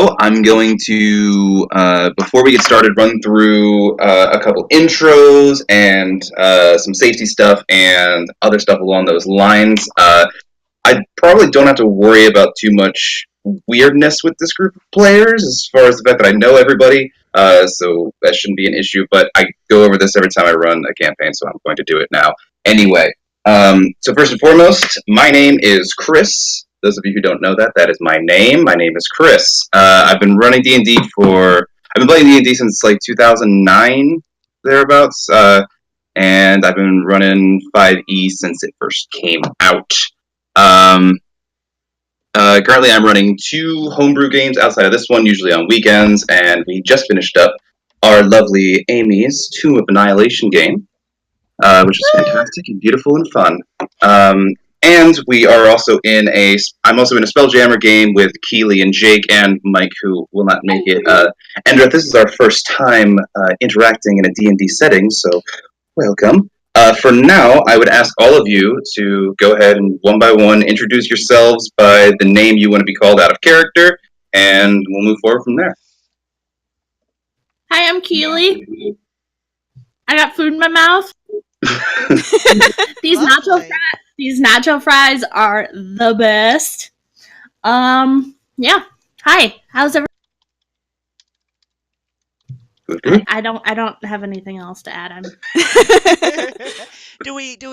So I'm going to, before we get started, run through a couple intros and some safety stuff and other stuff along those lines. I probably don't have to worry about too much weirdness with this group of players as far as the fact that I know everybody, so that shouldn't be an issue, but I go over this every time I run a campaign, so I'm going to do it now. Anyway, so first and foremost, my name is Chris. Those of you who don't know that, that is my name. My name is Chris. I've been running D&D I've been playing D&D since like 2009, thereabouts, and I've been running 5e since it first came out. Currently I'm running 2 homebrew games outside of this one, usually on weekends, and we just finished up our lovely Amy's Tomb of Annihilation game, which is fantastic and beautiful and fun. And we are also I'm also in a Spelljammer game with Keely and Jake and Mike, who will not make it. Endrith, this is our first time interacting in a D&D setting, so welcome. For now, I would ask all of you to go ahead and one by one introduce yourselves by the name you want to be called out of character, and we'll move forward from there. Hi, I'm Keely. I got food in my mouth. These nacho fries are the best. Yeah. Hi. How's everyone? I don't have anything else to add. Do we do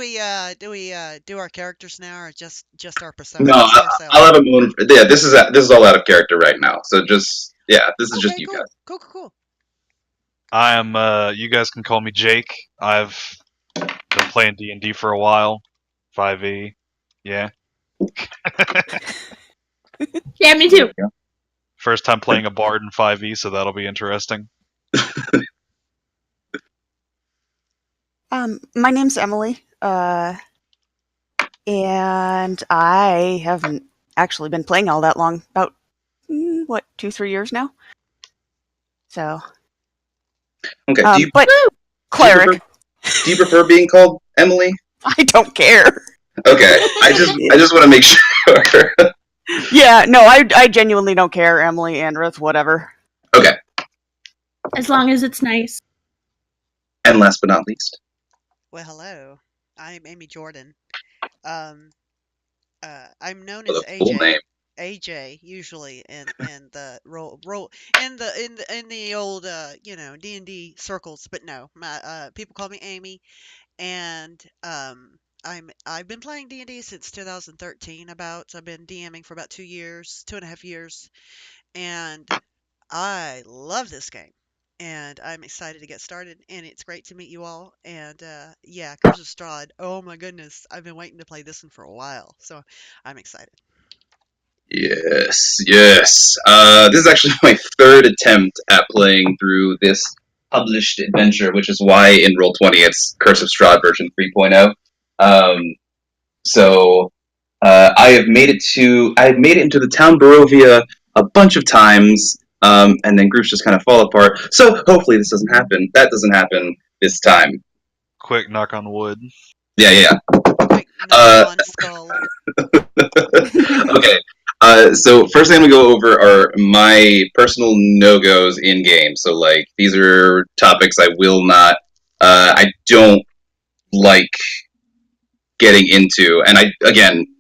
our characters now, or just our personas? No, I'll have a moment. Yeah, this is all out of character right now. So this is just you guys. Cool. I am. You guys can call me Jake. I've been playing D&D for a while. 5e. Yeah. Yeah, me too. First time playing a bard in 5e, so that'll be interesting. My name's Emily, and I haven't actually been playing all that long. About 2-3 years now. So. Okay. Cleric. Do you prefer being called Emily? I don't care. Okay. I just want to make sure. Yeah. No, I genuinely don't care. Emily, Andrith, whatever. Okay. As long as it's nice. And last but not least. Well, hello. I'm Amy Jordan. I'm known as AJ. Full name. AJ usually in the role in the old D&D circles, but no, my people call me Amy, and I've been playing D&D since 2013. I've been DMing for about 2.5 years, and I love this game. And I'm excited to get started, and it's great to meet you all. And Curse of Strahd. Oh my goodness, I've been waiting to play this one for a while, so I'm excited. Yes. This is actually my 3rd attempt at playing through this published adventure, which is why in Roll20 it's Curse of Strahd version 3.0. I have made it into the town Barovia a bunch of times. And then groups just kind of fall apart. So hopefully this doesn't happen. That doesn't happen this time. Quick knock on wood. Yeah. Quick knock on skull. Okay. So first thing I'm gonna go over are my personal no-goes in game. So like these are topics I will not. I don't like getting into, and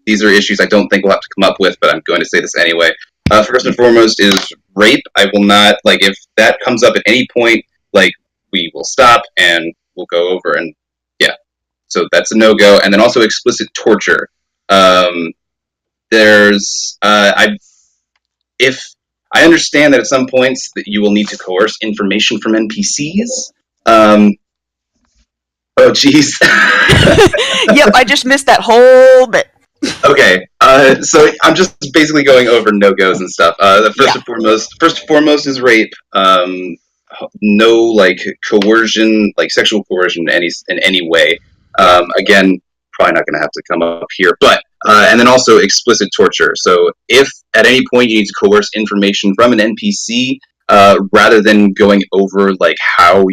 these are issues I don't think we'll have to come up with, but I'm going to say this anyway. First and foremost is rape. I will not, if that comes up at any point, we will stop and we'll go over and, yeah. So that's a no-go. And then also explicit torture. If I understand that at some points that you will need to coerce information from NPCs. Oh, jeez. Yep, I just missed that whole bit. Okay, so I'm just basically going over no-goes and stuff. First and foremost is rape. No, coercion, sexual coercion in any way. Again, probably not going to have to come up here, but and then also explicit torture. So if at any point you need to coerce information from an NPC, rather than going over how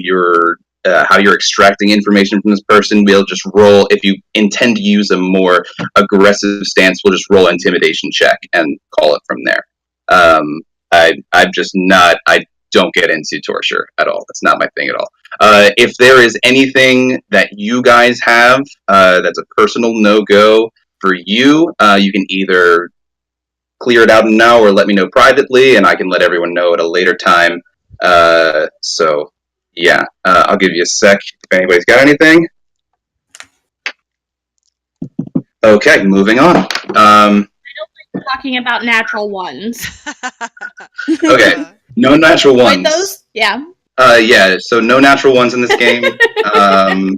you're extracting information from this person, we'll just roll. If you intend to use a more aggressive stance, we'll just roll an intimidation check and call it from there. I'm just not. I don't get into torture at all. That's not my thing at all. If there is anything that you guys have that's a personal no go for you, you can either clear it out now or let me know privately, and I can let everyone know at a later time. So yeah, I'll give you a sec if anybody's got anything. Okay, moving on. Talking about natural ones. Okay, no natural Avoid ones. those? Yeah. Yeah, so no natural ones in this game. Well,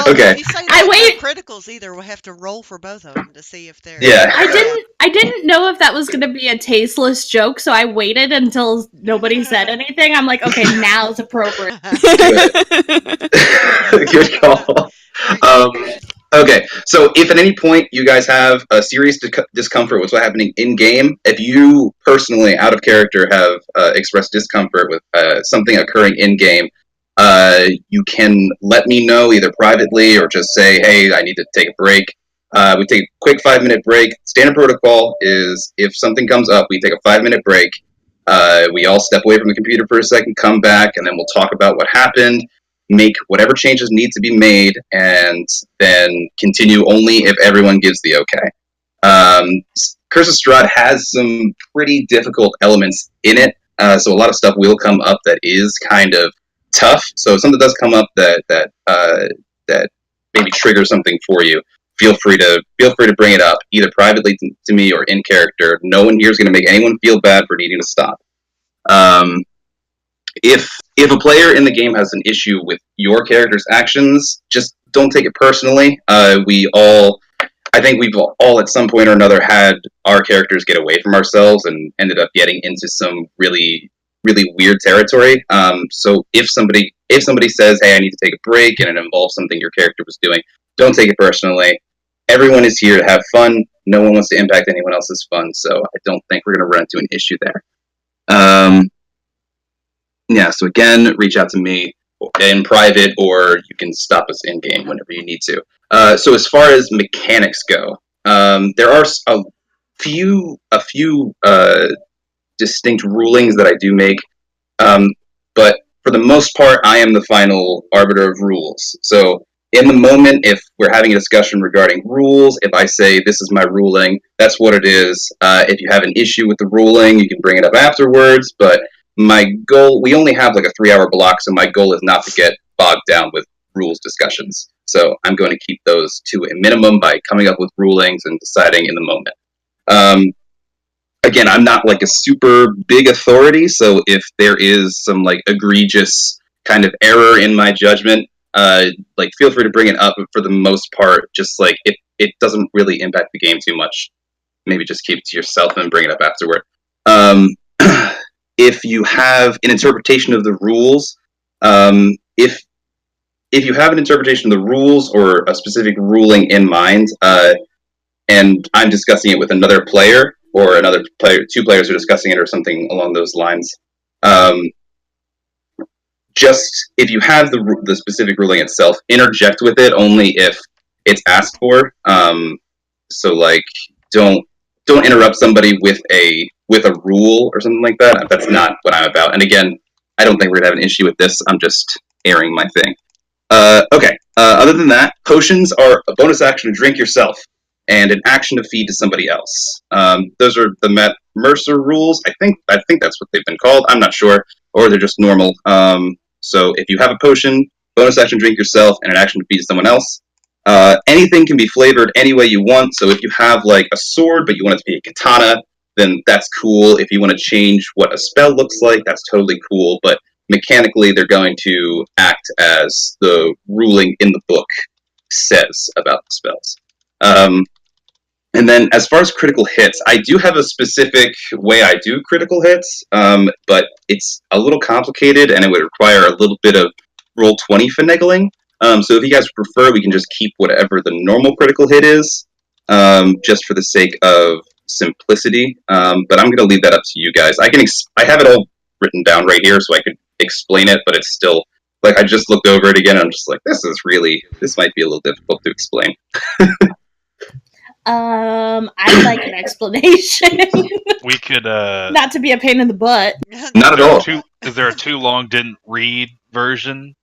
Okay. if you say I that, wait- no criticals either, we'll have to roll for both of them to see if they're. Yeah. I didn't know if that was gonna be a tasteless joke, so I waited until nobody said anything. I'm like, okay, now's appropriate. Good call. Okay, so if at any point you guys have a serious discomfort with what's happening in game, if you personally, out of character, have expressed discomfort with something occurring in game, you can let me know either privately or just say, "Hey, I need to take a break." We take a quick 5-minute break. Standard protocol is if something comes up, we take a 5-minute break. We all step away from the computer for a second, come back, and then we'll talk about what happened, make whatever changes need to be made, and then continue only if everyone gives the okay. Curse of Strahd has some pretty difficult elements in it, so a lot of stuff will come up that is kind of tough. So if something does come up that maybe triggers something for you, feel free to bring it up either privately to me or in character. No one here is going to make anyone feel bad for needing to stop. If a player in the game has an issue with your character's actions, just don't take it personally. I think we've all at some point or another had our characters get away from ourselves and ended up getting into some really, really weird territory. So if somebody says, "Hey, I need to take a break," and it involves something your character was doing, don't take it personally. Everyone is here to have fun. No one wants to impact anyone else's fun, so I don't think we're going to run into an issue there. Yeah, so again, reach out to me in private, or you can stop us in game whenever you need to. So as far as mechanics go, there are a few distinct rulings that I do make, but for the most part, I am the final arbiter of rules. So in the moment, if we're having a discussion regarding rules, if I say this is my ruling, that's what it is. If you have an issue with the ruling, you can bring it up afterwards, but my goal, we only have like a 3-hour block, so my goal is not to get bogged down with rules discussions. So I'm going to keep those to a minimum by coming up with rulings and deciding in the moment. Again, I'm not like a super big authority, so if there is some like egregious kind of error in my judgment, like feel free to bring it up, but for the most part, just like it doesn't really impact the game too much. Maybe just keep it to yourself and bring it up afterward. If you have an interpretation of the rules, if you have an interpretation of the rules or a specific ruling in mind, and I'm discussing it with another player or another player, 2 players are discussing it or something along those lines, just if you have the specific ruling itself, interject with it only if it's asked for. So like, don't interrupt somebody with a rule or something like that. That's not what I'm about. And again, I don't think we're gonna have an issue with this. I'm just airing my thing. Okay. Other than that, potions are a bonus action to drink yourself and an action to feed to somebody else. Those are the Matt Mercer rules. I think that's what they've been called. I'm not sure, or they're just normal. So if you have a potion, bonus action drink yourself, and an action to feed to someone else. Anything can be flavored any way you want. So if you have like a sword, but you want it to be a katana, then that's cool. If you want to change what a spell looks like, that's totally cool. But mechanically, they're going to act as the ruling in the book says about the spells. And then as far as critical hits, I do have a specific way I do critical hits, but it's a little complicated and it would require a little bit of Roll20 finagling. So if you guys prefer, we can just keep whatever the normal critical hit is, just for the sake of simplicity. But I'm going to leave that up to you guys. I have it all written down right here, so I could explain it, but it's still like I just looked over it again. And I'm just like, this might be a little difficult to explain. I'd like an explanation. We could. Not to be a pain in the butt. Not at all. Is there a too long didn't read version?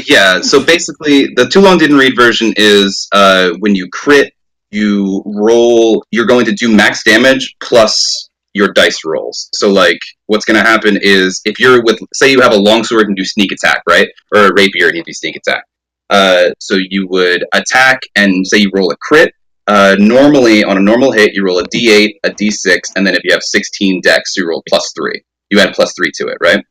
Yeah. So basically, the too long didn't read version is when you crit, you roll. You're going to do max damage plus your dice rolls. So like, what's going to happen is if you're with, say, you have a longsword and do sneak attack, right, or a rapier and you do sneak attack. So you would attack and say you roll a crit. Normally, on a normal hit, you roll a d8, a d6, and then if you have 16 dex, you roll +3. You add +3 to it, right?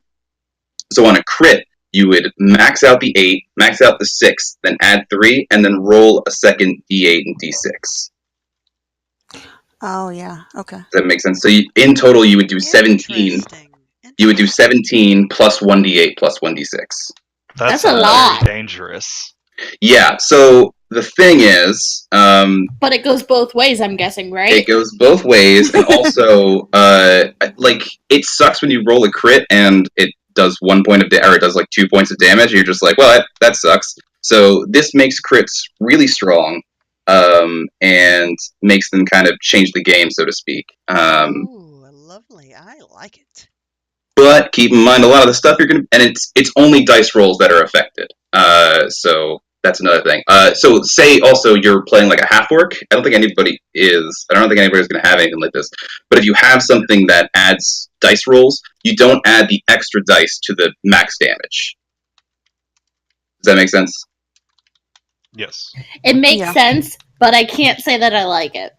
So on a crit, you would max out the 8, max out the 6, then add 3, and then roll a second d8 and d6. Oh, yeah. Okay. Does that make sense? So in total, you would do 17. Interesting. You would do 17 plus 1d8 plus 1d6. That's a lot. Very dangerous. Yeah, so the thing is, But it goes both ways, I'm guessing, right? it goes both ways, and also, like, it sucks when you roll a crit and it does 1 point of or it does like 2 points of damage. And you're just like, well, that sucks. So this makes crits really strong, and makes them kind of change the game, so to speak. Ooh, lovely. I like it. But keep in mind, a lot of the stuff you're gonna, and it's only dice rolls that are affected. So that's another thing. So say also you're playing like a half orc. I don't think anybody's gonna have anything like this. But if you have something that adds dice rolls, you don't add the extra dice to the max damage. Does that make sense? Yes. It makes Yeah. sense, but I can't say that I like it.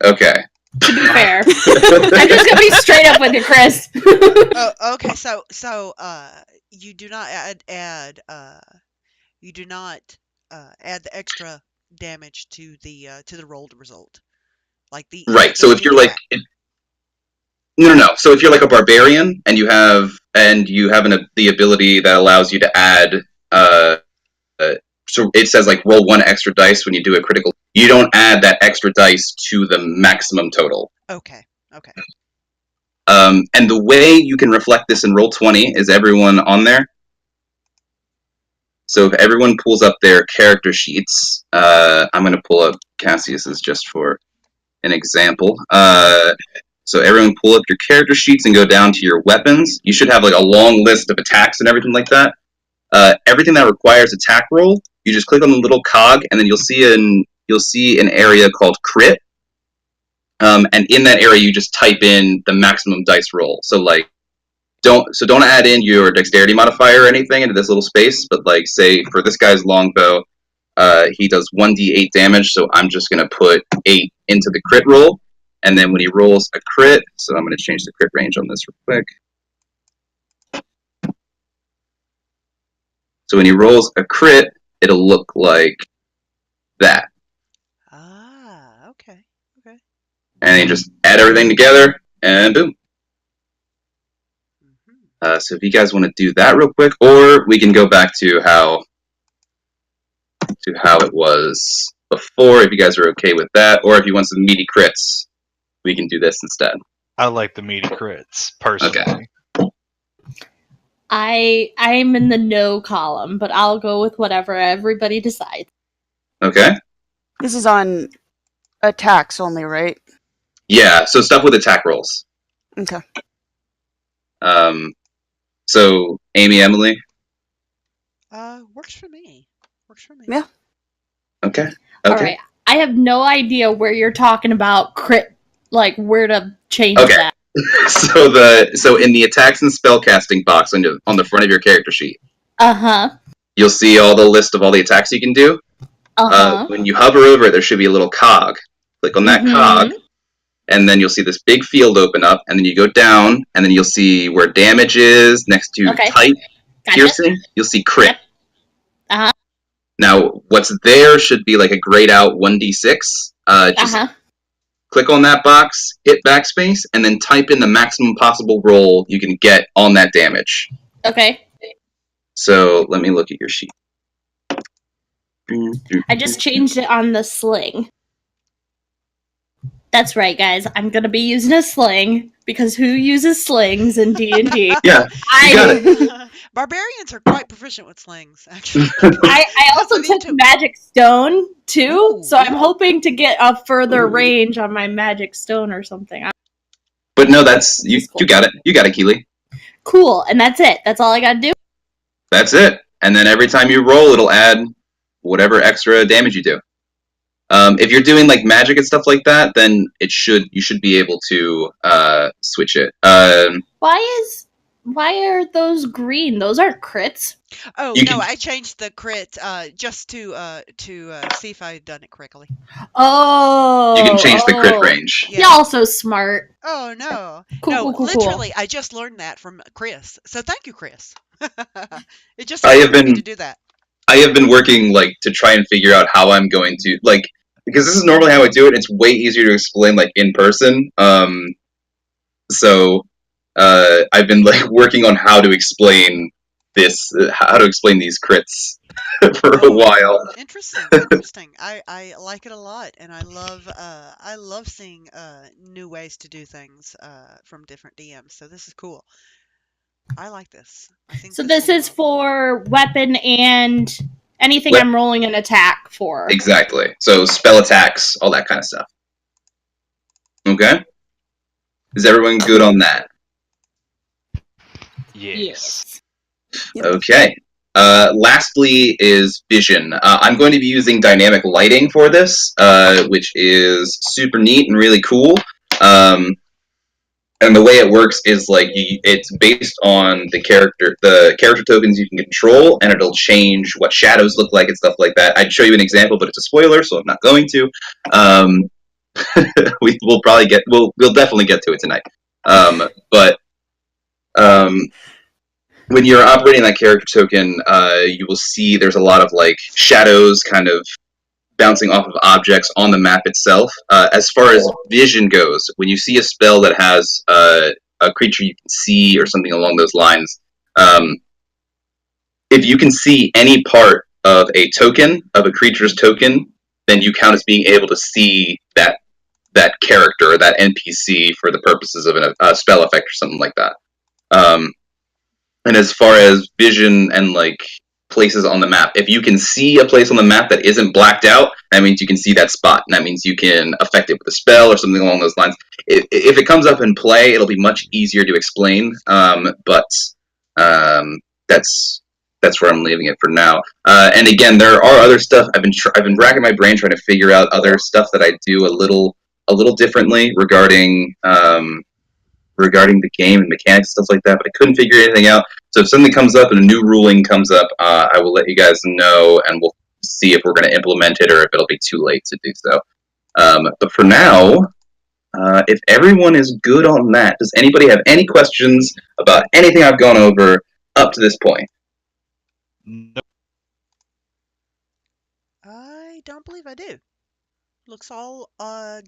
Okay. To be fair. I'm just gonna be straight up with you, Chris. Oh, okay. So, you do not add you do not add the extra damage to the rolled result, like the Right. So if sneak you're like, attack. no. So if you're like a barbarian and you have the ability that allows you to add, so it says like roll 1 extra dice when you do a critical. You don't add that extra dice to the maximum total. Okay. Okay. And the way you can reflect this in Roll20 is everyone on there. So if everyone pulls up their character sheets, I'm going to pull up Cassius's just for an example. So everyone pull up your character sheets and go down to your weapons. You should have like a long list of attacks and everything like that. Everything that requires attack roll, you just click on the little cog, and then you'll see an area called crit. And in that area, you just type in the maximum dice roll. So like, don't add in your dexterity modifier or anything into this little space. But like, say for this guy's longbow, he does 1d8 damage. So I'm just gonna put 8 into the crit roll, and then when he rolls a crit, so I'm gonna change the crit range on this real quick. So when he rolls a crit, it'll look like that. Ah. Okay. Okay. And you just add everything together, and boom. Mm-hmm. So if you guys want to do that real quick, or we can go back to how it was before, if you guys are okay with that, or if you want some meaty crits, we can do this instead. I like the meaty crits, personally. Okay. I'm in the no column, but I'll go with whatever everybody decides. Okay? This is on attacks only, right? Yeah, so stuff with attack rolls. Okay. So, Amy, Emily? Works for me. Works for me. Yeah. Okay. Alright. I have no idea where you're talking about crit, like where to change Okay. that. So in the attacks and spellcasting box on the front of your character sheet, Uh-huh. you'll see all the list of all the attacks you can do. Uh-huh. When you hover over it, there should be a little cog. Click on that cog, and then you'll see this big field open up, and then you go down, and then you'll see where damage is next to type, piercing. You'll see crit. Yep. Uh-huh. Now, what's there should be like a grayed out 1d6. Just click on that box, hit backspace, and then type in the maximum possible roll you can get on that damage. Okay. So let me look at your sheet. I just changed it on the sling. That's right, guys. I'm gonna be using a sling because who uses slings in D&D? Yeah, you got it. Barbarians are quite proficient with slings, actually. I That's also on took YouTube. Magic Stone too, Ooh. so I'm hoping to get a further Ooh. range on my Magic Stone or something. But no, that's This you. is cool. You got it. You got it, Keely. Cool, and that's it. That's all I gotta do. That's it. And then every time you roll, it'll add whatever extra damage you do. If you're doing like magic and stuff like that, then you should be able to switch it. Why are those green? Those aren't crits. Oh You no, can- I changed the crit just to see if I had done it correctly. Oh, You can change the crit range. Yeah. Y'all so smart. Oh no. Cool, No, cool, cool, literally, cool. I just learned that from Chris. So thank you, Chris. It just I have occurred to me been- to do that. I have been working like to try and figure out how I'm going to like because this is normally how I do it. It's way easier to explain like in person. So I've been like working on how to explain how to explain these crits for a Oh, while. interesting, interesting. I like it a lot, and I love seeing new ways to do things from different DMs. So this is cool. I like this. I think So this is for weapon and anything Wep- I'm rolling an attack for. Exactly. So spell attacks, all that kind of stuff. Okay. Is everyone good on that? Yes. Okay. Lastly is vision. I'm going to be using dynamic lighting for this, which is super neat and really cool. And the way it works is like it's based on the character tokens you can control, and it'll change what shadows look like and stuff like that. I'd show you an example, but it's a spoiler, so I'm not going to. We'll definitely get to it tonight. But when you're operating that character token, you will see there's a lot of like shadows kind of bouncing off of objects on the map itself. As far as vision goes, when you see a spell that has a creature you can see or something along those lines, if you can see any part of a creature's token, then you count as being able to see that character or that NPC for the purposes of a spell effect or something like that. And as far as vision and like places on the map, if you can see a place on the map that isn't blacked out, that means you can see that spot, and that means you can affect it with a spell or something along those lines. If it comes up in play, it'll be much easier to explain. But that's where I'm leaving it for now. And again, there are other stuff. I've been racking my brain trying to figure out other stuff that I do a little differently regarding the game and mechanics and stuff like that, but I couldn't figure anything out. So if something comes up and a new ruling comes up, I will let you guys know, and we'll see if we're going to implement it or if it'll be too late to do so. But for now, if everyone is good on that, does anybody have any questions about anything I've gone over up to this point? No. I don't believe I do. Looks all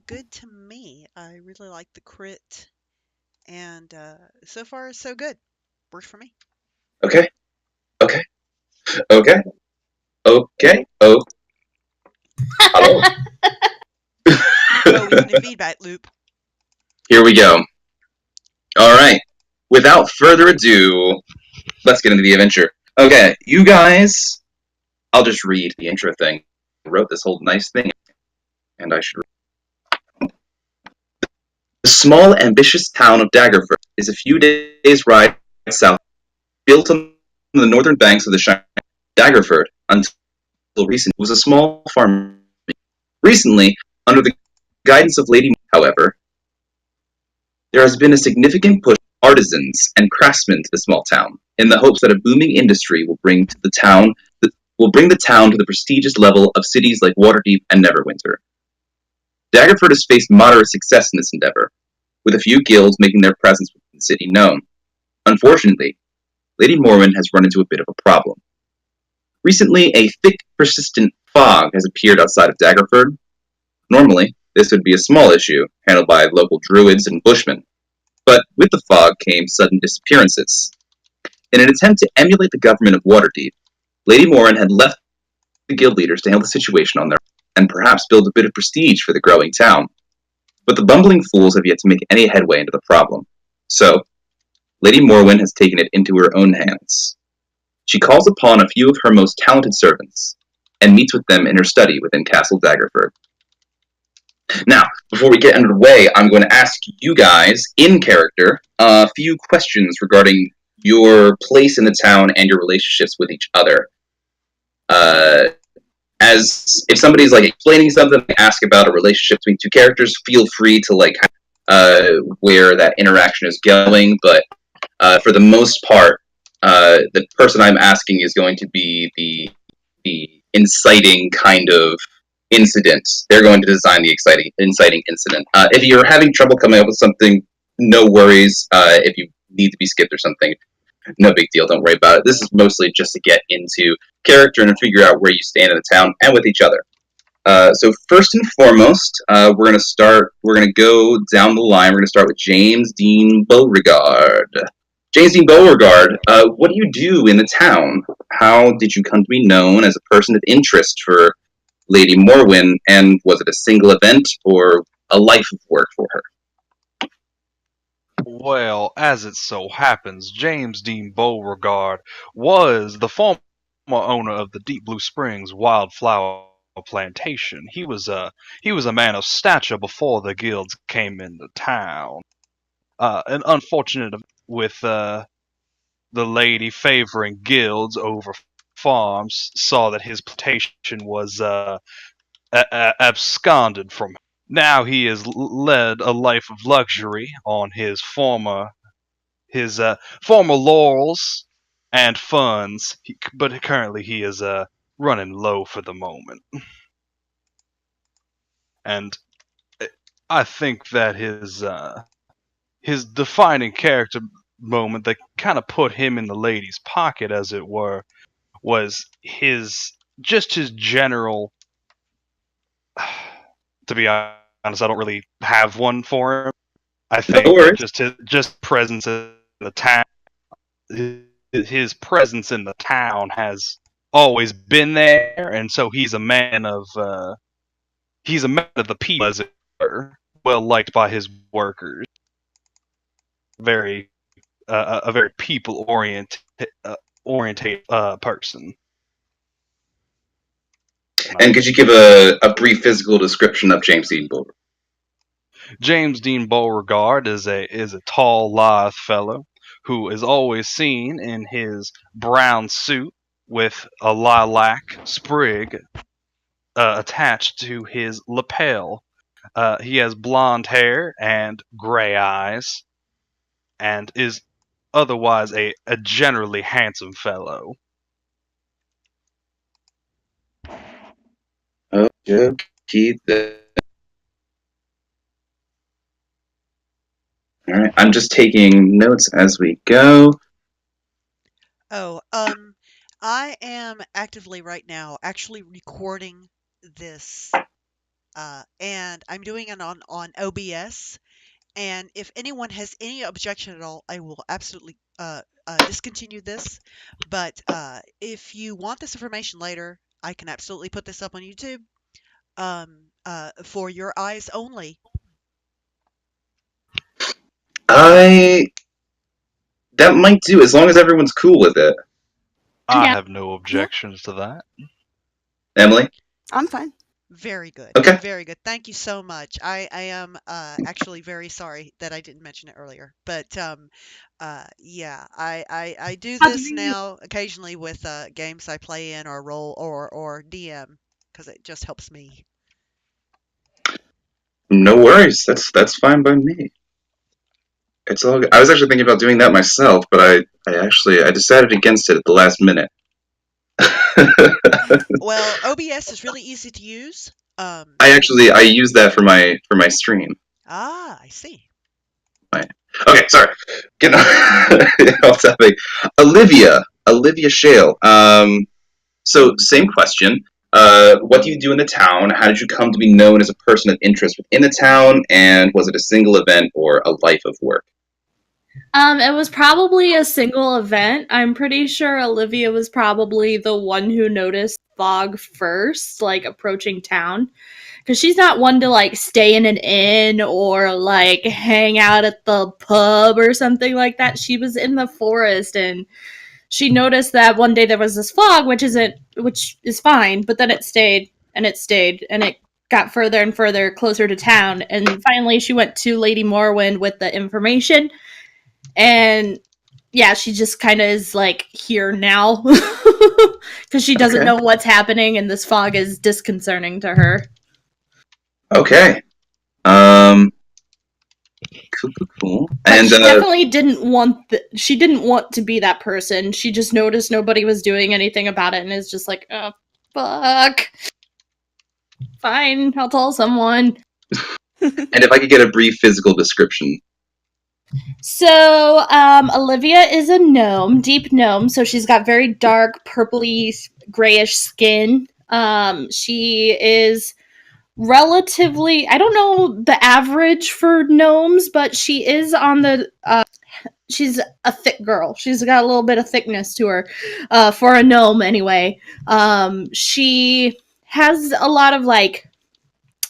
good to me. I really like the crit, and so far so good. Works for me. Okay. Oh. Hello. Oh, he's in a feedback loop. Here we go. All right. Without further ado, let's get into the adventure. Okay, you guys. I'll just read the intro thing. I wrote this whole nice thing, and I should read. The small, ambitious town of Daggerford is a few days' ride south. Built on the northern banks of the Shining Daggerford, until recently was a small farm. Recently, under the guidance of Lady, however, there has been a significant push of artisans and craftsmen to the small town, in the hopes that a booming industry will bring the town to the prestigious level of cities like Waterdeep and Neverwinter. Daggerford has faced moderate success in this endeavor, with a few guilds making their presence within the city known. Unfortunately, Lady Morwen has run into a bit of a problem. Recently, a thick, persistent fog has appeared outside of Daggerford. Normally, this would be a small issue, handled by local druids and bushmen. But with the fog came sudden disappearances. In an attempt to emulate the government of Waterdeep, Lady Morwen had left the guild leaders to handle the situation on their own, and perhaps build a bit of prestige for the growing town. But the bumbling fools have yet to make any headway into the problem. So, Lady Morwen has taken it into her own hands. she calls upon a few of her most talented servants and meets with them in her study within Castle Daggerford. Now, before we get underway, I'm going to ask you guys, in character, a few questions regarding your place in the town and your relationships with each other. As if somebody's like explaining something, ask about a relationship between two characters, feel free to where that interaction is going. But for the most part, the person I'm asking is going to be the inciting kind of incident. They're going to design the inciting incident. If you're having trouble coming up with something, no worries. If you need to be skipped or something, no big deal. Don't worry about it. This is mostly just to get into character and figure out where you stand in the town and with each other. So first and foremost, we're going to start. We're going to go down the line. We're going to start with James Dean Beauregard. James Dean Beauregard, what do you do in the town? How did you come to be known as a person of interest for Lady Morwyn, and was it a single event or a life of work for her? Well, as it so happens, James Dean Beauregard was the former owner of the Deep Blue Springs Wildflower Plantation. He was a man of stature before the guilds came into town. An unfortunate with the lady favoring guilds over farms saw that his plantation was absconded from him. Now he has led a life of luxury on his former laurels and funds, but currently he is running low for the moment. And I think that his defining character moment that kind of put him in the lady's pocket, as it were, was his general. To be honest, I don't really have one for him. I think just presence in the town. His presence in the town has always been there, and so he's a man of the people, as it were, well liked by his workers. Very a very people oriented person. And could you give a brief physical description of James Dean Beauregard? James Dean Beauregard is a tall, lithe fellow who is always seen in his brown suit with a lilac sprig attached to his lapel. He has blonde hair and gray eyes, and is otherwise a generally handsome fellow. Okay, all right, I'm just taking notes as we go. Oh, I am actively right now actually recording this, and I'm doing it on OBS. And if anyone has any objection at all, I will absolutely discontinue this. But if you want this information later, I can absolutely put this up on YouTube for your eyes only. That might do, as long as everyone's cool with it. I have no objections to that. Emily? I'm fine. Very good. Okay. Very good. Thank you so much. I am actually very sorry that I didn't mention it earlier. But yeah, I do this now occasionally with games I play in or roll or DM because it just helps me. No worries. That's fine by me. It's all good. I was actually thinking about doing that myself, but I decided against it at the last minute. Well, OBS is really easy to use. I use that for my stream. Ah, I see. Right. Okay, sorry. Getting off topic. Olivia Shale. So same question. What do you do in the town? How did you come to be known as a person of interest within the town? And was it a single event or a life of work? It was probably a single event. I'm pretty sure Olivia was probably the one who noticed Fog first, like approaching town. Because she's not one to like stay in an inn or like hang out at the pub or something like that. She was in the forest and she noticed that one day there was this fog, which is fine, but then it stayed and it stayed and it got further and further closer to town. And finally, she went to Lady Morrowind with the information, and yeah, she just kind of is like here now because she doesn't Okay. know what's happening, and this fog is disconcerting to her. Okay. Um. Cool. Cool. Cool. But And she definitely didn't want. She didn't want to be that person. She just noticed nobody was doing anything about it, and is just like, oh fuck. Fine, I'll tell someone. and if I could get a brief physical description. So, Olivia is a gnome, deep gnome. So she's got very dark, purpley, grayish skin. She is relatively, I don't know the average for gnomes, but she is on the, she's a thick girl. She's got a little bit of thickness to her, for a gnome anyway. She has a lot of like,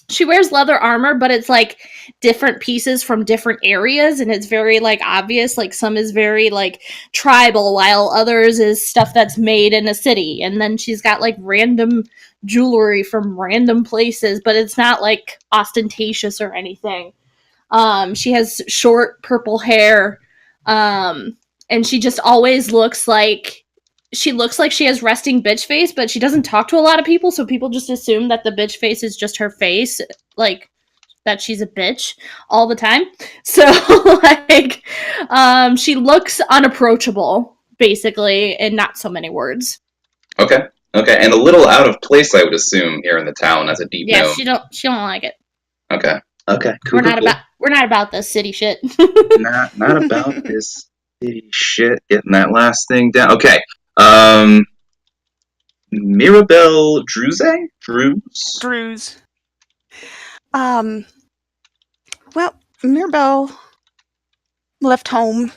she wears leather armor, but it's like different pieces from different areas, and it's very like obvious. Like some is very like tribal, while others is stuff that's made in a city. And then she's got like random jewelry from random places, but it's not like ostentatious or anything. She has short purple hair, and she just always looks like she has resting bitch face, but she doesn't talk to a lot of people, so people just assume that the bitch face is just her face, like that she's a bitch all the time. So like she looks unapproachable, basically, in not so many words. Okay. Okay. And a little out of place, I would assume, here in the town as a deep Yeah, gnome. she don't like it. Okay. Okay. Cool. We're not about this city shit. Not about this city shit. Getting that last thing down. Okay. Mirabelle Drews? Drews. Well, Mirabelle left home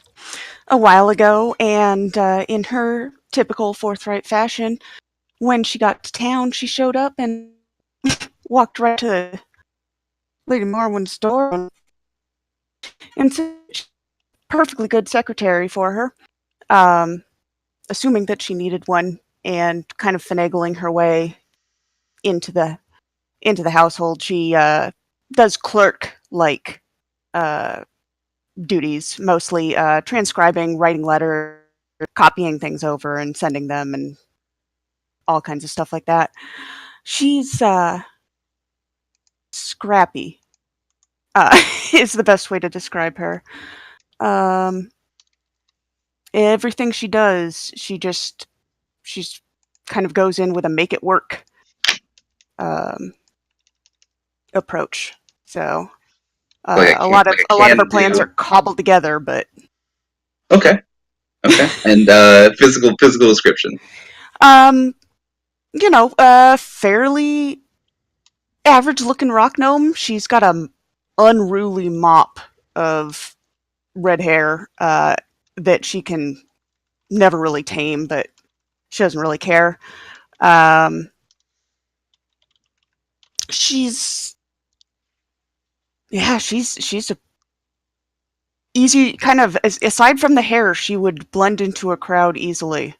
a while ago, and in her typical forthright fashion, when she got to town, she showed up and walked right to Lady Morwin's door and said she's a perfectly good secretary for her, assuming that she needed one, and kind of finagling her way into the household. She does clerk-like duties, mostly transcribing, writing letters, copying things over and sending them, and all kinds of stuff like that. She's scrappy, is the best way to describe her. Everything she does, she's kind of goes in with a make it work approach. So Like a lot of her plans do. are cobbled together, but Okay. Okay. And physical description. fairly average looking rock gnome. She's got a unruly mop of red hair that she can never really tame, but she doesn't really care. She's a easy kind of, aside from the hair, she would blend into a crowd easily.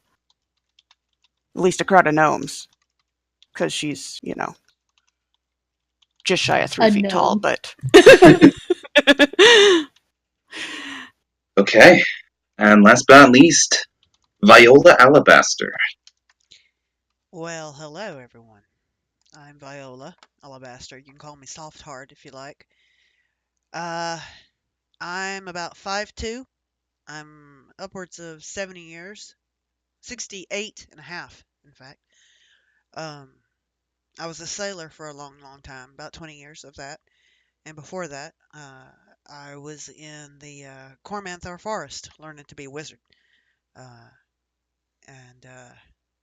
At least a crowd of gnomes, because she's just shy of 3 feet tall, but Okay. And last but not least, Viola Alabaster. Well, hello everyone. I'm Viola Alabaster. You can call me Soft Heart if you like. I'm about 5'2". I'm upwards of 70 years. 68 and a half, in fact. Um, I was a sailor for a long, long time, about 20 years of that. And before that, I was in the Cormanthor Forest, learning to be a wizard. Uh, and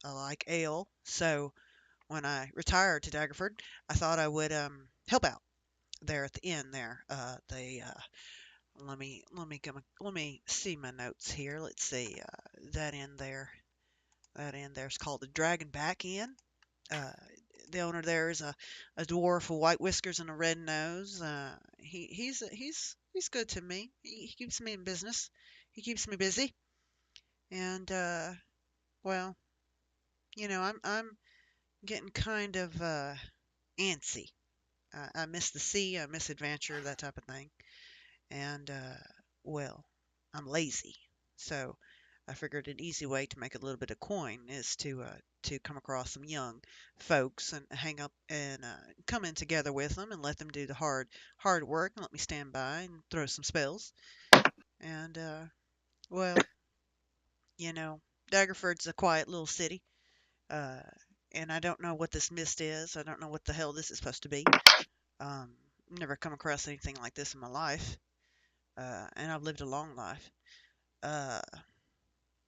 I like ale, so when I retired to Daggerford, I thought I would help out there at the inn there. Let me see my notes here. Let's see that inn there. That inn there's called the Dragonback Inn. Uh, the owner there is a dwarf with white whiskers and a red nose. He's good to me. He keeps me in business. He keeps me busy. And Well, I'm getting kind of antsy. I miss the sea. I miss adventure, that type of thing. And well, I'm lazy, so I figured an easy way to make a little bit of coin is to come across some young folks and hang up and come in together with them and let them do the hard work and let me stand by and throw some spells. And well, you know, Daggerford's a quiet little city, uh, and I don't know what this mist is. I don't know what the hell this is supposed to be. Um, Never come across anything like this in my life, and I've lived a long life. Uh,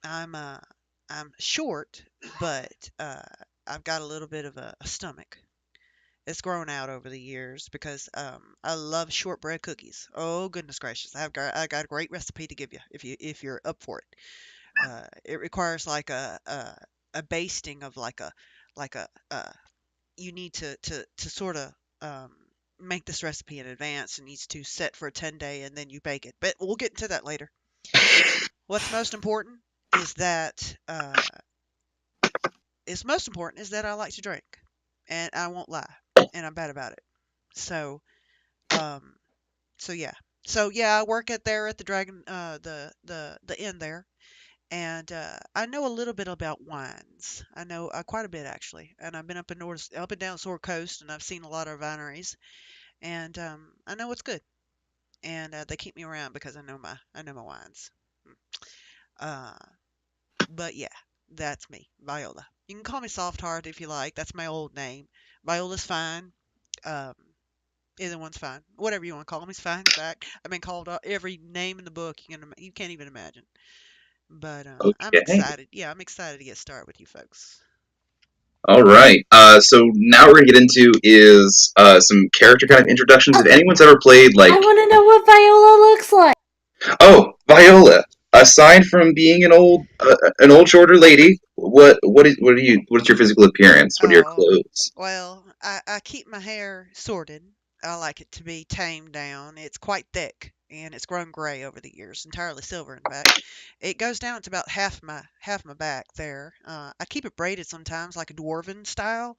I'm uh, I'm short, but I've got a little bit of a stomach. It's grown out over the years because I love shortbread cookies. Oh goodness gracious! I got a great recipe to give you if you're up for it. It requires like a basting of like a you need to sort of make this recipe in advance. It needs to set for a 10-day and then you bake it. But we'll get into that later. What's most important is that I like to drink, and I won't lie, and I'm bad about it. So um so yeah. So yeah, I work at there at the Dragon the inn there. And I know a little bit about wines. I know quite a bit actually, and I've been up and down Sword Coast, and I've seen a lot of wineries, and I know what's good. And they keep me around because I know my wines. Uh, but yeah, that's me, Viola. You can call me Soft Heart if you like. That's my old name. Viola's fine. Um, Either one's fine. Whatever you want to call me is fine. In fact, I've been called every name in the book you can't even imagine. But I'm Okay. excited. Yeah, I'm excited to get started with you folks. All right. So now we're gonna get into is some character kind of introductions. If anyone's ever played I want to know what Viola looks like. Viola. Aside from being an old shorter lady, what's your physical appearance? What are your Oh, clothes? well, I keep my hair sorted. I like it to be tamed down. It's quite thick and it's grown gray over the years, entirely silver in fact. It goes down to about half my back there. I keep it braided sometimes like a dwarven style.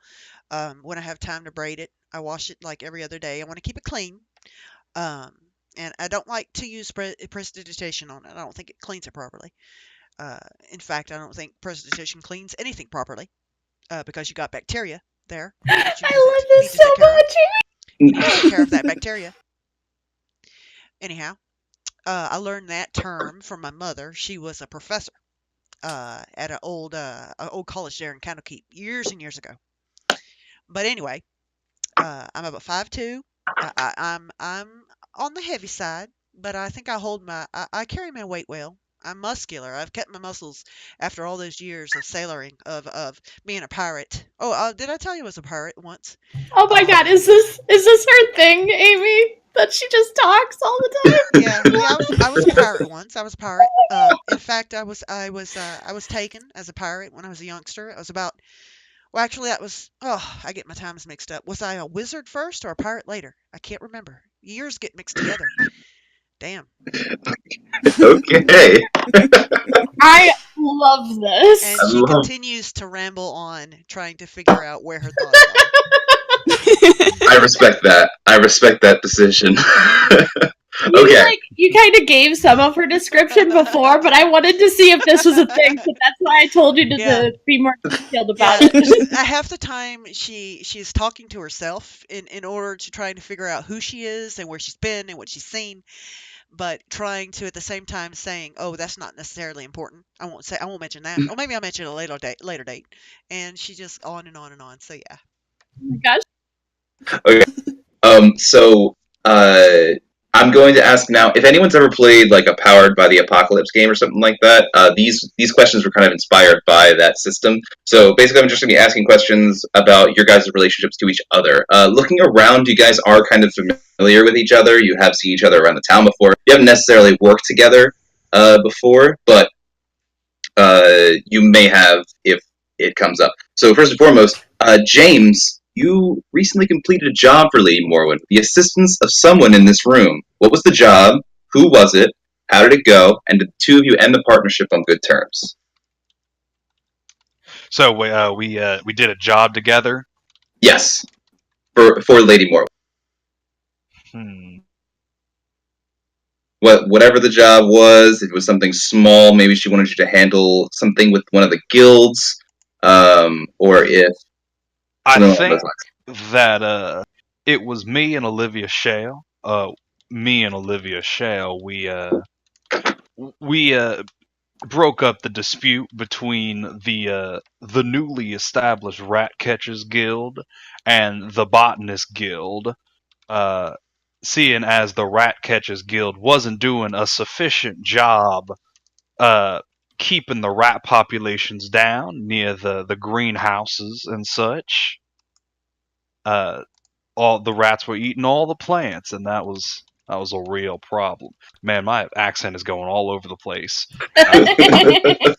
When I have time to braid it, I wash it like every other day. I want to keep it clean. Um, and I don't like to use prestidigitation on it. I don't think it cleans it properly. Uh, in fact, I don't think prestidigitation cleans anything properly because you got bacteria there that you I love this need to so take care of. much. You need to take care of that bacteria. Anyhow, I learned that term from my mother. She was a professor at an old college there in Candlekeep years and years ago. But anyway, I'm about 5'2". I'm on the heavy side, but I think I carry my weight well. I'm muscular. I've kept my muscles after all those years of sailoring, of being a pirate. Oh, did I tell you I was a pirate once? Oh my god, Um, is this her thing, Amy? That she just talks all the time? yeah, yeah. I was a pirate once. I was a pirate. In fact, I was taken as a pirate when I was a youngster. I was about Well, actually, that was. Oh, I get my times mixed up. Was I a wizard first or a pirate later? I can't remember. Years get mixed together. Damn. Okay. I love And I this. she love. continues to ramble on, trying to figure out where her thoughts are. I respect that. I respect that decision. Okay. You kind of gave some of her description before, but I wanted to see if this was a thing, so that's why I told you Yeah, to be more detailed about yeah. it. Half the time, she's talking to herself in order to try to figure out who she is and where she's been and what she's seen, but trying to at the same time saying, "Oh, that's not necessarily important. I won't mention that. Or maybe I'll mention it a later date." And she just on and on and on. So yeah. Oh my gosh. Okay. So uh, I'm going to ask now if anyone's ever played like a Powered by the Apocalypse game or something like that. These questions were kind of inspired by that system. So basically, I'm just going to be asking questions about your guys' relationships to each other. Looking around, you guys are kind of familiar with each other. You have seen each other around the town before. You haven't necessarily worked together before, but you may have if it comes up. So first and foremost, James, you recently completed a job for Lady Morwen with the assistance of someone in this room. What was the job? Who was it? How did it go? And did the two of you end the partnership on good terms? So we did a job together. Yes, for Lady Moore. Hmm. Whatever the job was, it was something small. Maybe she wanted you to handle something with one of the guilds, or if I something along those think lines. that it was me and Olivia Shale. Me and Olivia Shale. We broke up the dispute between the newly established Rat Catchers Guild and the Botanist Guild. Uh, Seeing as the Rat Catchers Guild wasn't doing a sufficient job uh, keeping the rat populations down near the greenhouses and such. Uh, all the rats were eating all the plants, and that was a real problem. Man, my accent is going all over the place. Uh,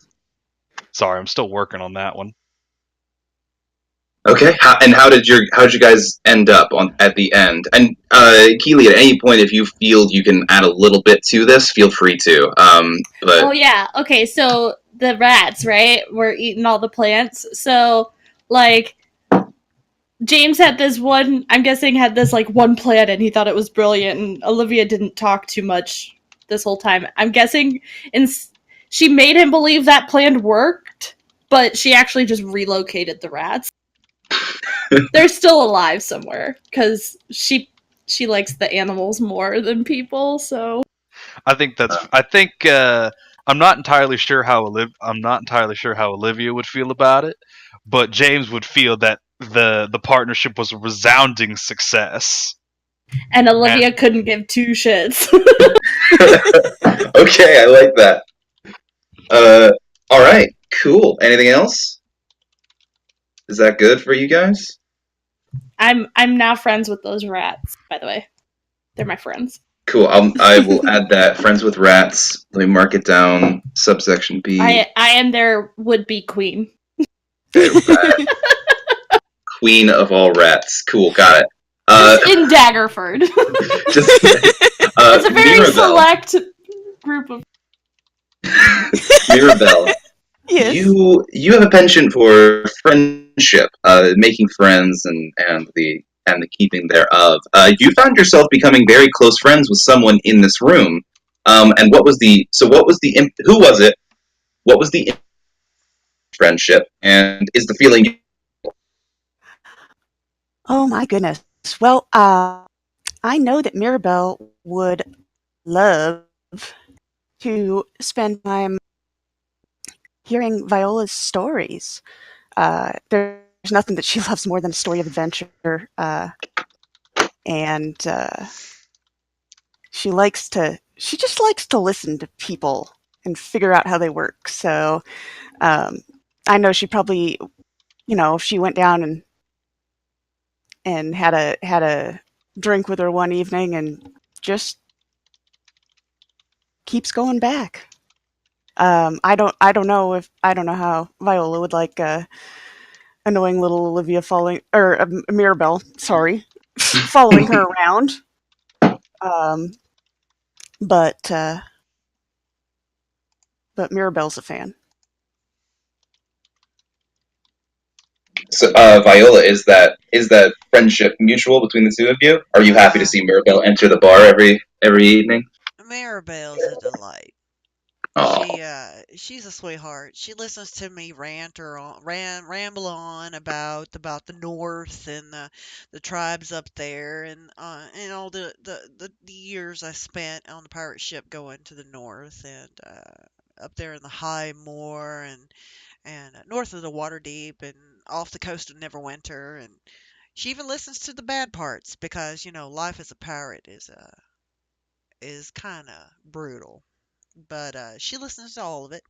Sorry, I'm still working on that one. Okay, how did you guys end up on at the end? And Keely, at any point, if you feel you can add a little bit to this, feel free to. But Oh yeah. Okay, so the rats, right, were eating all the plants. So like James had this one, I'm guessing had this like one plant and he thought it was brilliant and Olivia didn't talk too much this whole time. I'm guessing and she made him believe that plan worked, but she actually just relocated the rats. They're still alive somewhere cuz she likes the animals more than people, so I think that's. I think I'm not entirely sure how Olivia would feel about it, but James would feel that the partnership was a resounding success. and And Olivia couldn't give two shits. okay, I like that. Uh, all right, cool. Anything else? Is that good for you guys? I'm now friends with those rats, by the way. They're my friends. Cool. I will add that. Friends with rats. Let me mark it down. Subsection B. I am their would be queen. Okay, queen of all rats. Cool. Got it. Just in Daggerford. Just It's a very Mirabelle. select group of. Mirabelle. Yes. You have a penchant for friendship, making friends and the keeping thereof. You found yourself becoming very close friends with someone in this room. And what was the who was it? What was the friendship? And is the feeling Oh my goodness. Well, I know that Mirabelle would love to spend time hearing Viola's stories. There's nothing that she loves more than a story of adventure, and she just likes to listen to people and figure out how they work. So um, I know she probably, if she went down and had a drink with her one evening and just keeps going back. I don't know how Viola would like annoying little Olivia following or Mirabelle, sorry, following her around. Um, but uh, but Mirabelle's a fan. so, Viola, is that friendship mutual between the two of you? Are you happy to Uh, see Mirabelle enter the bar every evening? Maribel's a delight. Oh, She's a sweetheart. She listens to me ramble on about the North and the tribes up there and all the years I spent on the pirate ship going to the North and up there in the high moor and north of the Waterdeep and off the coast of Neverwinter, and she even listens to the bad parts because life as a pirate is kind of brutal. But she listens to all of it.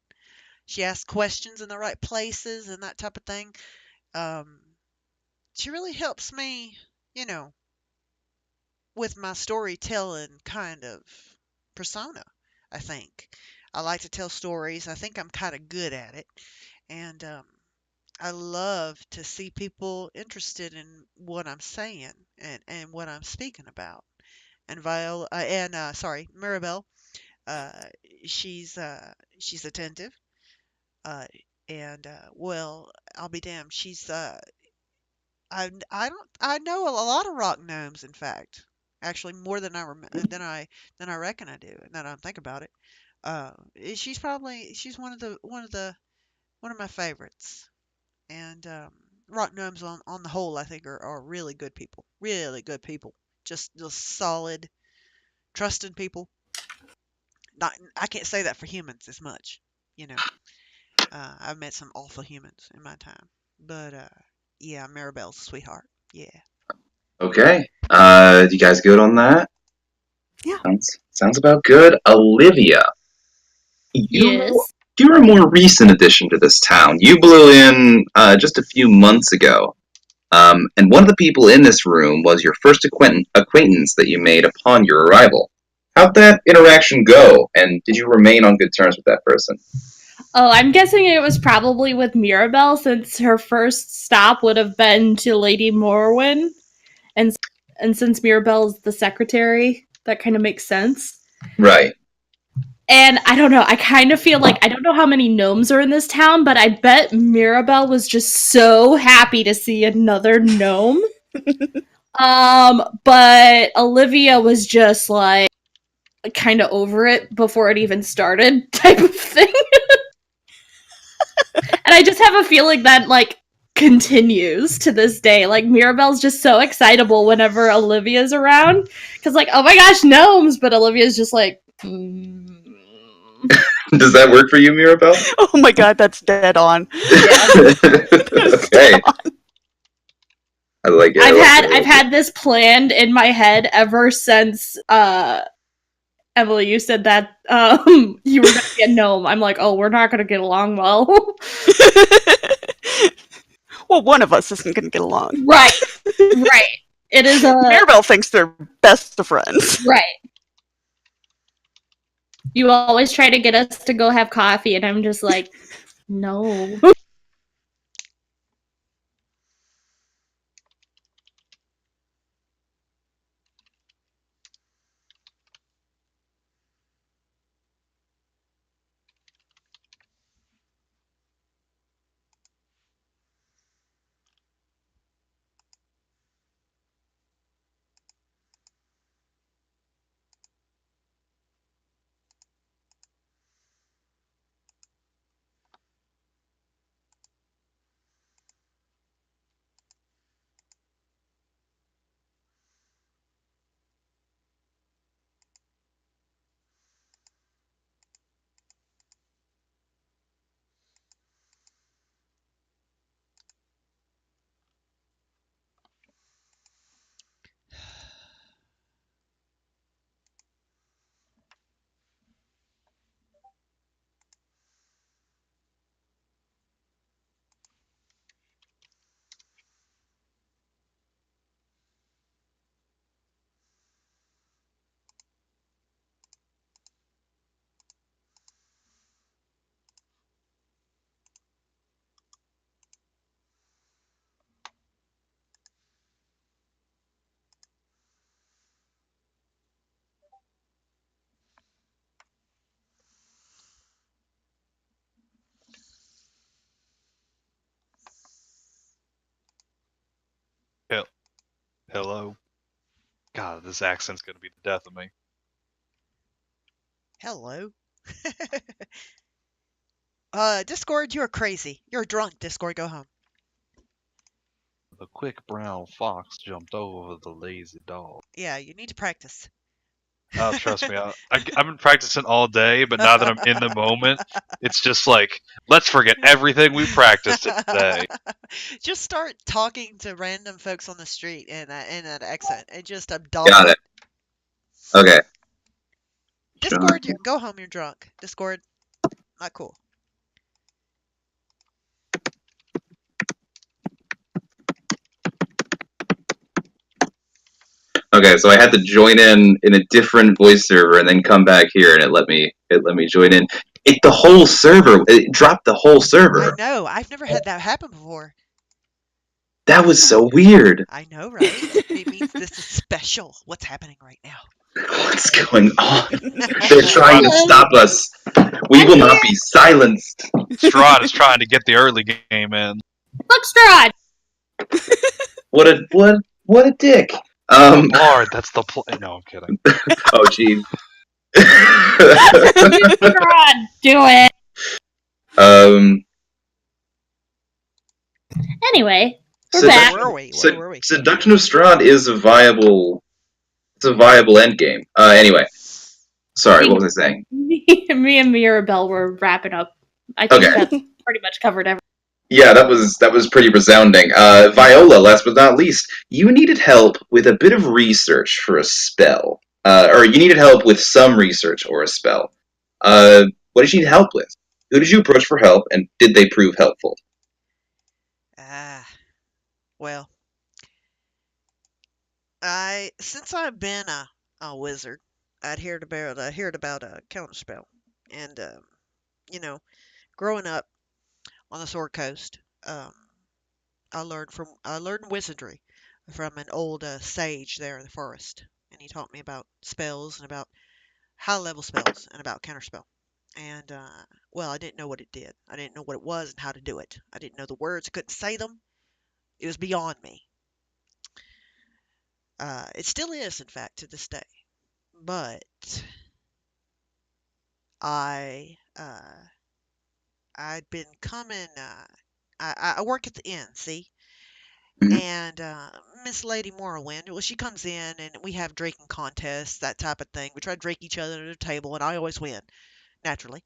She asks questions in the right places and that type of thing. Um, she really helps me, you know, with my storytelling kind of persona. I think I like to tell stories. I think I'm kind of good at it, and I love to see people interested in what I'm saying and what I'm speaking about. And Mirabelle, uh, she's attentive, uh, and well, I'll be damned. She's I know a lot of rock gnomes. In fact, actually more than than I reckon I do. Now that I think about it, she's one of my favorites. And rock gnomes on the whole, I think are really good people. Really good people. Just solid, trusting people. Not I can't say that for humans as much. You know, I've met some awful humans in my time, but yeah, Maribel's a sweetheart. Yeah. Okay. You guys good on that? Yeah. Sounds about good. Olivia, you Yes. you're a more recent addition to this town. You blew in just a few months ago. And one of the people in this room was your first acquaintance that you made upon your arrival. How'd that interaction go? And did you remain on good terms with that person? Oh, I'm guessing it was probably with Mirabelle, since her first stop would have been to Lady Morwen, and since Mirabelle's the secretary, that kind of makes sense. Right. And I don't know, I kind of feel like I don't know how many gnomes are in this town, but I bet Mirabelle was just so happy to see another gnome. But Olivia was just like kind of over it before it even started, type of thing. And I just have a feeling that like continues to this day. Like Mirabelle's just so excitable whenever Olivia's around, because like, oh my gosh, gnomes! But Olivia's just like. Does that work for you, Mirabelle? Oh my god, that's dead on. Okay. I like it. I've had this planned in my head ever since Emily, you said that you were gonna be a gnome. I'm like, oh, we're not gonna get along well. Well, one of us isn't going to get along. Right. Right. It is a Mirabelle thinks they're best of friends. right. You always try to get us to go have coffee, and I'm just like, no. Hell, hello. God, this accent's gonna be the death of me. Hello. Discord, you're crazy. You're drunk. Discord, go home. The quick brown fox jumped over the lazy dog. Yeah, you need to practice. Oh, trust me, I've been practicing all day, but now that I'm in the moment, it's just like, let's forget everything we practiced today. Just start talking to random folks on the street in that accent and just Got adopt it. Okay. Discord, go home. You're drunk. Discord, not cool. Okay, so I had to join in a different voice server and then come back here, and it let me join in. The whole server. It dropped the whole I server. know. I've never had that happen before. That was so weird. I know, right? It means this is special. What's happening right now? What's going on? They're trying to stop us. We will not be silenced. Strahd is trying to get the early game in. Look, Strahd! What a dick. Bard, that's the play. No, I'm kidding. Oh, geez. Strahd, do it! um, Anyway, we're Where back. were we? Where were we? Seduction of Strahd is a viable. It's a viable endgame. Anyway, sorry. What was I saying? Me and Mirabelle were wrapping up. I think Okay. that pretty much covered everything. Yeah, that was pretty resounding. Viola, last but not least, you needed help with a bit of research for a spell, or you needed help with some research or a spell. What did you need help with? Who did you approach for help, and did they prove helpful? Ah, well, since I've been a wizard, I'd heard about a counterspell, and you know, growing up on the Sword Coast, um, I learned wizardry from an old sage there in the forest, and he taught me about spells and about high level spells and about counterspell. And well, I didn't know what it did. I didn't know what it was and how to do it. I didn't know the words. I couldn't say them. It was beyond me. It still is, in fact, to this day. But I I'd been coming. I work at the inn, see, Mhm. and Miss Lady Morrowind. Well, she comes in and we have drinking contests, that type of thing. We try to drink each other at a table, and I always win, naturally.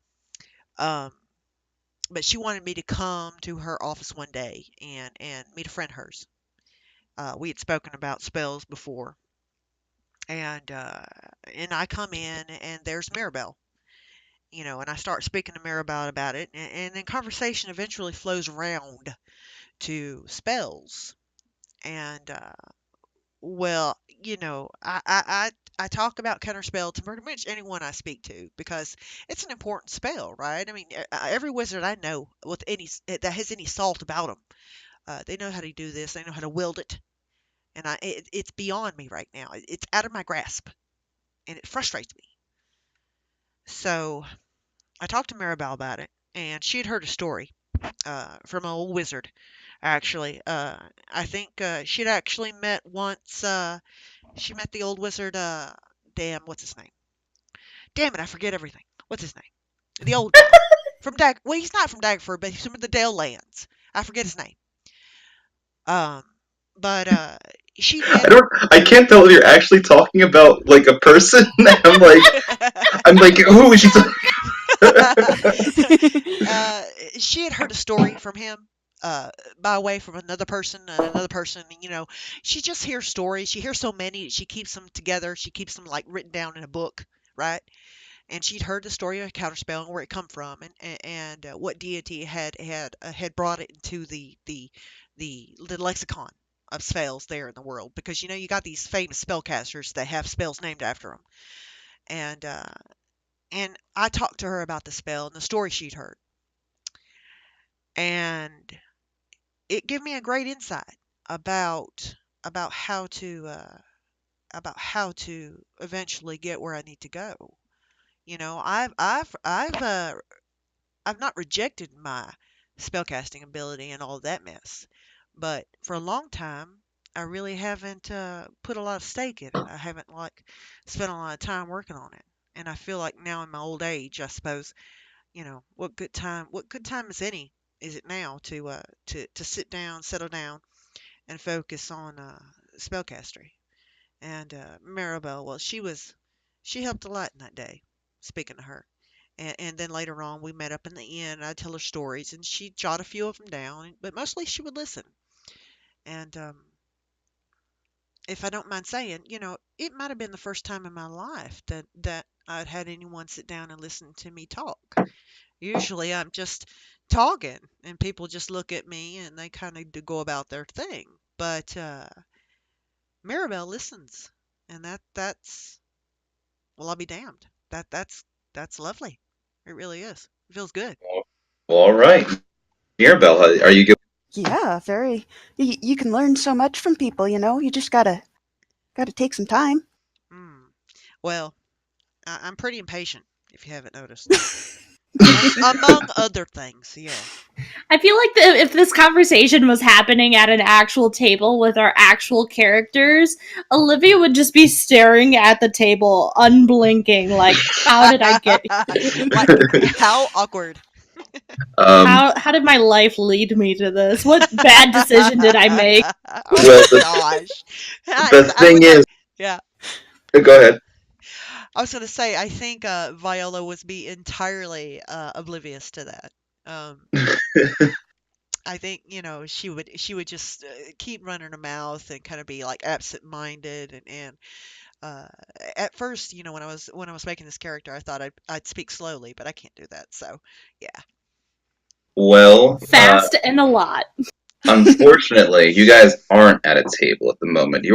Um, but she wanted me to come to her office one day and meet a friend of hers. We had spoken about spells before, and I come in and there's Mirabelle, and I start speaking to Mirabelle about it, and then conversation eventually flows around to spells, and well, I talk about counterspell to pretty much anyone I speak to because it's an important spell, right? I mean, every wizard I know with that has any salt about them, they know how to do this. They know how to wield it, and it's beyond me right now. It's out of my grasp, and it frustrates me. So I talked to Maribel about it, and she had heard a story from an old wizard. Actually, I think she'd actually met once. She met the old wizard. Damn, what's his name? Damn it, I forget everything. What's his name? The old guy from Dag. Well, he's not from Dagford, but he's from the Dale Lands. I forget his name. Um, but she I met him. don't. I can't tell if you're actually talking about like a person. I'm like, who is she? uh, she had heard a story from him by way from another person and another person. She just hears stories. She hears so many that she keeps them together. She keeps them like written down in a book, right? And she'd heard the story of counterspell and where it come from, and what deity had brought it into the lexicon of spells there in the world. Because you got these famous spellcasters that have spells named after them, and I talked to her about the spell and the story she'd heard, and it gave me a great insight about about how to uh, about how to eventually get where I need to go. I've not rejected my spellcasting ability and all of that mess, but for a long time I really haven't put a lot of stake in it. I haven't like spent a lot of time working on it, and I feel like now in my old age, I suppose, what good time is any is it now to sit down, settle down, and focus on spellcastery. And Maribel, well, she helped a lot in that day. Speaking to her, and then later on we met up in the inn. And I'd tell her stories, and she'd jot a few of them down, but mostly she would listen. And if I don't mind saying, it might have been the first time in my life that I'd had anyone sit down and listen to me talk. Usually I'm just talking and people just look at me and they kind of go about their thing. But Maribel listens, and that's well, I'll be damned. That's lovely. It really is. It feels good. Well, all right, Mirabelle, are you good? Yeah, very. You can learn so much from people. You just gotta take some time. Mm. Well, I'm pretty impatient, if you haven't noticed. Among other things, yeah. I feel like if this conversation was happening at an actual table with our actual characters, Olivia would just be staring at the table, unblinking, like, how did I get Like, how awkward. Um, how did my life lead me to this? What bad decision did I make? Oh well, my gosh. the I thing would is, think, yeah. go ahead. I was gonna say, I think Viola would be entirely oblivious to that. Um, I think she would just keep running her mouth and kind of be like absent-minded and uh, at first, when I was making this character, I thought I'd speak slowly, but I can't do that. So yeah. Well, Fast and a lot. unfortunately, you guys aren't at a table at the moment.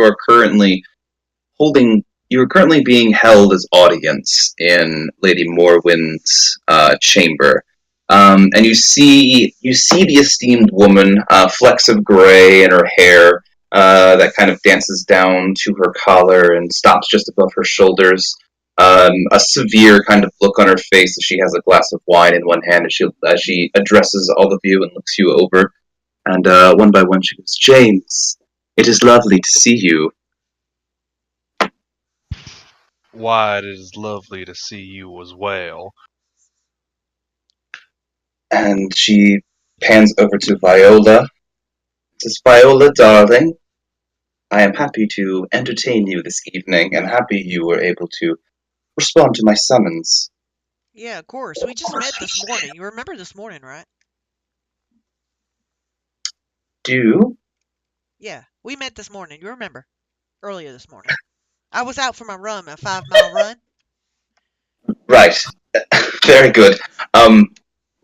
Holding. You're currently being held as audience in Lady Morwyn's chamber, and you see the esteemed woman, flecks of gray in her hair that kind of dances down to her collar and stops just above her shoulders. A severe kind of look on her face as she has a glass of wine in one hand as she addresses all of you and looks you over. And one by one, she goes, "James, it is lovely to see you." Why, it is lovely to see you as well. And she pans over to Viola. Says, "Viola, darling, I am happy to entertain you this evening, and happy you were able to respond to my summons." Yeah, of course. We just met this morning. You remember this morning, right? Do? Yeah, we met this morning. You remember? Earlier this morning. I was out for my run, a 5-mile run. Right. Very good. Um,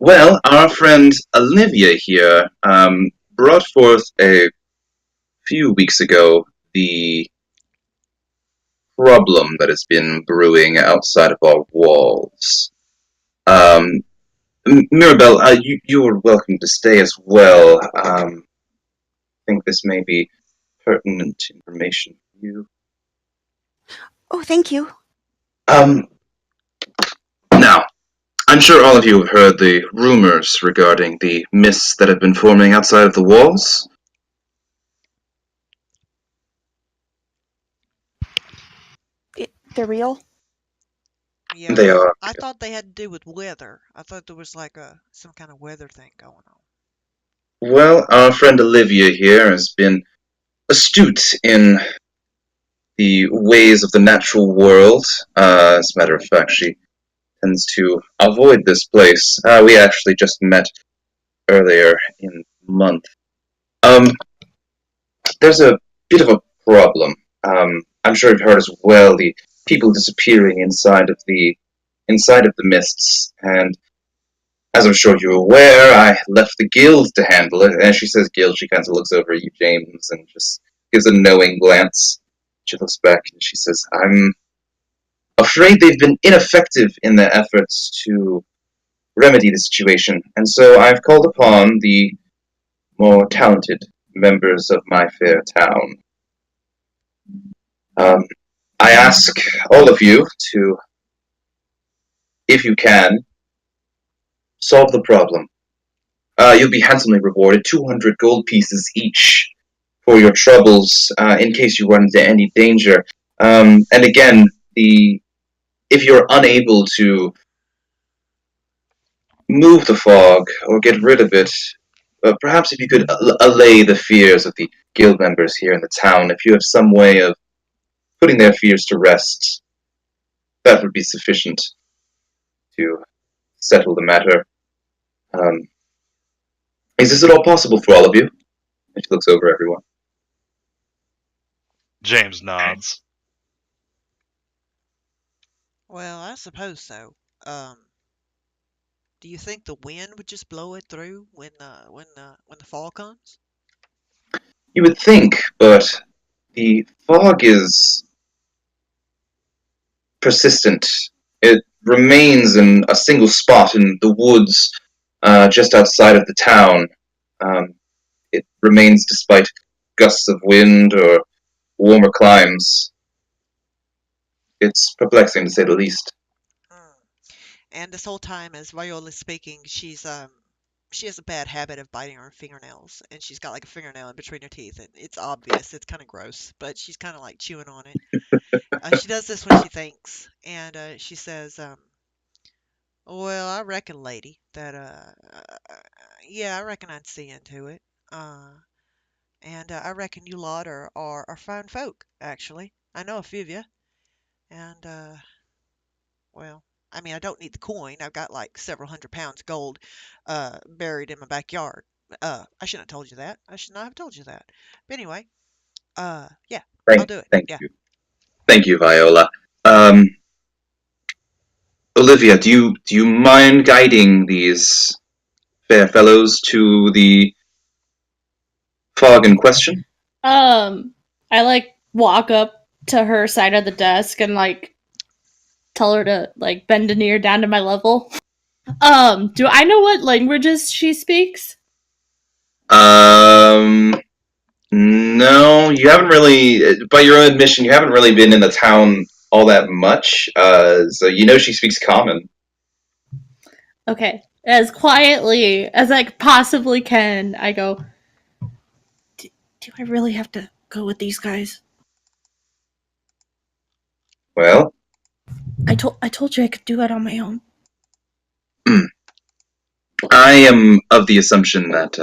well, our friend Olivia here brought forth a few weeks ago the problem that has been brewing outside of our walls. Um, Mirabelle, you are welcome to stay as well. I think this may be pertinent information for you. Oh, thank you. Um, Now, I'm sure all of you have heard the rumors regarding the mists that have been forming outside of the walls. They're real? Yeah, They well, are. I thought they had to do with weather. I thought there was like some kind of weather thing going on. Well, our friend Olivia here has been astute in the ways of the natural world. As a matter of fact, she tends to avoid this place. We actually just met earlier in the month. Um, there's a bit of a problem. I'm sure you've heard as well the people disappearing inside of the mists, and as I'm sure you're aware, I left the guild to handle it. And as she says guild, she kind of looks over at you, James, and just gives a knowing glance. She looks back and she says, "I'm afraid they've been ineffective in their efforts to remedy the situation, and so I've called upon the more talented members of my fair town. Um, I ask all of you to, if you can, solve the problem. You'll be handsomely rewarded, 200 gold pieces each for your troubles in case you run into any danger. And again, if you're unable to move the fog or get rid of it, perhaps if you could allay the fears of the guild members here in the town, if you have some way of putting their fears to rest, that would be sufficient to settle the matter. Um, is this at all possible for all of you?" And she looks over at everyone. James nods. Well, I suppose so. Um, do you think the wind would just blow it through when the fall comes? You would think, but the fog is persistent. It remains in a single spot in the woods just outside of the town. Um, it remains despite gusts of wind or warmer climes. It's perplexing to say the least. Hmm. And this whole time, as Viola's speaking, she's she has a bad habit of biting her fingernails, and she's got like a fingernail in between her teeth, and it's obvious. It's kind of gross, but she's kind of like chewing on it. She does this when she thinks, and she says, "Well, I reckon, lady, that yeah, I reckon I'd see into it. Uh, and I reckon you lot are fine folk, actually. I know a few of you, and well, I mean, I don't need the coin. I've got like several hundred pounds gold buried in my backyard. I shouldn't have told you that. I should not have told you that. But anyway, yeah, I'll Thank, do it. thank Yeah. you, thank you, Viola. Olivia, do you mind guiding these fair fellows to the fog in question? I like walk up to her side of the desk and like tell her to like bend an ear down to my level. Do I know what languages she speaks? Um, no, you haven't really. By your own admission, you haven't really been in the town all that much. So you know she speaks Common. Okay. As quietly as I possibly can, I go, do I really have to go with these guys? Well, I told you I could do it on my own. I am of the assumption that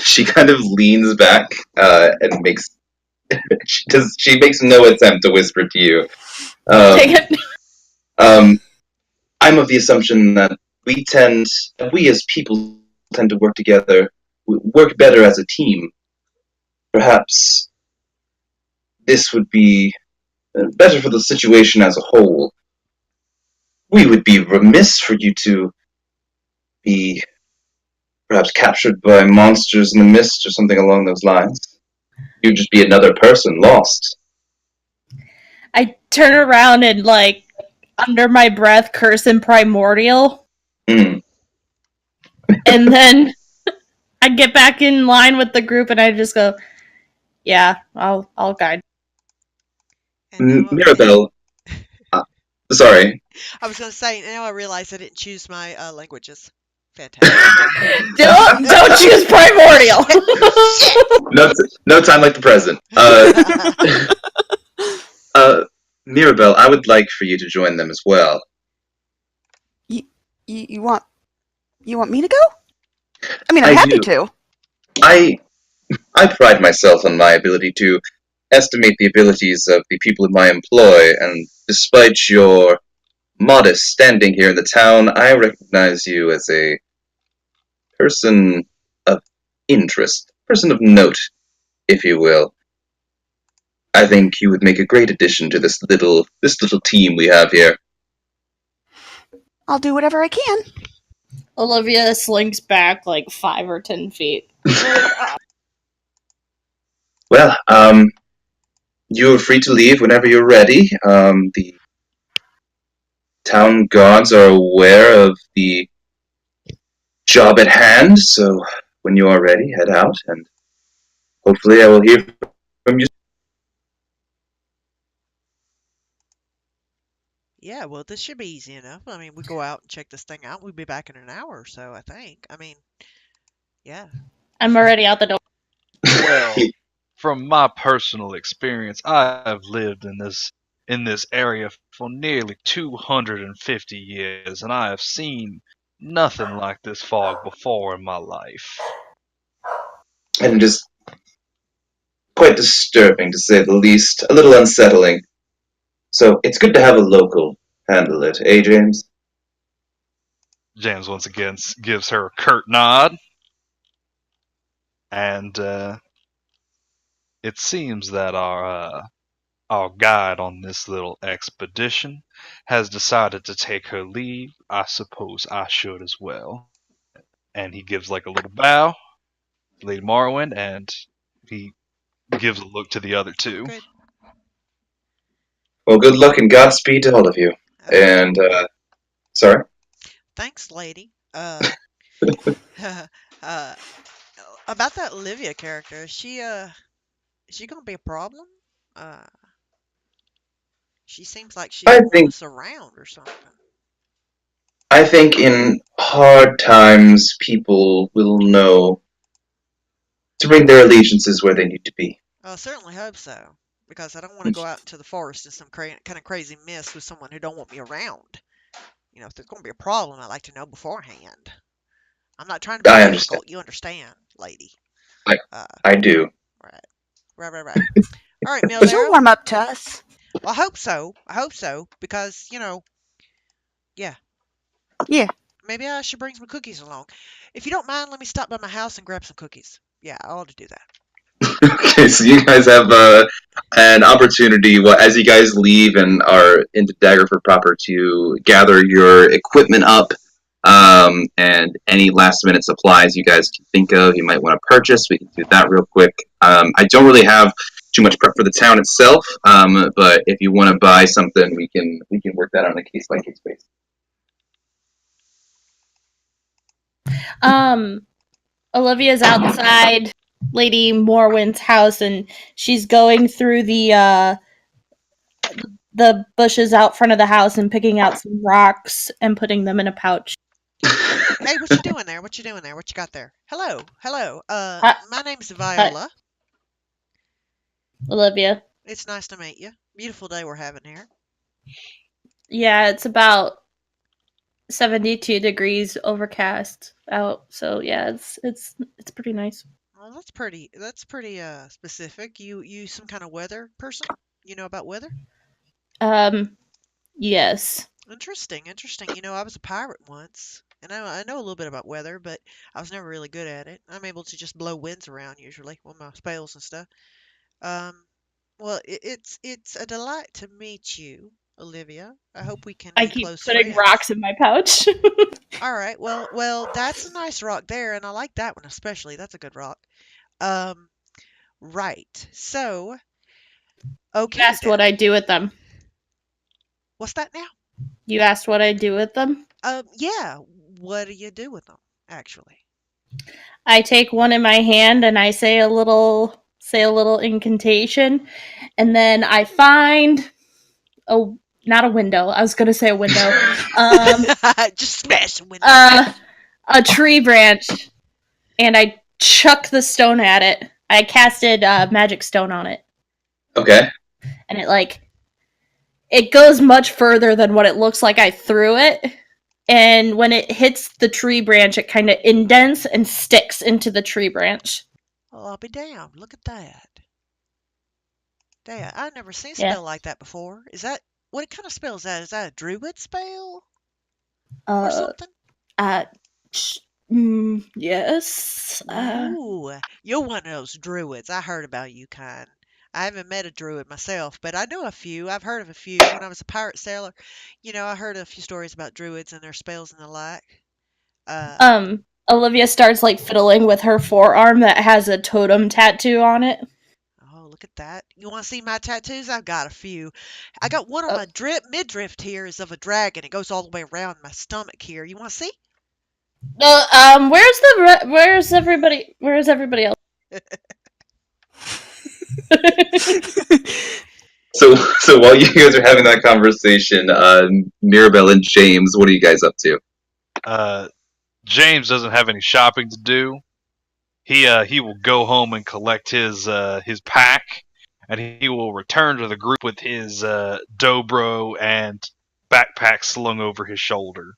she kind of leans back and makes she makes no attempt to whisper to you. Take Um, it. um, I'm of the assumption that we as people tend to work together, work better as a team. Perhaps this would be better for the situation as a whole. We would be remiss for you to be perhaps captured by monsters in the mist or something along those lines. You'd just be another person lost. I turn around and like under my breath curse in primordial, Mm. and then I get back in line with the group and I just go, yeah, I'll guide. And now, Mirabelle, uh, sorry. I was going to say, now I realize I didn't choose my languages. Fantastic. Don't choose primordial. Shit! No, no time like the present. Uh, Mirabelle, I would like for you to join them as well. You, you want me to go? I mean, I'm I happy do. to. I I pride myself on my ability to estimate the abilities of the people in my employ, and despite your modest standing here in the town, I recognize you as a person of interest, person of note, if you will. I think you would make a great addition to this little team we have here. I'll do whatever I can. Olivia slinks back like 5 or 10 feet. Well, you are free to leave whenever you're ready. The town guards are aware of the job at hand, so when you are ready, head out, and hopefully I will hear from you. Yeah, well, this should be easy enough. I mean, we go out and check this thing out. We'll be back in an hour or so, I think. I mean, yeah. I'm already out the door. Well, from my personal experience, I have lived in this area for nearly 250 years, and I have seen nothing like this fog before in my life. And just quite disturbing to say the least, a little unsettling. So it's good to have a local handle it, eh, James? James once again gives her a curt nod, and it seems that our guide on this little expedition has decided to take her leave. I suppose I should as well. And he gives like a little bow, Lady Marwyn, and he gives a look to the other two. Good. Well, good luck and Godspeed to all of you. Okay. And, sorry? Thanks, lady. Uh, about that Olivia character, is she gonna be a problem? Uh, she seems like she's I following think us around or something. I think in hard times, people will know to bring their allegiances where they need to be. I certainly hope so, because I don't want to go out into the forest in some kind of crazy mess with someone who don't want me around. If there's going to be a problem, I'd like to know beforehand. I'm not trying to be I understand. difficult. You understand, lady? I Uh, I do. right, right. All right, She'll Mildaro. warm up to us. Well, I hope so. I hope so, because yeah, Yeah. maybe I should bring some cookies along. If you don't mind, let me stop by my house and grab some cookies. Yeah, I ought to do that. Okay, so you guys have an opportunity, well, as you guys leave and are into Daggerford proper, to gather your equipment up, and any last minute supplies you guys can think of you might want to purchase. We can do that real quick. I don't really have too much prep for the town itself, but if you want to buy something, we can work that on a case by case basis. Olivia's outside Lady Morwin's house, and she's going through the bushes out front of the house and picking out some rocks and putting them in a pouch. Hey, what you doing there? What you doing there? What you got there? Hello. Hi, My name's hi, Viola. Olivia. It's nice to meet you. Beautiful day we're having here. Yeah, it's about 72 degrees overcast out, so yeah, it's pretty nice. Well, that's pretty. That's pretty specific. You some kind of weather person? You know about weather? Um, yes. Interesting. I was a pirate once, and I know a little bit about weather, but I was never really good at it. I'm able to just blow winds around usually with my spells and stuff. Um, well, it's a delight to meet you, Olivia. I hope we can I be keep close putting friends. rocks in my pouch. All right. Well, that's a nice rock there, and I like that one especially. That's a good rock. Um, right. So, You okay asked then. what I do with them. What's that now? You asked what I do with them? Yeah. What do you do with them, actually? I take one in my hand and I say a little incantation, and then I find a not a window. I was gonna say a window. Um, Just smash the window. uh, a tree branch, and I chuck the stone at it. I casted magic stone on it, Okay. and it goes much further than what it looks like I threw it. And when it hits the tree branch, it kind of indents and sticks into the tree branch. Well, I'll be damned. Look at that. Damn, I've never seen a Yeah. spell like that before. Is that what kind of spell is that? Is that a druid spell or Uh, something? uh, yes. Ooh, you're one of those druids. I heard about you kind. I haven't met a druid myself, but I know a few. I've heard of a few. When I was a pirate sailor, I heard a few stories about druids and their spells and the like. Uh, Olivia starts fiddling with her forearm that has a totem tattoo on it. oh, look at that. You want to see my tattoos? I've got a few. I got one on Uh, my midriff here is of a dragon. It goes all the way around my stomach here. You want to see? where's everybody? Where's everybody else? So while you guys are having that conversation, Mirabelle and James, what are you guys up to? James doesn't have any shopping to do. He will go home and collect his pack, and he will return to the group with his dobro and backpack slung over his shoulder.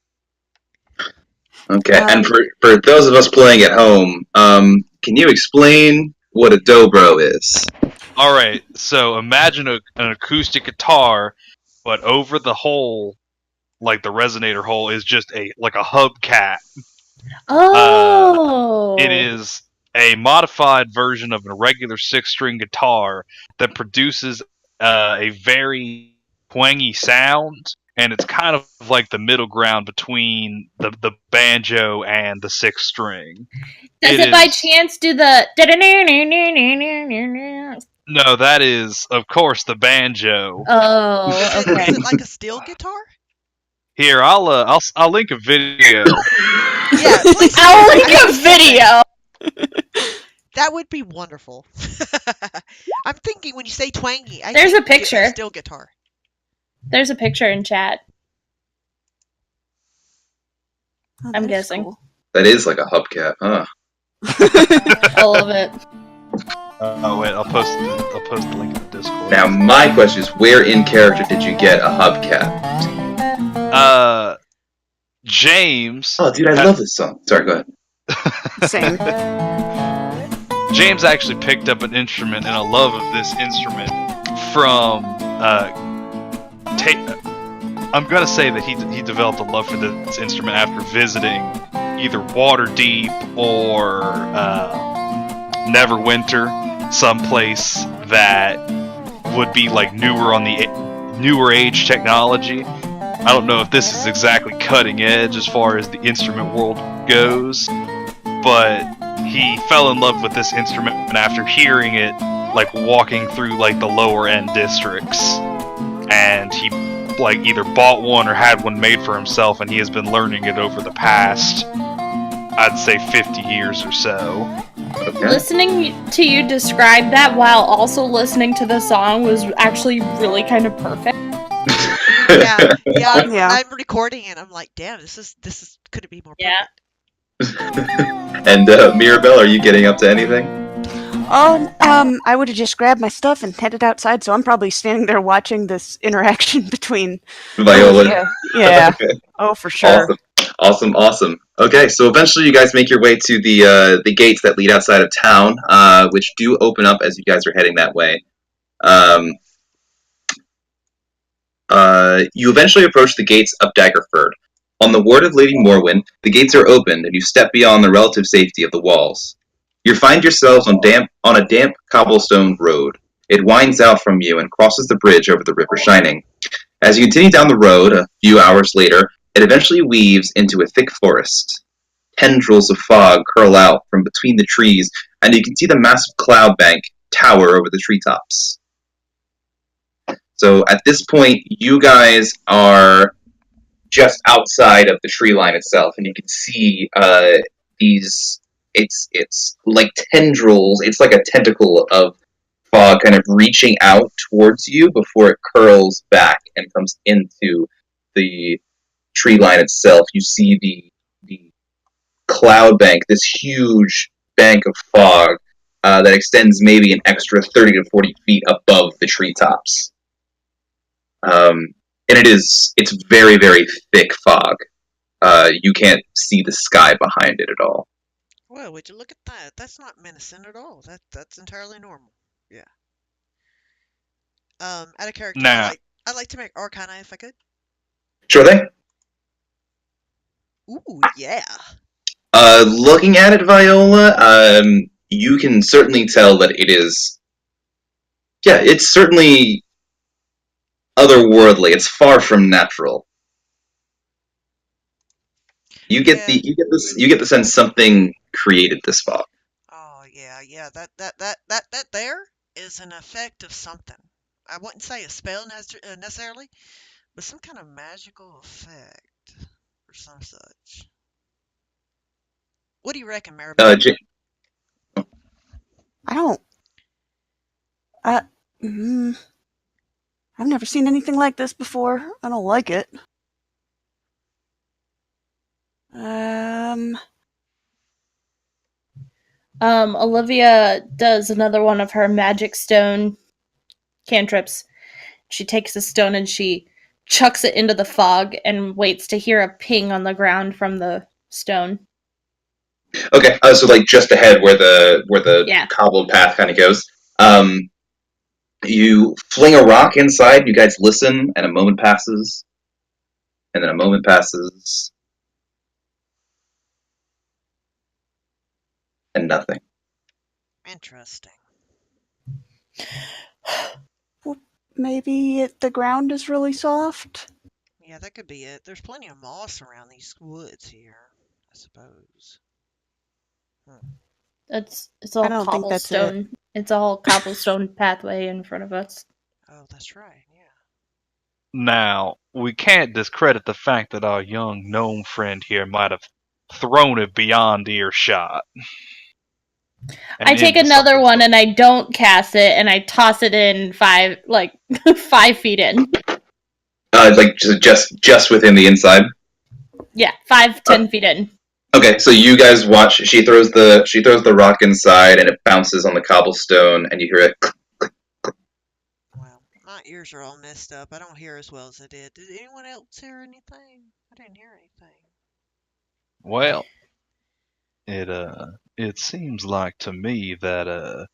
Okay, and Um, for those of us playing at home, can you explain what a dobro is? All right, so imagine an acoustic guitar, but over the hole, like the resonator hole, is just a hubcap. It Oh. is a modified version of a regular six-string guitar that produces a very twangy sound, and it's kind of like the middle ground between the banjo and the six string. Does It it by is chance do the? no, that is of course the banjo. Is Oh, it okay. is it like a steel guitar? Here, I'll link a video. Yeah, please do. I'll I link need a to see that. video. That would be wonderful. I'm thinking when you say twangy, I There's a think picture. steel guitar. There's a picture in chat. Oh, I'm that is guessing. cool. That is like a hubcap, huh? All of it. Oh wait, I'll post the link in the Discord. Now, my question is, where in character did you get a hubcap? James. Oh, dude, I love this song. Sorry, go ahead. Same. James actually picked up an instrument and a love of this instrument from. I'm gonna say that he developed a love for this instrument after visiting either Waterdeep or Neverwinter, someplace that would be like newer age technology. I don't know if this is exactly cutting edge as far as the instrument world goes, but he fell in love with this instrument after hearing it, like walking through like the lower end districts, and he like either bought one or had one made for himself, and he has been learning it over the past, I'd say, 50 years or so. Okay. Listening to you describe that while also listening to the song was actually really kind of perfect. Yeah. I'm recording it. I'm like, damn, this is couldn't be more perfect. And Mirabelle, are you getting up to anything? Oh, I would have just grabbed my stuff and headed outside, so I'm probably standing there watching this interaction between Viola. Yeah. Okay. Oh, for sure. Awesome. Okay, so eventually you guys make your way to the gates that lead outside of town, which do open up as you guys are heading that way. You eventually approach the gates of Daggerford. On the word of Lady Morwen, the gates are opened, and you step beyond the relative safety of the walls. You find yourselves on a damp cobblestone road. It winds out from you and crosses the bridge over the River Shining. As you continue down the road, a few hours later, it eventually weaves into a thick forest. Tendrils of fog curl out from between the trees, and you can see the massive cloud bank tower over the treetops. So at this point, you guys are just outside of the tree line itself, and you can see these. It's like tendrils. It's like a tentacle of fog, kind of reaching out towards you before it curls back and comes into the tree line itself. You see the cloud bank, this huge bank of fog that extends maybe an extra 30 to 40 feet above the treetops. And it's very, very thick fog. You can't see the sky behind it at all. Well, would you look at that? That's not menacing at all. That's entirely normal. Yeah. Out of character, Now, I'd like to make Arcana if I could. Sure thing. Ooh, yeah. Looking at it, Viola, you can certainly tell that it is. Yeah, it's certainly otherworldly. It's far from natural. You get the sense something created this fog. Oh yeah. That there is an effect of something. I wouldn't say a spell necessarily, but some kind of magical effect or some such. What do you reckon, Maribel? I don't. I've never seen anything like this before. I don't like it. Olivia does another one of her magic stone cantrips. She takes a stone and she chucks it into the fog and waits to hear a ping on the ground from the stone. Okay, so like just ahead where the cobbled path kind of goes. You fling a rock inside. You guys listen, and a moment passes, and then a moment passes, and nothing. Interesting. Well, maybe the ground is really soft. Yeah, that could be it. There's plenty of moss around these woods here, I suppose. It's all cobblestone. It's all cobblestone pathway in front of us. Oh, that's right. Yeah. Now, we can't discredit the fact that our young gnome friend here might have thrown it beyond earshot. I take another one and I don't cast it, and I toss it in 5 feet in. Like just within the inside. Yeah, 5-10 feet in. Okay, so you guys watch. She throws the rock inside, and it bounces on the cobblestone, and you hear it. Well, my ears are all messed up. I don't hear as well as I did. Did anyone else hear anything? I didn't hear anything. Well, it seems like to me that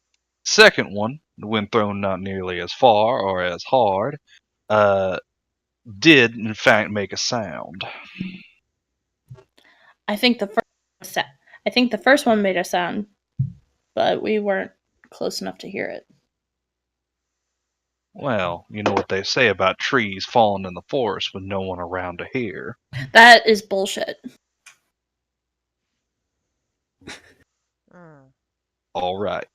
second one, when thrown not nearly as far or as hard, uh did in fact make a sound. I think the first one made a sound, but we weren't close enough to hear it. Well, you know what they say about trees falling in the forest with no one around to hear. That is bullshit. Mm. All right.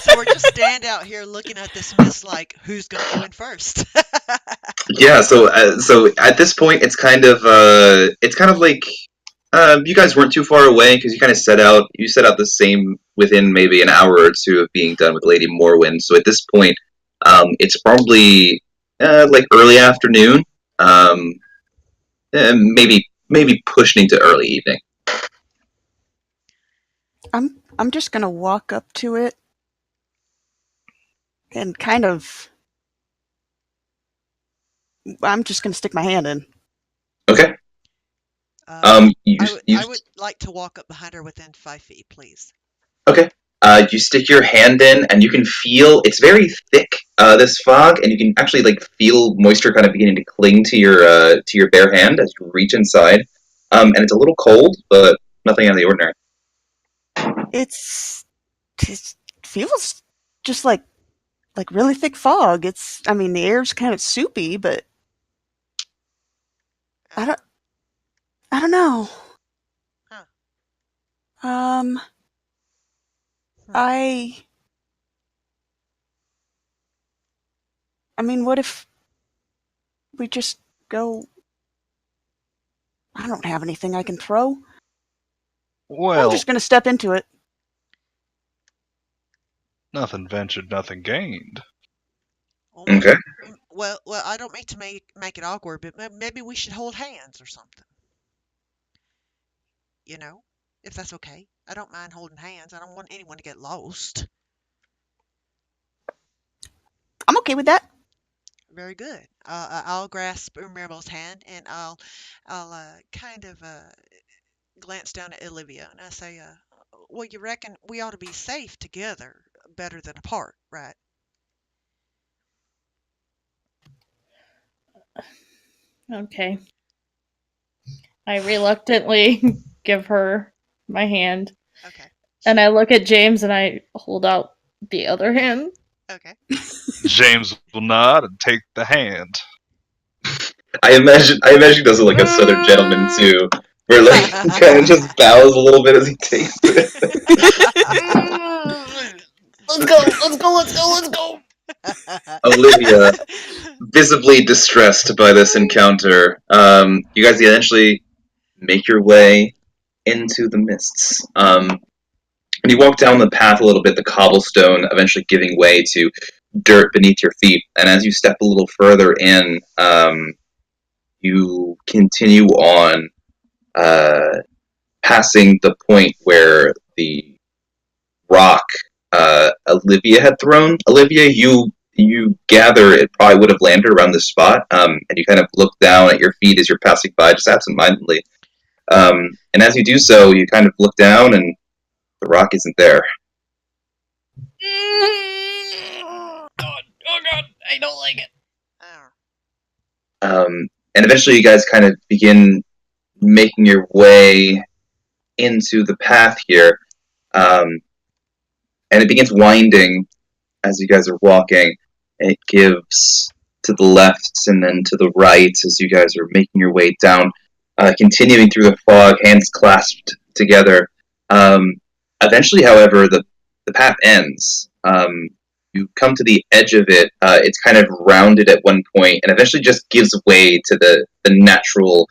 So we're just stand out here looking at this mist like, who's going to go in first? Yeah. So at this point, it's kind of like you guys weren't too far away because you set out the same within maybe an hour or two of being done with Lady Morwyn. So at this point, it's probably like early afternoon, maybe pushing to early evening. I'm just gonna walk up to it and kind of. I'm just gonna stick my hand in. Okay. You, I would like to walk up behind her within 5 feet, please. Okay. You stick your hand in, and you can feel it's very thick. This fog, and you can actually like feel moisture kind of beginning to cling to your bare hand as you reach inside. And it's a little cold, but nothing out of the ordinary. It feels just like really thick fog. I mean, the air's kind of soupy, but I don't know. Huh. I mean, what if we just go? I don't have anything I can throw. I'm Well, just gonna step into it. nothing ventured, nothing gained. Well, Okay. well, I don't mean to make it awkward, but maybe we should hold hands or something. You know, if that's okay. I don't mind holding hands. I don't want anyone to get lost. I'm okay with that. Very good. I'll grasp Mirabel's hand and I'll kind of glance down at Olivia and I say, well, you reckon we ought to be safe together better than apart, right? Okay. I reluctantly give her my hand. Okay. And I look at James and I hold out the other hand. Okay. James will nod and take the hand. I imagine he does it like a southern gentleman too, where like he kind of just bows a little bit as he takes it. Let's go. Olivia, visibly distressed by this encounter, you guys eventually make your way into the mists. When you walk down the path a little bit, the cobblestone eventually giving way to dirt beneath your feet, and as you step a little further in, you continue on, passing the point where the rock Olivia had thrown. Olivia, you gather it probably would have landed around this spot, and you kind of look down at your feet as you're passing by, just absentmindedly. And as you do so, you kind of look down, and the rock isn't there. Oh God, I don't like it. Oh. And eventually, you guys kind of begin making your way into the path here, and it begins winding as you guys are walking. And it gives to the left and then to the right as you guys are making your way down, continuing through the fog, hands clasped together. Eventually, however, the path ends. You come to the edge of it. It's kind of rounded at one point, and eventually just gives way to the natural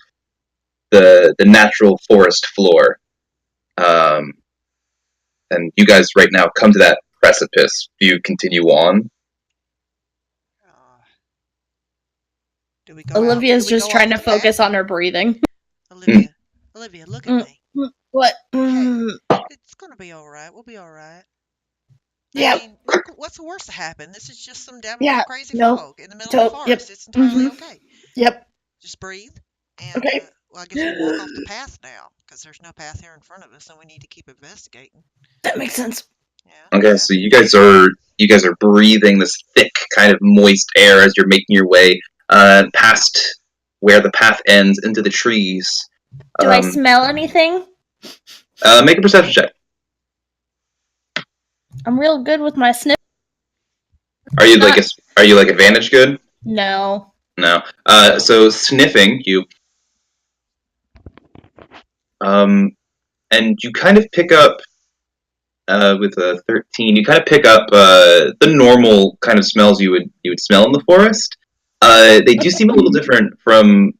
forest floor. And you guys right now come to that precipice. Do you continue on? Do we go out? Olivia's Do we just go off trying to the path? focus on her breathing. Olivia, Olivia, look at Mm, me. What? Hey, it's gonna be all right. We'll be all right. I Yeah. mean, what's the worst to happen? This is just some Yeah. crazy No. fog in the middle of the Yep. forest. It's entirely okay. Yep. Just breathe, and Okay. well, I guess we'll walk off the path now because there's no path here in front of us, and we need to keep investigating. That makes sense. Yeah, Okay, yeah. so you guys are breathing this thick, kind of moist air as you're making your way past where the path ends into the trees. Do I smell anything? Make a perception check. I'm real good with my sniff. Are you like advantage good? No. No. So sniffing you, and you kind of pick up with a 13. You kind of pick up the normal kind of smells you would smell in the forest. They do seem a little different from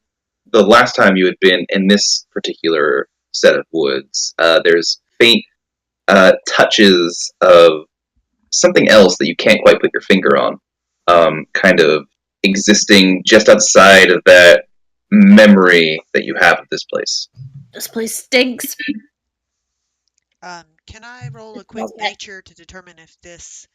the last time you had been in this particular set of woods. There's faint touches of something else that you can't quite put your finger on, kind of existing just outside of that memory that you have of this place. This place stinks. Can I roll a quick Smells bad. nature to determine if this?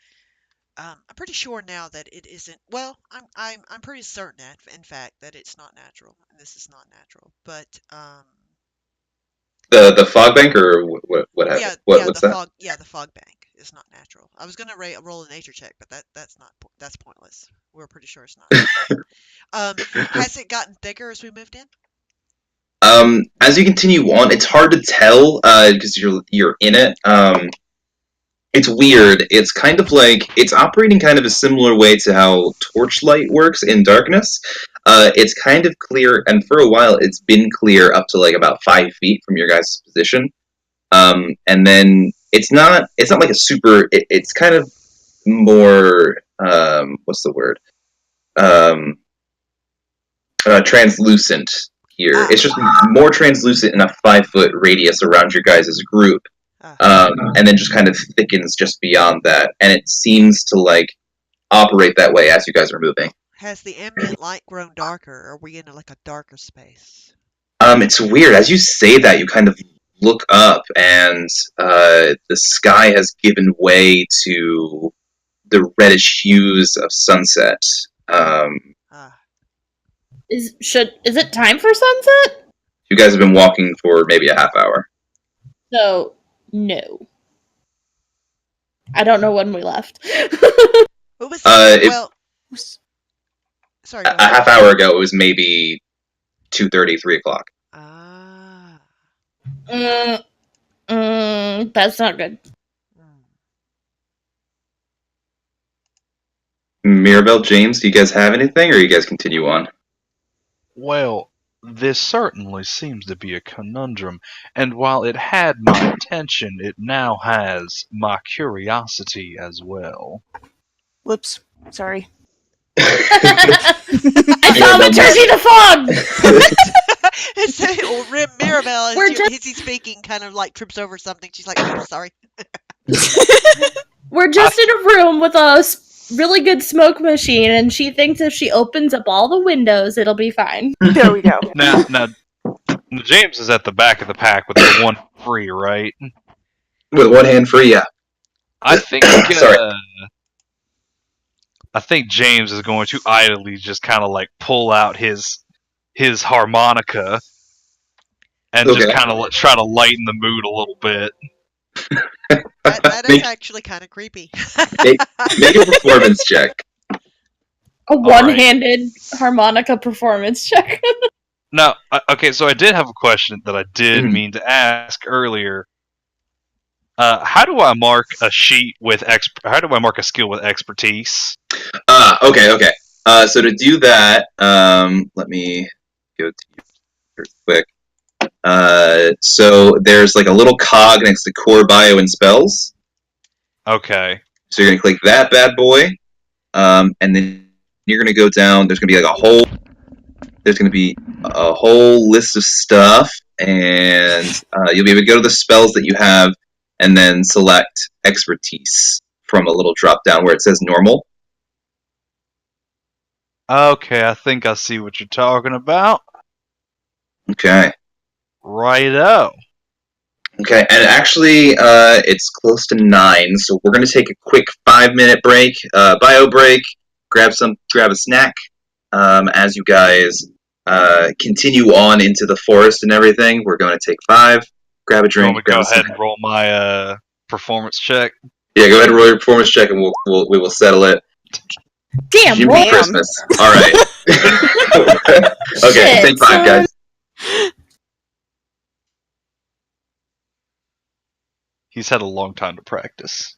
I'm pretty sure now that it isn't. Well, I'm pretty certain that, in fact, that it's not natural, and this is not natural. But The fog bank, or what happened? What's that? the fog bank is not natural. I was gonna roll a nature check, but that's pointless. We're pretty sure it's not natural. Has it gotten thicker as we moved in? As you continue on, it's hard to tell because you're in it. It's weird. It's kind of like it's operating kind of a similar way to how torchlight works in darkness. It's kind of clear, and for a while, it's been clear up to like about 5 feet from your guys' position. And then it's not like a super. It's kind of more. What's the word? Um, Translucent here. Ah. It's just more translucent in a 5 foot radius around your guys' group. And then just kind of thickens just beyond that, and it seems to like operate that way as you guys are moving. Has the ambient light grown darker? Or are we in like a darker space? It's weird. As you say that, you kind of look up, and the sky has given way to the reddish hues of sunset. Is it time for sunset? You guys have been walking for maybe a half hour. So no. I don't know when we left. What was sorry. A half hour ago, it was maybe 2:30, 3 o'clock. That's not good. Mirabelle, James, do you guys have anything, or you guys continue on? Well, this certainly seems to be a conundrum, and while it had my attention, it now has my curiosity as well. Whoops. Sorry. I saw Maturgy the Fog! Mirabelle, as he's speaking, kind of like trips over something. She's like, oh, sorry. We're just in a room with a really good smoke machine, and she thinks if she opens up all the windows, it'll be fine. There we go. Now, James is at the back of the pack with the one free, right? With one hand free, yeah. I think. Sorry. I think James is going to idly just kind of like pull out his harmonica and just kind of try to lighten the mood a little bit. That is actually kind of creepy. Make a performance check. A one-handed harmonica performance check. Now, okay, so I did have a question that I did mean to ask earlier. How do I mark a sheet with How do I mark a skill with expertise? Okay. So to do that, let me go to you real quick. So there's like a little cog next to core bio and spells. Okay. So you're gonna click that bad boy, and then you're gonna go down. There's gonna be like There's gonna be a whole list of stuff, and you'll be able to go to the spells that you have, and then select expertise from a little drop down where it says normal. Okay, I think I see what you're talking about. Okay. Righto. Okay, and actually, it's close to 9, so we're gonna take a quick 5-minute break, bio break. Grab a snack. As you guys continue on into the forest and everything, we're going to take 5. Grab a You want drink. me to Grab go a ahead snack. and roll my performance check? Yeah, go ahead and roll your performance check, and we will settle it. Damn, Jimmy boy. Damn. Christmas. All right. Okay, Shit, take 5, son. guys. He's had a long time to practice.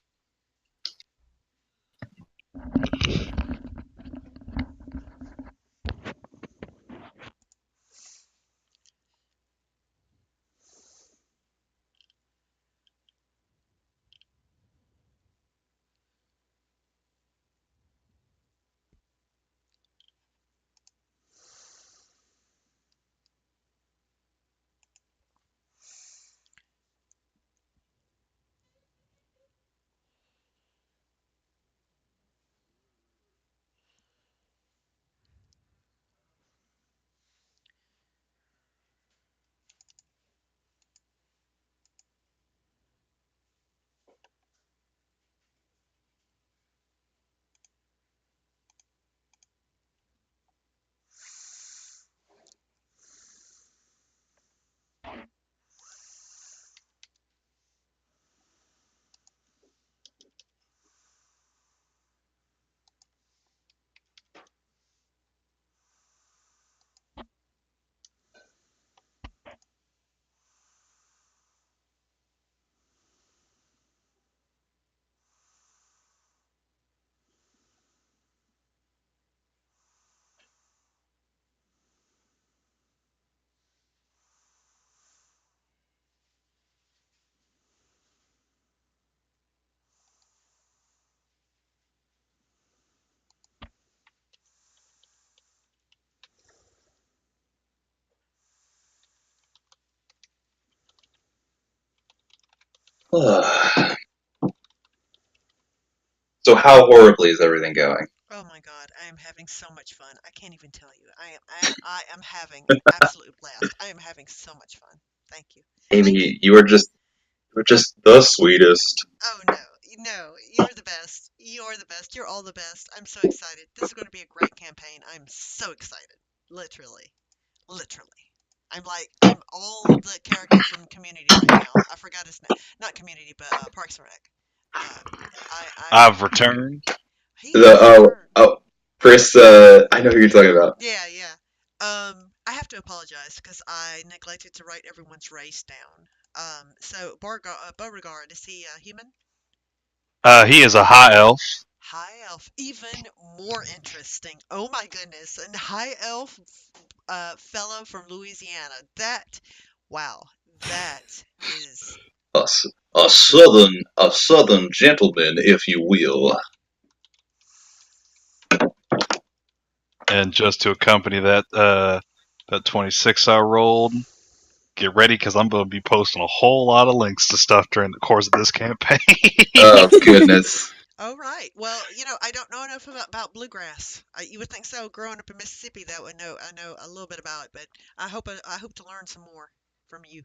So how horribly is everything going? Oh my God, I am having so much fun. I can't even tell you. I am having an absolute blast. I am having so much fun. Thank you. Thank you. Amy, you are just the sweetest. Oh no, no, you're the best. You're the best. You're all the best. I'm so excited. This is going to be a great campaign. I'm so excited. Literally, literally. I'm all the character from Community right now. I forgot his name. Not Community, but Parks and Rec. I'm I've returned. he The has returned. Chris. I know who you're talking about. Yeah, yeah. I have to apologize because I neglected to write everyone's race down. So Beauregard, is he human? He is a high elf. High elf, even more interesting. Oh my goodness, and high elf, fellow from Louisiana. Wow, that is. A, a southern gentleman, if you will. And just to accompany that 26 I rolled, get ready because I'm going to be posting a whole lot of links to stuff during the course of this campaign. Oh goodness. Oh right. Well, I don't know enough about bluegrass. You would think so. Growing up in Mississippi, that would know. I know a little bit about it, but I hope to learn some more from you.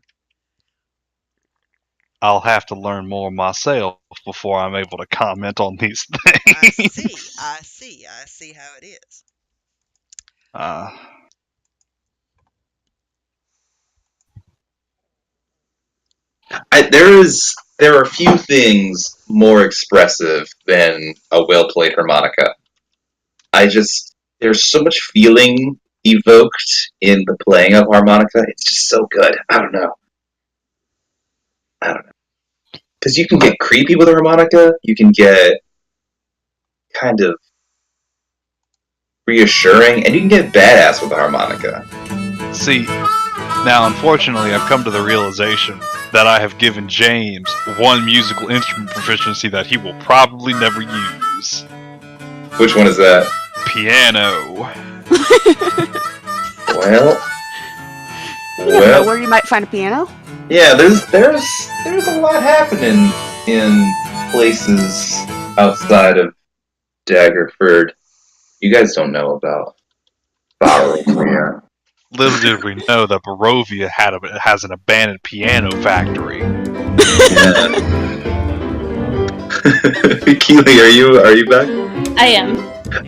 I'll have to learn more myself before I'm able to comment on these I things. see. I see. I see how it is. Uh, There are few things more expressive than a well played harmonica. There's so much feeling evoked in the playing of harmonica. It's just so good. I don't know. Because you can get creepy with a harmonica. You can get kind of reassuring, and you can get badass with a harmonica. see, now unfortunately, I've come to the realization that I have given James one musical instrument proficiency that he will probably never use. Which one is that? Piano. Well, You never know where you might find a piano. yeah. There's a lot happening in places outside of Daggerford. You guys don't know about Barovia. Little did we know that Barovia has an abandoned piano factory. Yeah. Keely, are you back? I am.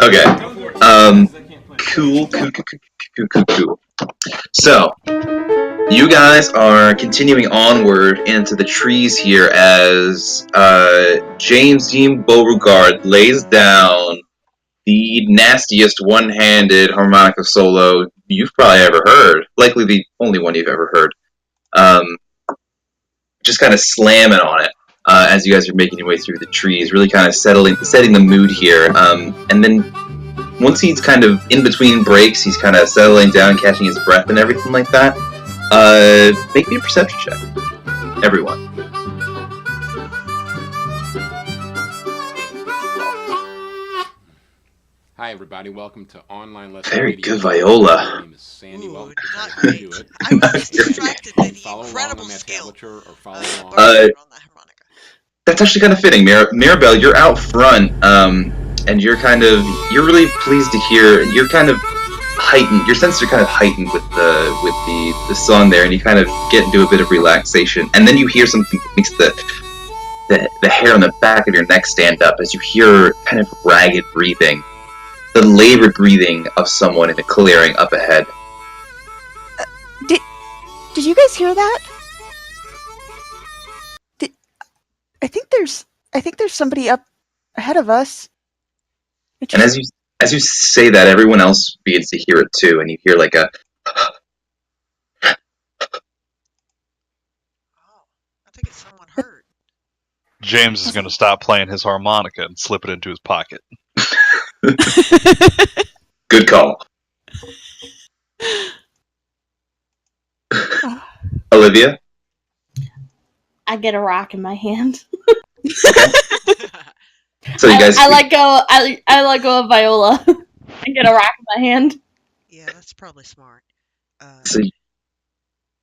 Okay. Cool. So, you guys are continuing onward into the trees here as James Dean Beauregard lays down the nastiest one-handed harmonica solo you've probably ever heard. Likely the only one you've ever heard. Just kind of slamming on it as you guys are making your way through the trees, really kind of setting the mood here. And then once he's kind of in between breaks, he's kind of settling down, catching his breath and everything like that. Make me a perception check, everyone. Hi everybody, welcome to Online Lesson Very Radio. good viola. My name is Sandy. Ooh, Welcome not to great. do it. I was distracted by the Follow along incredible on that skill tablature or follow of along. Beauregard on the harmonica. That's actually kind of fitting. Mirabelle, you're out front, and you're really pleased to hear. You're kind of heightened. Your senses are kind of heightened with the song there, and you kind of get into a bit of relaxation. And then you hear something that makes the hair on the back of your neck stand up as you hear kind of ragged breathing, the labored breathing of someone in a clearing up ahead. Did you guys hear that? I think there's somebody up ahead of us. And as you say that, everyone else begins to hear it too, and you hear like a. Oh, I think it's someone hurt. James is going to stop playing his harmonica and slip it into his pocket. Good call. Olivia? I get a rock in my hand. So you guys. I let go. I let go of Viola and get a rock in my hand. Yeah, that's probably smart. So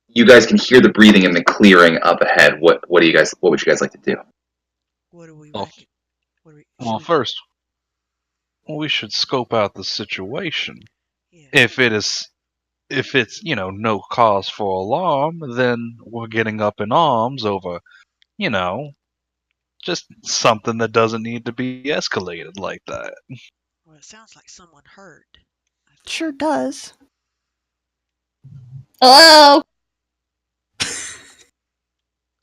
you guys can hear the breathing in the clearing up ahead. What would you guys like to do? What do we Well, reckon? Well, first, we should scope out the situation. Yeah. If it's no cause for alarm, then we're getting up in arms over, just something that doesn't need to be escalated like that. Well, it sounds like someone hurt. Sure does. Hello.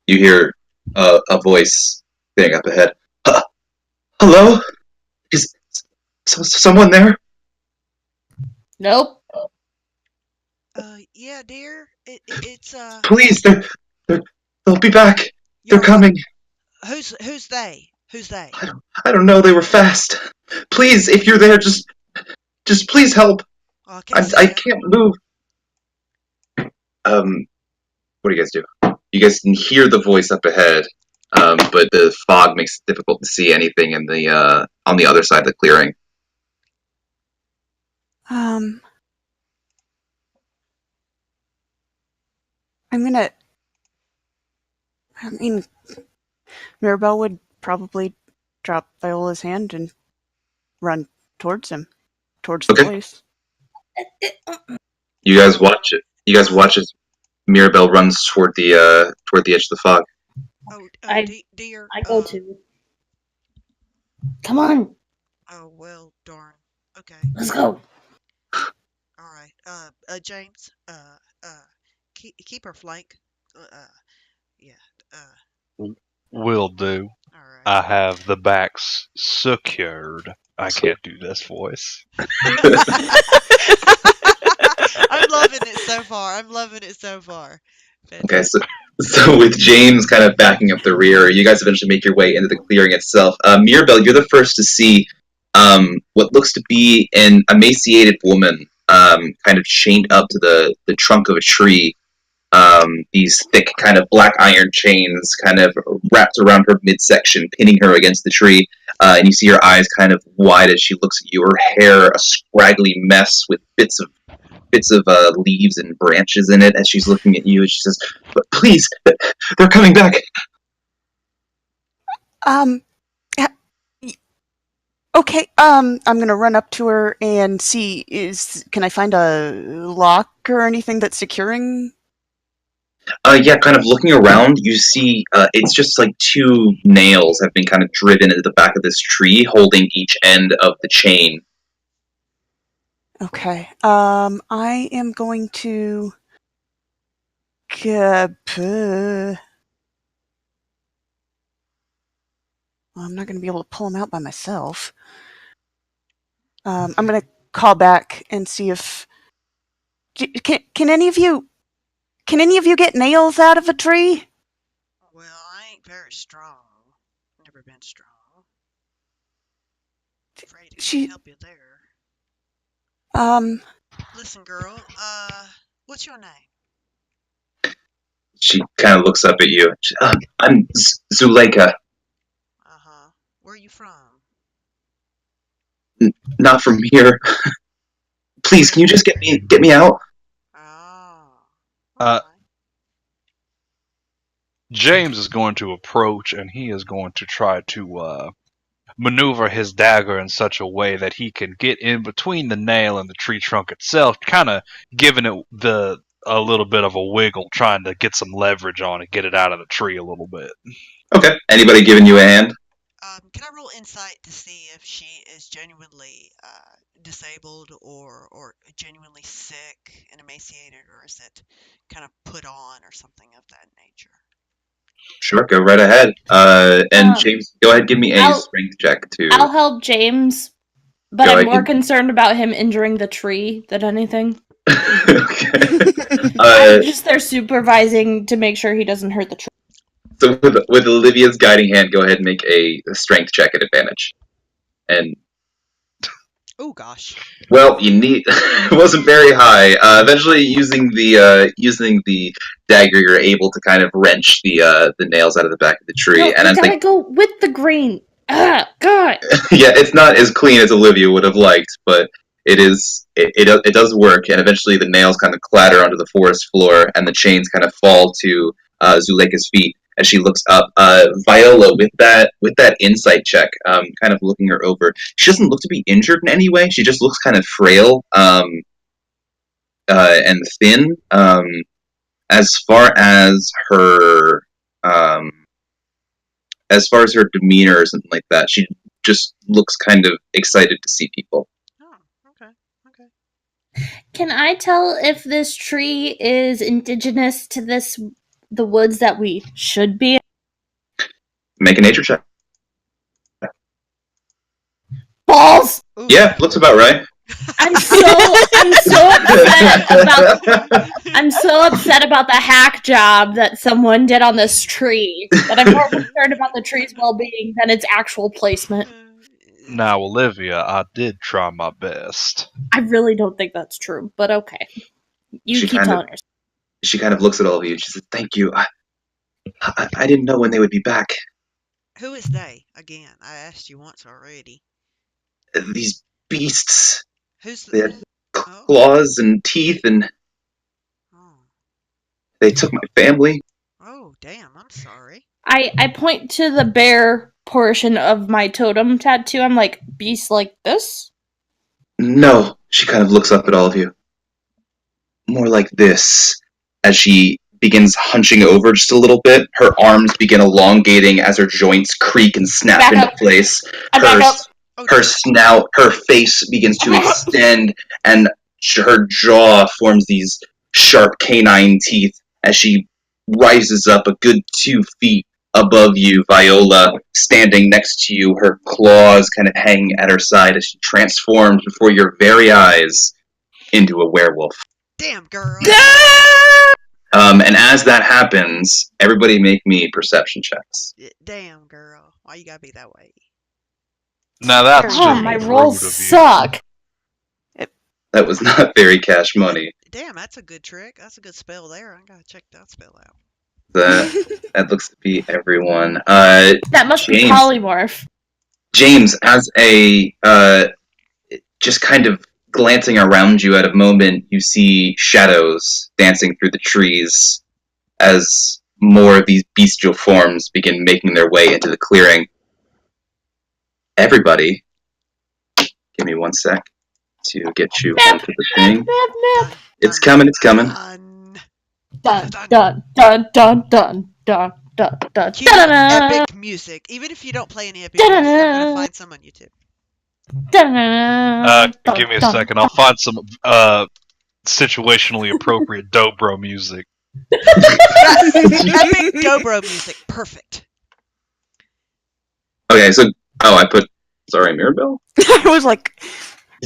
You hear a voice saying up ahead. Hello? Is someone there? Nope. Yeah, dear. It's Please, they'll be back. They're your- coming. Who's they? Who's they? I don't know. They were fast. Please, if you're there, just please help. Oh, I can't see I them. can't move. What do you guys do? You guys can hear the voice up ahead, but the fog makes it difficult to see anything in the on the other side of the clearing. Mirabelle would probably drop Viola's hand and run towards him, towards the Okay. voice. You guys watch it. You guys watch as Mirabelle runs toward the edge of the fog. Dear. I go to. Come on. Oh well, darn. Okay. Let's go. All right. James. Keep her flank. Yeah. Will do. All right. I have the backs secured. I can't do this voice. I'm loving it so far. Okay, so with James kind of backing up the rear, you guys eventually make your way into the clearing itself. Mirabelle, you're the first to see what looks to be an emaciated woman, kind of chained up to the trunk of a tree. These thick kind of black iron chains kind of wrapped around her midsection, pinning her against the tree. And you see her eyes kind of wide as she looks at you. Her hair a scraggly mess with bits of leaves and branches in it as she's looking at you. And she says, "But please, they're coming back." Okay, I'm gonna run up to her and see can I find a lock or anything that's securing? Yeah, kind of looking around, you see it's just like two nails have been kind of driven into the back of this tree, holding each end of the chain. Okay, I am going to I'm not going to be able to pull them out by myself. I'm going to call back and see if can any of you get nails out of a tree? Well, I ain't very strong. Never been strong. Afraid I She can't help you there. um Listen, girl. What's your name? She kind of looks up at you. I'm Zuleika. Where are you from? Not from here. Please, Where? can you just get me out? Oh. Uh, Alright. James is going to approach, and he is going to try to maneuver his dagger in such a way that he can get in between the nail and the tree trunk itself, kind of giving it a little bit of a wiggle, trying to get some leverage on it, get it out of the tree a little bit. Okay. Anybody giving you a hand? Can I roll insight to see if she is genuinely disabled or genuinely sick and emaciated, or is it kind of put on or something of that nature? Sure, go right ahead. And Um, James, go ahead, give me a I'll strength check I'll to help James, but go I'm ahead. more concerned about him injuring the tree than anything. Okay. I'm just there supervising to make sure he doesn't hurt the tree. So with Olivia's guiding hand, go ahead and make a strength check at advantage. And Oh gosh. well, you need it wasn't very high. Eventually, using the dagger, you're able to kind of wrench the nails out of the back of the tree. No, And you as they gotta go with the grain. Ah, God. yeah, it's not as clean as Olivia would have liked, but it does work. And eventually, the nails kind of clatter onto the forest floor, and the chains kind of fall to Zuleika's feet as she looks up. Viola, with that insight check, kind of looking her over, she doesn't look to be injured in any way. She just looks kind of frail and thin. As far as her um, as far as her demeanor or something like that, she just looks kind of excited to see people. Oh, okay. Can I tell if this tree is indigenous to the woods that we should be in? Make a nature check. Balls? Ooh. Yeah, looks about right. I'm so upset about the hack job that someone did on this tree that I'm more concerned about the tree's well-being than its actual placement. Now, Olivia, I did try my best. I really don't think that's true, but okay. You She keep kind of telling her. she kind of looks at all of you and she says, "Thank you. I didn't know when they would be back. Who is they? Again, I asked you once already. These beasts. Who's They the? had Oh. claws and teeth, and Oh. they took my family." Oh, damn. I'm sorry. I point to the bear portion of my totem tattoo. I'm like, beasts like this? No, she kind of looks up at all of you. More like this, as she begins hunching over just a little bit. Her arms begin elongating as her joints creak and snap Back into up. place. I Her back up. Oh, her dear. snout, her face begins to extend, and her jaw forms these sharp canine teeth as she rises up a good 2 feet above you, Viola, standing next to you, her claws kind of hanging at her side as she transforms before your very eyes into a werewolf. Damn, girl. And as that happens, everybody make me perception checks. Damn, girl. Why you gotta be that way? Now that's Oh, just my rude rolls of you. suck. That was not very cash money. Damn, that's a good trick. That's a good spell there. I gotta check that spell out. That looks to be everyone. That must be James. polymorph. James, as a just kind of glancing around you at a moment, you see shadows dancing through the trees as more of these bestial forms begin making their way into the clearing. Everybody, Give me 1 sec to get you Nip, onto the thing. nip, nip. Dun, It's dun, coming. It's coming. Dun. Dun Dun. dun dun dun dun dun dun dun. Cue epic music. Even if you don't play any epic music, I'm gonna find some on YouTube. Give me a second. I'll find some situationally appropriate dobro music. Yes, epic dobro music. Perfect. Okay, so I put sorry, Mirabelle. I was like,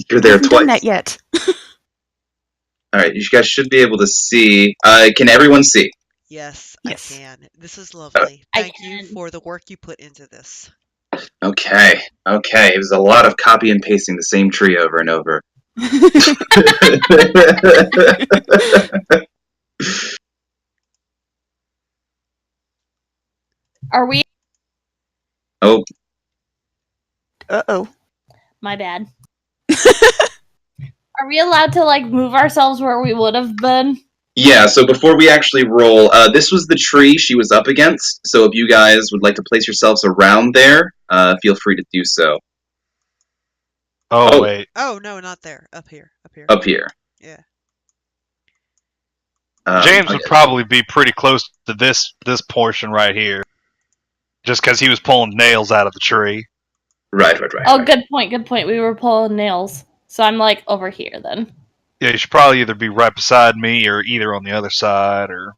You're I there haven't done twice. that yet. All right, you guys should be able to see. Can everyone see? Yes, Yes. I can. This is lovely. I Thank you can. for the work you put into this. Okay. It was a lot of copy and pasting the same tree over and over. Are we? Oh, Uh-oh. My bad. Are we allowed to like move ourselves where we would have been? yeah. So before we actually roll, this was the tree she was up against. So if you guys would like to place yourselves around there, feel free to do so. Oh, Oh. wait. Oh no, not there. Up here. Up here. Up here. Yeah. James Okay. would probably be pretty close to this portion right here, just because he was pulling nails out of the tree. Right. Oh, good point. Good point. We were pulling nails, so I'm like over here then. Yeah, you should probably either be right beside me or either on the other side, or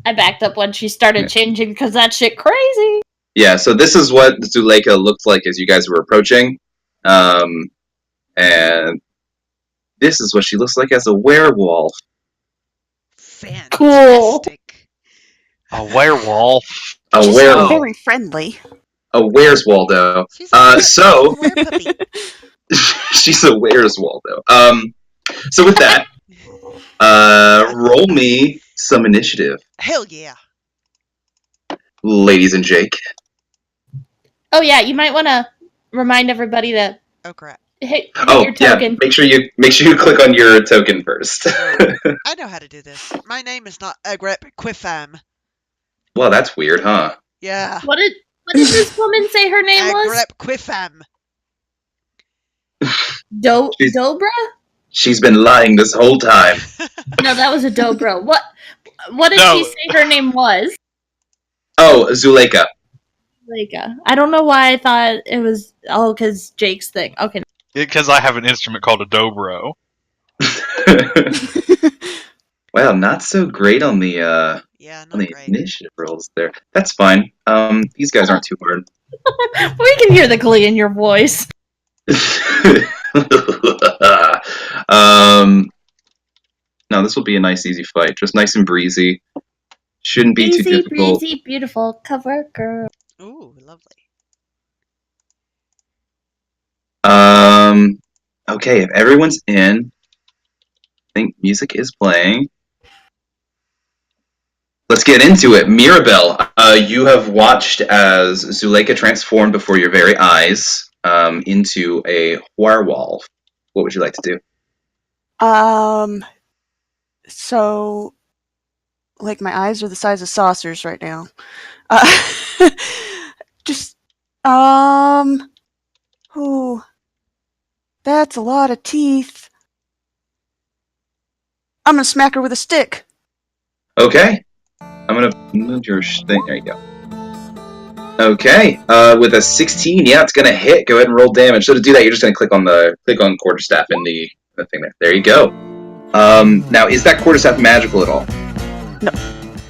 I backed up when she started changing because that shit crazy. Yeah. So this is what Zuleika looked like as you guys were approaching, and this is what she looks like as a werewolf. Cool. Fantastic. a werewolf. A Just werewolf. very friendly. A where's Waldo? She's a So puppy. she's a where's Waldo. So with that, roll me some initiative, Hell yeah. ladies and Jake. Oh yeah, you might want to remind everybody to Oh crap. hit Oh your token. yeah, make sure you click on your token first. I know how to do this. My name is not Agrep Quifam. Well, that's weird, huh? Yeah. What did this woman say her name was? Agrep Quifam. Dobra? She's been lying this whole time. No, that was a Dobro. What did No. she say her name was? Oh, Zuleika. I don't know why I thought it was because Jake's thing. Okay. Because I have an instrument called a dobro. Well, not so great on the Yeah, on not the great. initiative rolls there. That's fine. These guys aren't too hard. We can hear the glee in your voice. No, this will be a nice, easy fight. Just nice and breezy. Shouldn't be too Easy, difficult. breezy, beautiful cover girl. Ooh, lovely. Okay, if everyone's in, I think music is playing. Let's get into it. Mirabelle, you have watched as Zuleika transformed before your very eyes into a werewolf. What would you like to do? So, like, my eyes are the size of saucers right now. Just, ooh, that's a lot of teeth. I'm gonna smack her with a stick. Okay. I'm gonna move your thing. There you go. Okay. With a 16, yeah, it's gonna hit. Go ahead and roll damage. So to do that, you're just gonna click on quarterstaff in the thing there. There you go. Now, is that quarterstaff magical at all? No.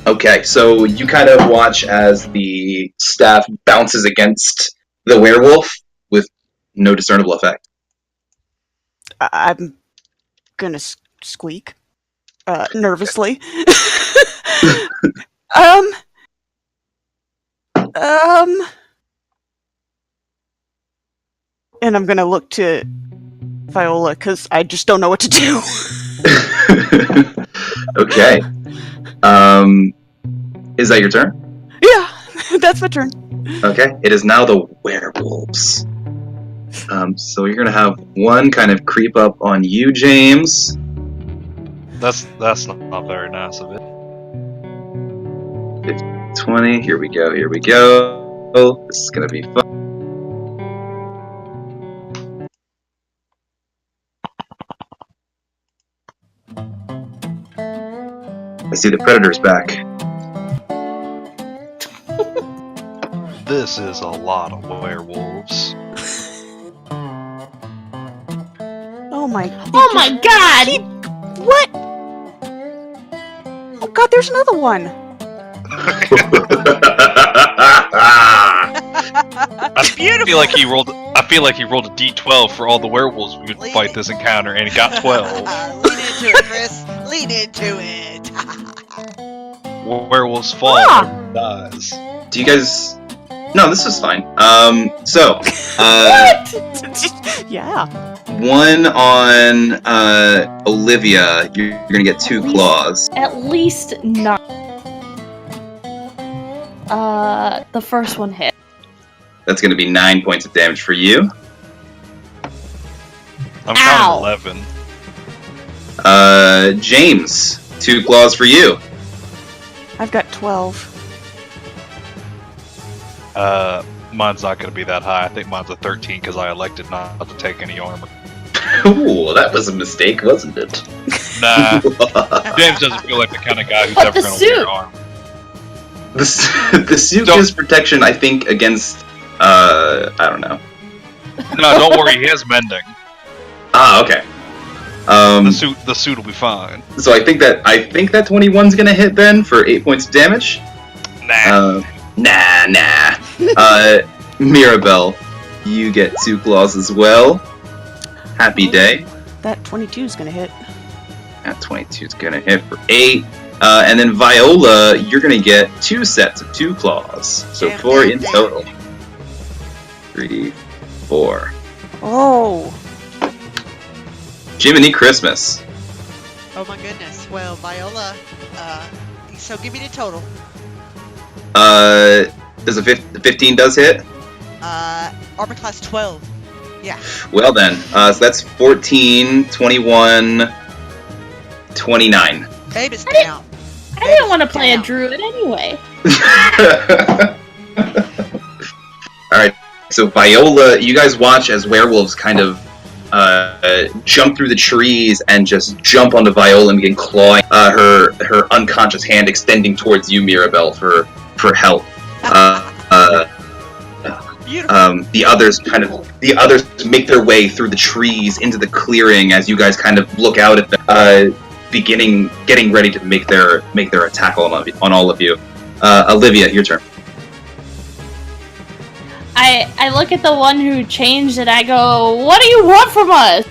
Okay, so you kind of watch as the staff bounces against the werewolf with no discernible effect. I'm gonna squeak, nervously. And I'm gonna look to Viola because I just don't know what to do. Okay. Is that your turn? Yeah, that's my turn. Okay. It is now the werewolves. So you're gonna have one kind of creep up on you, James. That's not very nice of it. 20. Here we go. This is gonna be fun. see the predator's back. This is a lot of werewolves. Oh my. Oh my god! What? Oh god, there's another one. I feel like he rolled. I feel like he rolled a D12 for all the werewolves we would fight this encounter, and he got 12. Lean into it, Chris. Lean into it. Werewolves fall, everyone dies. Do you guys? No, this is fine. So, Yeah. One on Olivia, you're gonna get 2 claws. At least 9. The first one hit. That's gonna be 9 points of damage for you. I'm Ow. counting 11. James, 2 claws for you. I've got 12. Mine's not going to be that high. I think mine's a 13 because I elected not to take any armor. Ooh, that was a mistake, wasn't it? Nah, James doesn't feel like the kind of guy who's But ever the going to wear suit. armor. The suit Don't- gives protection, I think, against I don't know. No, don't worry, he has mending. Ah, okay. The suit will be fine. So I think that 21's gonna hit then for 8 points of damage. Nah. Nah. Mirabelle, you get 2 claws as well. Happy day. That 22 is gonna hit. That 22 is gonna hit for 8. And then Viola, you're gonna get 2 sets of 2 claws. So Damn, 4 damn, in damn. total. 3, 4. Oh. Jiminy Christmas. Oh my goodness. Well, Viola, so give me the total. Does a 15 does hit? Armor class 12. Yeah. Well then, so that's 14, 21, 29. Baby's I didn't- count. I didn't want to play a Down. druid anyway. Alright, so Viola, you guys watch as werewolves kind of jump through the trees and just jump onto Viola and begin clawing her unconscious hand extending towards you, Mirabelle, for help. Beautiful. The others make their way through the trees into the clearing as you guys kind of look out at them, getting ready to make their attack on all of you. Olivia, your turn. I look at the one who changed and I go, "What do you want from us?"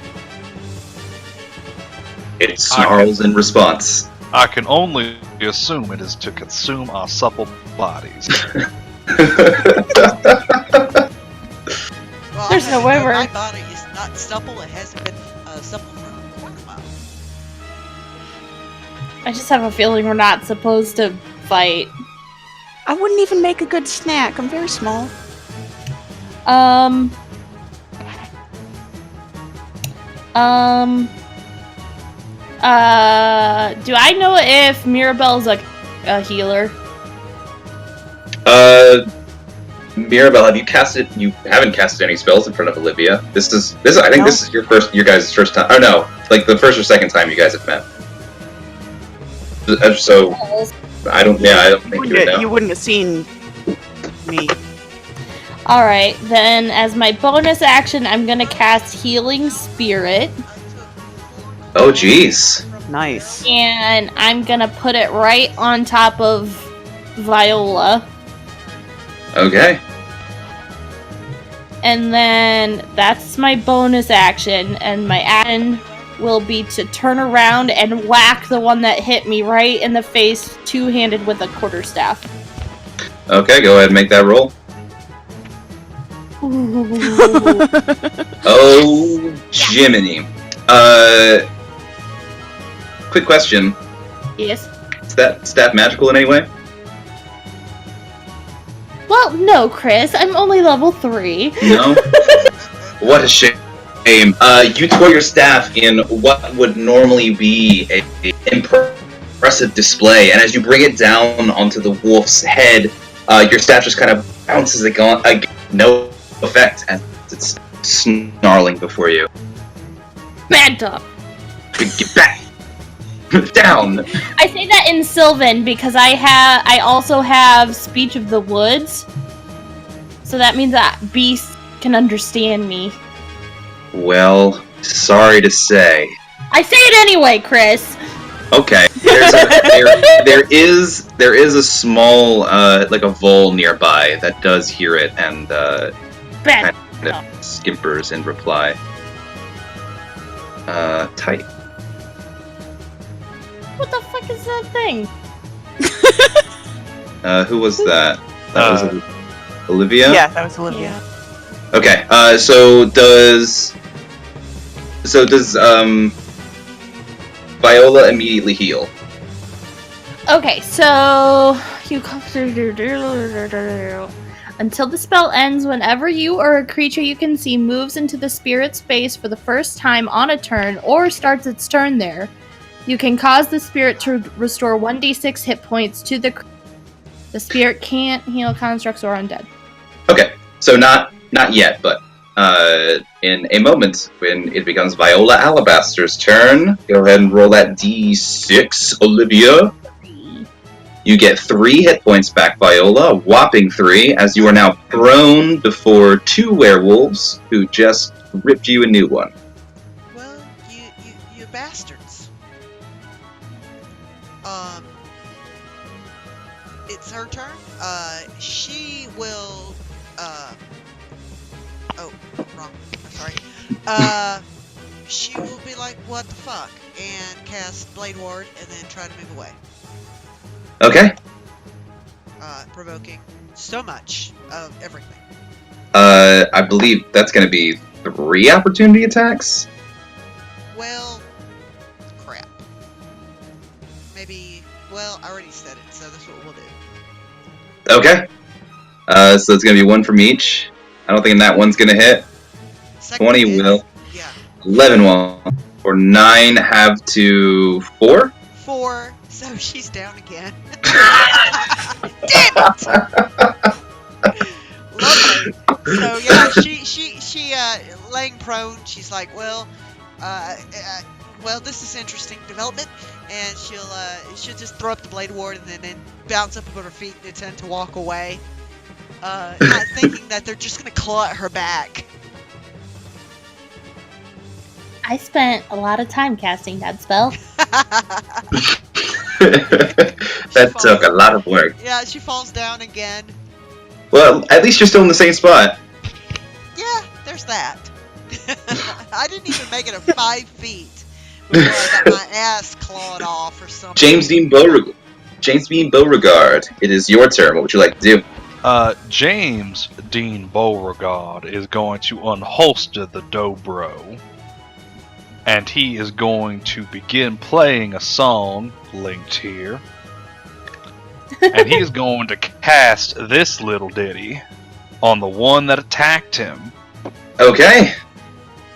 It snarls in response. I can only assume it is to consume our supple bodies. Well, There's no way we're- My body is not supple. It hasn't been supple for quite a while. I just have a feeling we're not supposed to fight. I wouldn't even make a good snack. I'm very small. Do I know if Mirabelle's a healer? Mirabelle, have you casted? You haven't casted any spells in front of Olivia. This is. I think No. this is your guys' first time. Oh no, like the first or second time you guys have met. So I don't think you would know. You wouldn't have seen me. Alright, then as my bonus action, I'm gonna cast Healing Spirit. Oh jeez. Nice. And I'm gonna put it right on top of Viola. Okay. And then that's my bonus action, and my action will be to turn around and whack the one that hit me right in the face, two-handed with a quarterstaff. Okay, go ahead and make that roll. Ooh. Oh, Jiminy. Quick question. Yes. Is that staff magical in any way? Well, no, Chris. I'm only level 3. No? What a shame. You tore your staff in what would normally be a impressive display, and as you bring it down onto the wolf's head, your staff just kind of bounces again, no effect, as it's snarling before you. Bad dog. Get back! Down! I say that in Sylvan because I also have speech of the woods. So that means that beasts can understand me. Well, sorry to say. I say it anyway, Chris. Okay. There is a small like a vole nearby that does hear it and Bad. kind of skimpers in reply. Tight. What the fuck is that thing? Who was that? That was Olivia? Yeah, that was Olivia. Yeah. Okay, so does Viola immediately heal? Okay, so you come through until the spell ends. Whenever you or a creature you can see moves into the spirit space for the first time on a turn or starts its turn there, you can cause the spirit to restore 1d6 hit points to the spirit can't heal constructs or undead. Okay, so not yet, but in a moment when it becomes Viola Alabaster's turn, go ahead and roll that d6, Olivia. You get 3 hit points back, Viola, a whopping 3, as you are now prone before 2 werewolves who just ripped you a new one. Well, you bastards. It's her turn. She will. Oh, wrong. Sorry. She will be like, "What the fuck?" and cast Blade Ward, and then try to move away. Okay. Provoking so much of everything. I believe that's going to be 3 opportunity attacks. Well, crap. Maybe. Well, I already said it, so that's what we'll do. Okay. So it's going to be 1 from each. I don't think that one's going to hit. Second 20 hit, will. Yeah. 11 will. Or 9 have to 4. 4. So she's down again. Damn it! Lovely. So yeah, she laying prone. She's like, well, this is interesting development, and she'll just throw up the Blade Ward and then bounce up above her feet and intend to walk away, not thinking that they're just gonna claw at her back. I spent a lot of time casting that spell. That took a lot of work. Yeah, she falls down again. Well, at least you're still in the same spot. Yeah, there's that. I didn't even make it a 5 feet before I got my ass clawed off or something. James Dean Beauregard, it is your turn. What would you like to do? James Dean Beauregard is going to unholster the dobro, and he is going to begin playing a song linked here. And he's going to cast this little ditty on the one that attacked him. Okay.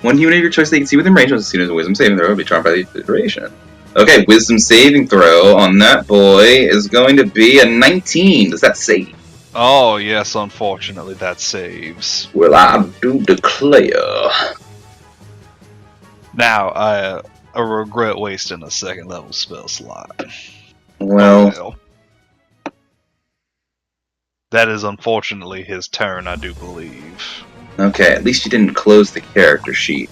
One human of your choice they can see within range as soon as a wisdom saving throw will be charmed by the duration. Okay, wisdom saving throw on that boy is going to be a 19. Does that save? Oh, yes, unfortunately, that saves. Well, I do declare. Now, I regret wasting a second level spell slot. Well, that is unfortunately his turn, I do believe. okay, at least you didn't close the character sheet,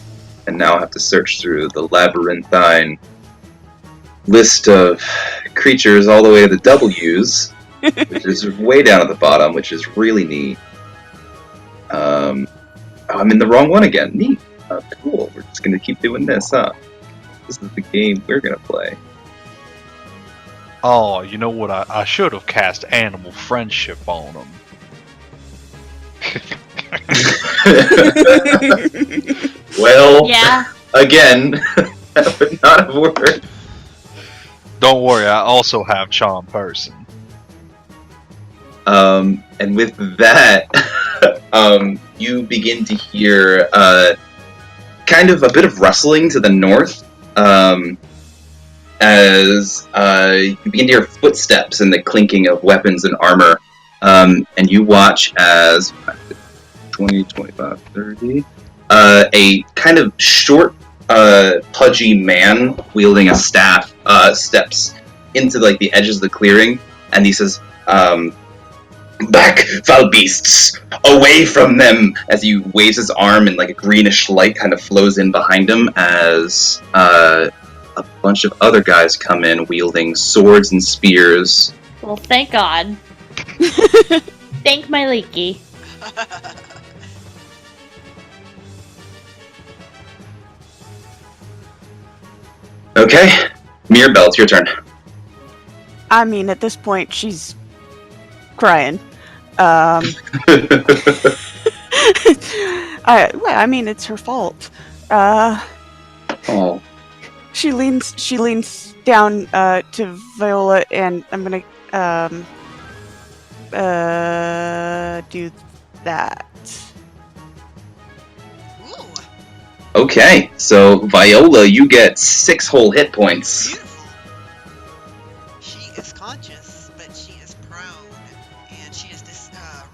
and now have to search through the labyrinthine list of creatures all the way to the W's, which is way down at the bottom, which is really neat. I'm in the wrong one again. Neat. Cool. We're just gonna keep doing this, huh? This is the game we're gonna play. Oh, you know what? I should have cast Animal Friendship on him. Well, Yeah. again, that would not have worked. Don't worry, I also have Charm Person. And with that, you begin to hear kind of a bit of rustling to the north, as you begin to hear footsteps and the clinking of weapons and armor, and you watch as 20, 25, 30, a kind of short, pudgy man wielding a staff steps into like the edges of the clearing, and he says, "Back, foul beasts! Away from them!" As he waves his arm, and like a greenish light kind of flows in behind him as a bunch of other guys come in wielding swords and spears. Well, thank God. Thank my leaky. Okay, Mirabelle, it's your turn. I mean, at this point, she's crying. Well, I mean, it's her fault. Oh. She leans down to Viola, and I'm gonna do that. Ooh, Okay, so Viola, you get 6 whole hit points. beautiful. She is conscious, but she is prone, and she is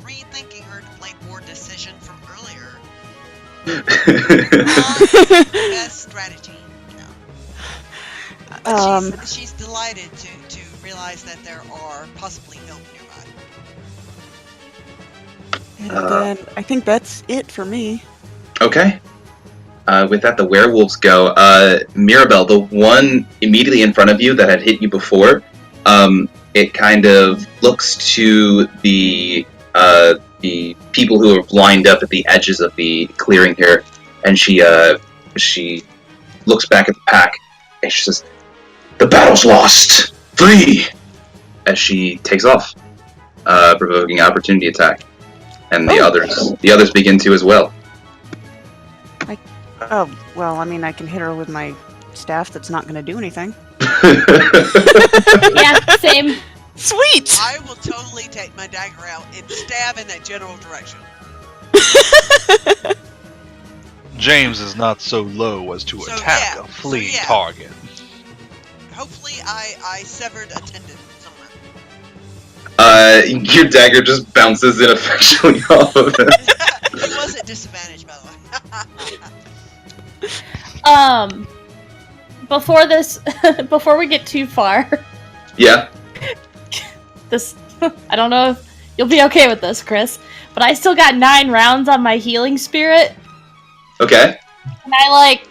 rethinking her board decision from earlier. Not the best strategy. No. But she's delighted to realize that there are possibly help nearby. And then I think that's it for me. Okay. With that, the werewolves go. Mirabelle, the one immediately in front of you that had hit you before, it kind of looks to the people who are lined up at the edges of the clearing here, and she looks back at the pack, and she says, "The battle's lost! Flee!" As she takes off, provoking opportunity attack. And the others begin to as well. Oh, well, I mean, I can hit her with my staff that's not going to do anything. Yeah, same. Sweet! I will totally take my dagger out and stab in that general direction. James is not so low as to So, attack yeah. a fleeing So, yeah. target. Hopefully I severed a tendon somewhere. Your dagger just bounces ineffectually off of it. He was at disadvantage, by the way. Before we get too far, Yeah. this, I don't know if you'll be okay with this, Chris, but I still got 9 rounds on my healing spirit. Okay. Can I,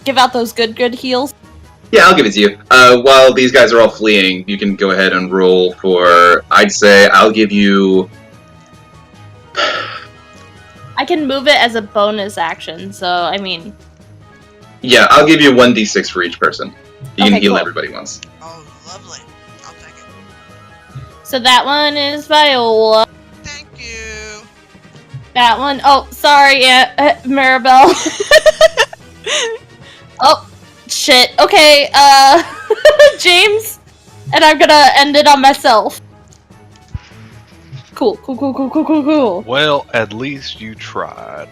give out those good heals? Yeah, I'll give it to you. While these guys are all fleeing, you can go ahead and roll for, I'd say, I'll give you... I can move it as a bonus action, so, I mean... Yeah, I'll give you 1d6 for each person. You can Okay, heal cool. everybody once. Oh, lovely. I'll take it. So that one is Viola. Thank you. That one... Oh, sorry, Maribel. Oh, shit. Okay, James. And I'm gonna end it on myself. Cool. Well, at least you tried.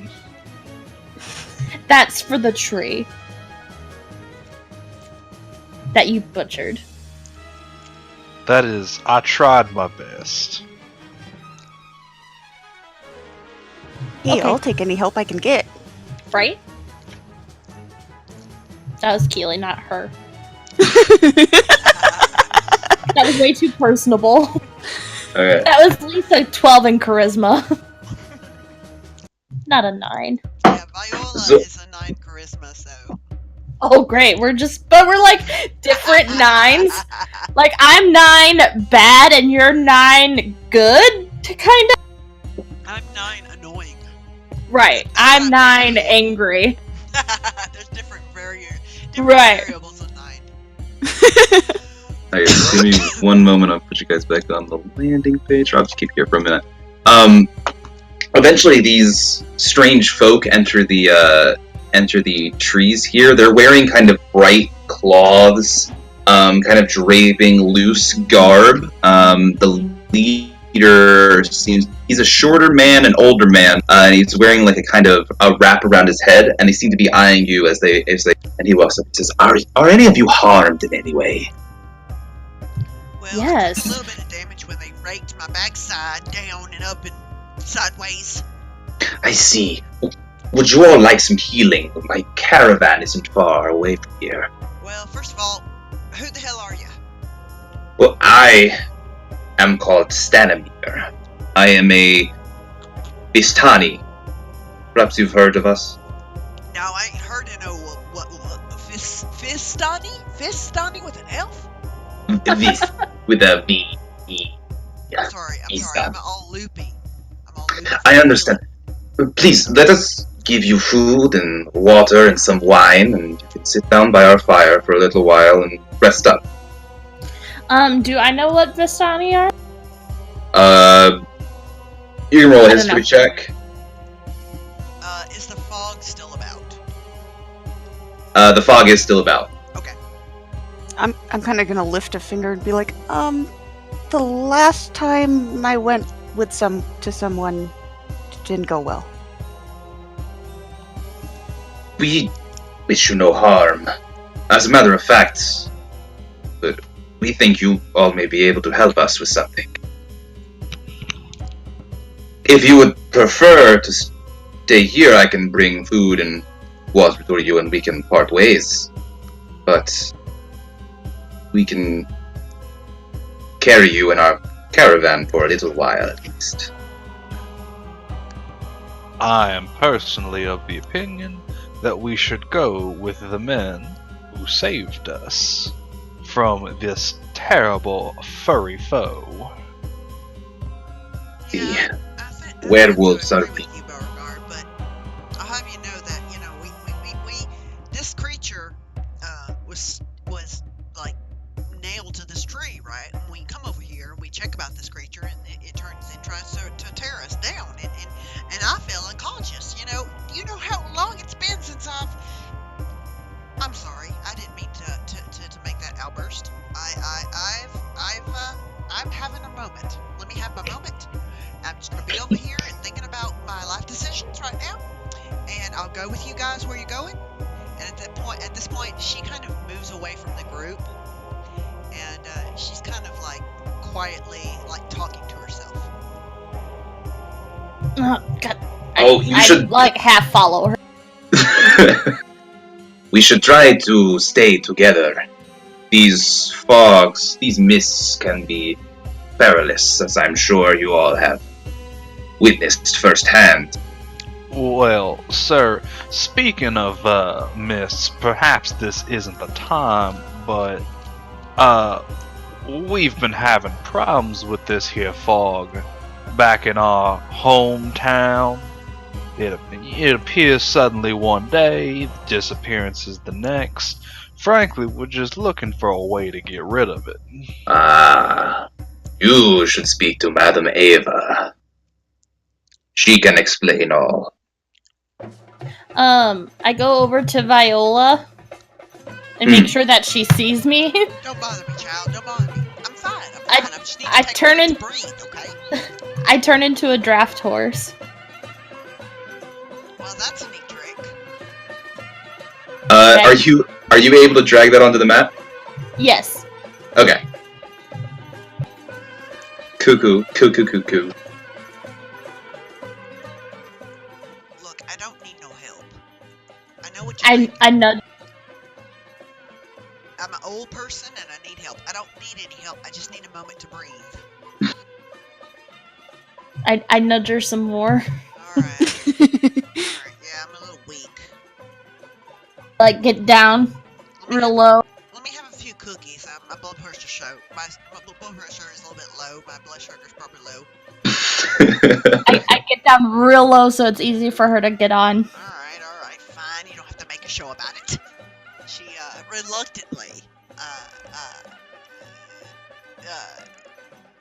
That's for the tree. That you butchered. That is, I tried my best. Hey, Okay. I'll take any help I can get. Right? That was Keely, not her. That was way too personable. Okay. That was at least a 12 in charisma. Not a 9. Yeah, Viola So- is a 9 charisma, so. Oh, great. We're like different 9s. Like, I'm 9 bad and you're 9 good, kind of? I'm 9 annoying. Right. I'm 9 angry. There's different Right. variables of 9. Okay, give me one moment. I'll put you guys back on the landing page. Or I'll just keep you here for a minute. Eventually, these strange folk enter the trees here. They're wearing kind of bright cloths, kind of draping loose garb. The leader seems he's a shorter man, an older man, and he's wearing like a kind of a wrap around his head. And they seem to be eyeing you as they. And he walks up and says, "Are any of you harmed in any way?" Well, Yes. I took a little bit of damage when they raked my backside down and up and sideways. I see. Would you all like some healing? My caravan isn't far away from here. Well, first of all, who the hell are you? Well, I am called Stanimir. I am a Vistani. Perhaps you've heard of us? No, I ain't heard of no Fistani? Fistani with an elf? Vis, with a V. E. Yeah, Sorry, I'm Vistani. all loopy. I'm all loopy. I understand. Please, let us give you food and water and some wine, and you can sit down by our fire for a little while and rest up. Do I know what Vistani are? You can roll a I don't history know. check. Is the fog still about? The fog is still about. Okay. I'm kind of gonna lift a finger and be like, the last time I went with someone didn't go well. We wish you no harm. As a matter of fact, we think you all may be able to help us with something. If you would prefer to stay here, I can bring food and water to you and we can part ways. But we can carry you in our caravan for a little while at least. I am personally of the opinion that we should go with the men who saved us from this terrible furry foe. The I werewolves I are agree with you, Beauregard, but I'll have you know that we this creature was like nailed to this tree, right? And we come over here, we check about this creature, and it tries to tear us down, and I feel unconscious. Do you know how long it's been since I'm sorry, I didn't mean to make that outburst. I'm having a moment. Let me have my moment. I'm just gonna be over here and thinking about my life decisions right now, and I'll go with you guys where you're going. And at this point, she kind of moves away from the group, and she's kind of like quietly like talking to herself. Oh, God. You should like half follow her. We should try to stay together. These fogs, these mists can be perilous, as I'm sure you all have witnessed firsthand. Well, sir, speaking of mists, perhaps this isn't the time, but we've been having problems with this here fog back in our hometown. It appears suddenly one day, disappearances the next. Frankly, we're just looking for a way to get rid of it. You should speak to Madame Ava. She can explain all. I go over to Viola and make sure that she sees me. Don't bother me, child. Don't bother me. I'm fine. I just need to I take turn a minute in- to breathe, okay? I turn into a draft horse. Well, that's a neat trick. Are you able to drag that onto the map? Yes. Okay. Cuckoo. Look, I don't need no help. I know what you think. I nudge. I'm an old person and I need help. I don't need any help. I just need a moment to breathe. I nudge her some more. Alright. Yeah, I'm a little weak. Like get down real low. Let me have a few cookies. My blood pressure my blood pressure is a little bit low. My blood sugar is probably low. I get down real low so it's easy for her to get on. Alright, fine. You don't have to make a show about it. She, reluctantly,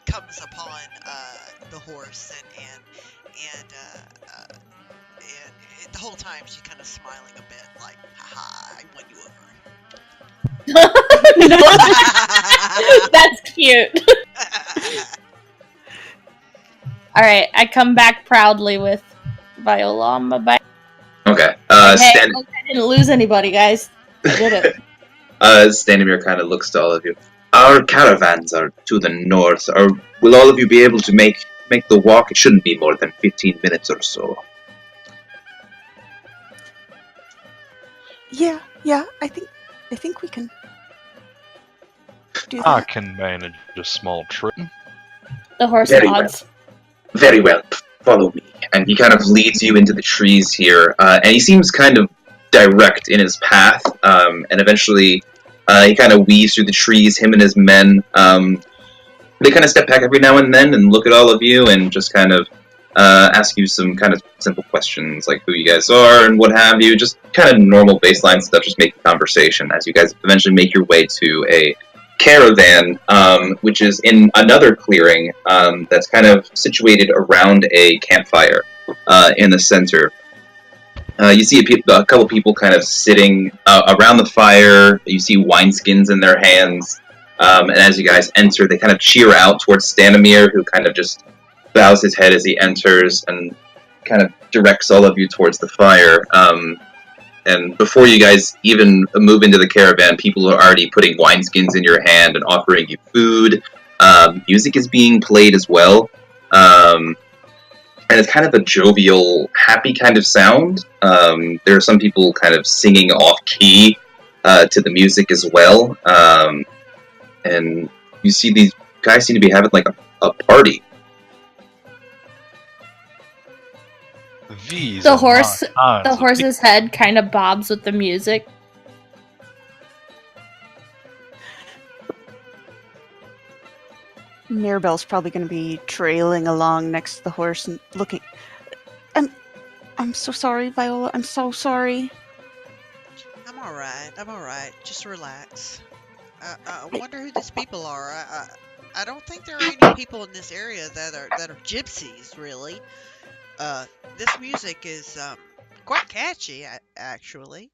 comes upon, the horse and the whole time she's kind of smiling a bit like, haha, I won you over. That's cute. Alright, I come back proudly with Viola on my back. Okay. Hey, I didn't lose anybody, guys. I did it. Stanimir kind of looks to all of you. Our caravans are to the north. Will all of you be able to make the walk? It shouldn't be more than 15 minutes or so. Yeah, I I think we can do I that. can manage a small trip. The horse Very well. nods. Very well. Follow me. And he kind of leads you into the trees here, and he seems kind of direct in his path. And eventually, he kind of weaves through the trees. Him and his men. They kind of step back every now and then and look at all of you and just kind of ask you some kind of simple questions like who you guys are and what have you. Just kind of normal baseline stuff. Just make conversation as you guys eventually make your way to a caravan, which is in another clearing that's kind of situated around a campfire in the center. You see a couple people kind of sitting around the fire. You see wineskins in their hands. And as you guys enter, they kind of cheer out towards Stanimir, who kind of just bows his head as he enters and kind of directs all of you towards the fire. And before you guys even move into the caravan, people are already putting wineskins in your hand and offering you food. Music is being played as well. And it's kind of a jovial, happy kind of sound. There are some people kind of singing off-key to the music as well. And you see these guys seem to be having like a party. These The are my kinds the of horse's head kind of bobs with the music. Mirabelle's probably going to be trailing along next to the horse and looking. I'm so sorry, Viola. I'm so sorry. I'm all right. Just relax. I wonder who these people are. I don't think there are any people in this area that are gypsies, really. This music is quite catchy, actually.